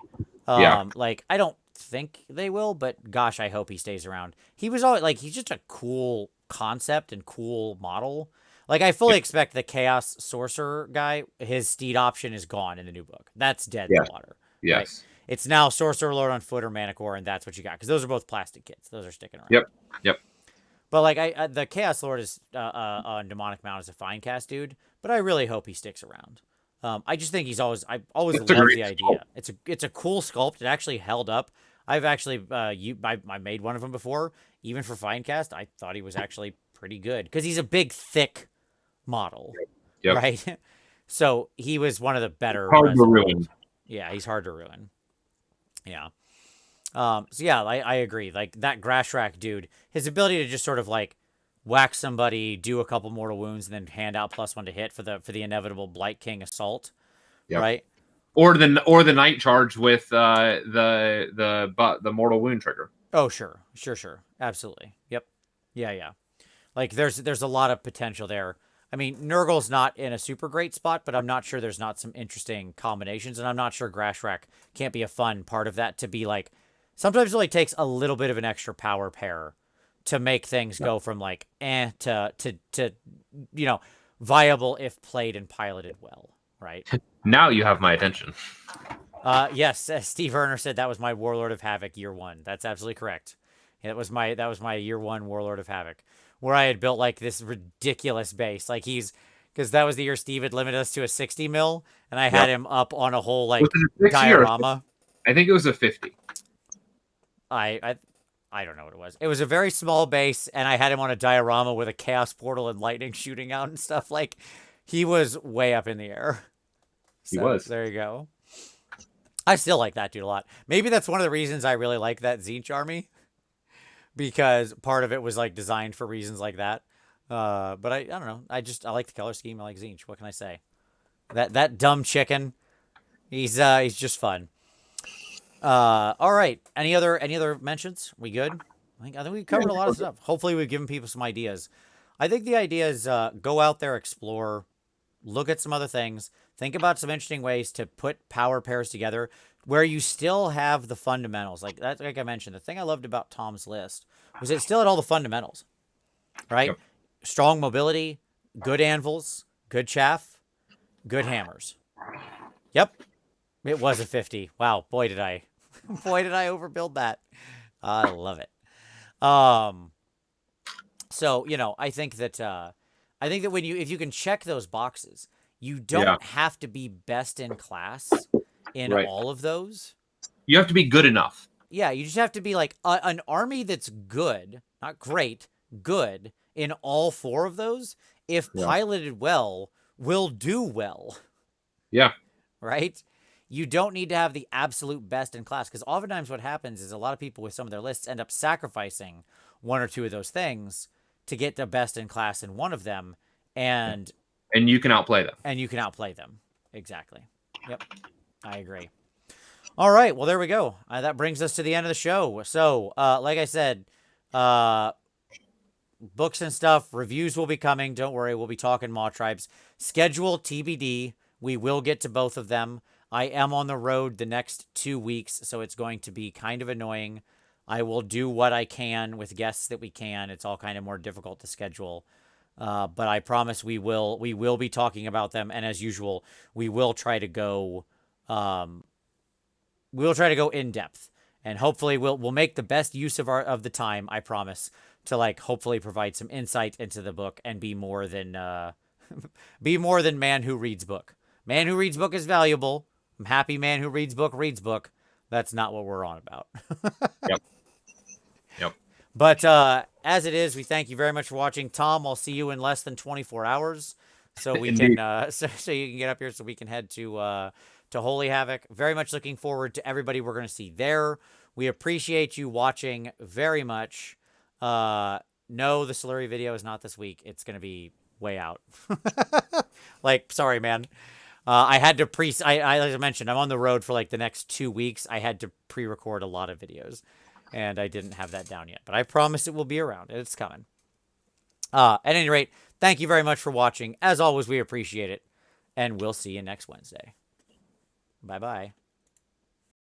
Like I don't think they will, but gosh, I hope he stays around. He was always like, he's just a cool concept and cool model. Like I fully expect the Chaos Sorcerer guy, his steed option is gone in the new book. That's dead in the water. Yes. Right? It's now Sorcerer Lord on foot or Manicore, and that's what you got. Because those are both plastic kits. Those are sticking around. Yep. But like the Chaos Lord is on Demonic Mount as a fine cast dude, but I really hope he sticks around. I just think I've always loved the idea. Sculpt. It's a cool sculpt. It actually held up. I've actually I made one of them before. Even for fine cast, I thought he was actually pretty good because he's a big, thick model, right? So he was one of the better. Hard to ruin. Yeah, he's hard to ruin. Yeah. So yeah, I agree. Like that Grashrak dude, his ability to just sort of like whack somebody, do a couple mortal wounds, and then hand out +1 to hit for the inevitable Blight King assault, right? Or the night charge with the mortal wound trigger. Oh sure, absolutely, yep, yeah. Like there's a lot of potential there. I mean, Nurgle's not in a super great spot, but I'm not sure there's not some interesting combinations, and I'm not sure Grashrak can't be a fun part of that to be like. Sometimes it only takes a little bit of an extra power pair to make things go from like to viable if played and piloted well, right? Now you have my attention. Yes, Steve Erner said that was my Warlord of Havoc year 1. That's absolutely correct. That was my year 1 Warlord of Havoc, where I had built like this ridiculous base. Like because that was the year Steve had limited us to a 60 mil, and I had him up on a whole like diorama. I think it was a 50. I don't know what it was. It was a very small base, and I had him on a diorama with a chaos portal and lightning shooting out and stuff. Like, he was way up in the air. He was. There you go. I still like that dude a lot. Maybe that's one of the reasons I really like that Zinch army, because part of it was like designed for reasons like that. But I don't know. I like the color scheme. I like Zinch. What can I say? That dumb chicken. He's just fun. All right. Any other mentions? We good? I think we covered a lot of stuff. Hopefully we've given people some ideas. I think the idea is go out there, explore, look at some other things, think about some interesting ways to put power pairs together where you still have the fundamentals. Like that, like I mentioned, the thing I loved about Tom's list was it still had all the fundamentals, right? Yep. Strong mobility, good anvils, good chaff, good hammers. Yep, it was a 50. Wow, boy did I boy did I overbuild that. I love it. Um so, I think that when if you can check those boxes, you Yeah. don't have to be best in class in Right. all of those. You have to be good enough. Yeah, you just have to be like an army that's good, not great, good in all four of those. If Yeah. piloted well, will do well, Yeah. right? You don't need to have the absolute best in class, because oftentimes what happens is a lot of people with some of their lists end up sacrificing one or two of those things to get the best in class in one of them, and And you can outplay them. you can outplay them. Exactly. Yep. I agree. All right. Well, there we go. That brings us to the end of the show. So, like I said, books and stuff, reviews will be coming. Don't worry. We'll be talking Maw Tribes. Schedule TBD. We will get to both of them. I am on the road the next 2 weeks, so it's going to be kind of annoying. I will do what I can with guests that we can. It's all kind of more difficult to schedule. But I promise we will be talking about them, and as usual, we will try to go in depth, and hopefully we'll make the best use of the time. I promise to like hopefully provide some insight into the book and be more than be more than man who reads book. Man who reads book is valuable. I'm happy man who reads book reads book. That's not what we're on about. Yep. Yep. But as it is, we thank you very much for watching. Tom, I'll see you in less than 24 hours, so we Indeed. can so you can get up here so we can head to Holy Havoc. Very much looking forward to everybody we're going to see there. We appreciate you watching very much. No, the Slurry video is not this week. It's going to be way out. Like, sorry, man. I had to as I mentioned, I'm on the road for like the next 2 weeks. I had to pre-record a lot of videos, and I didn't have that down yet. But I promise it will be around. It's coming. At any rate, thank you very much for watching. As always, we appreciate it, and we'll see you next Wednesday. Bye-bye.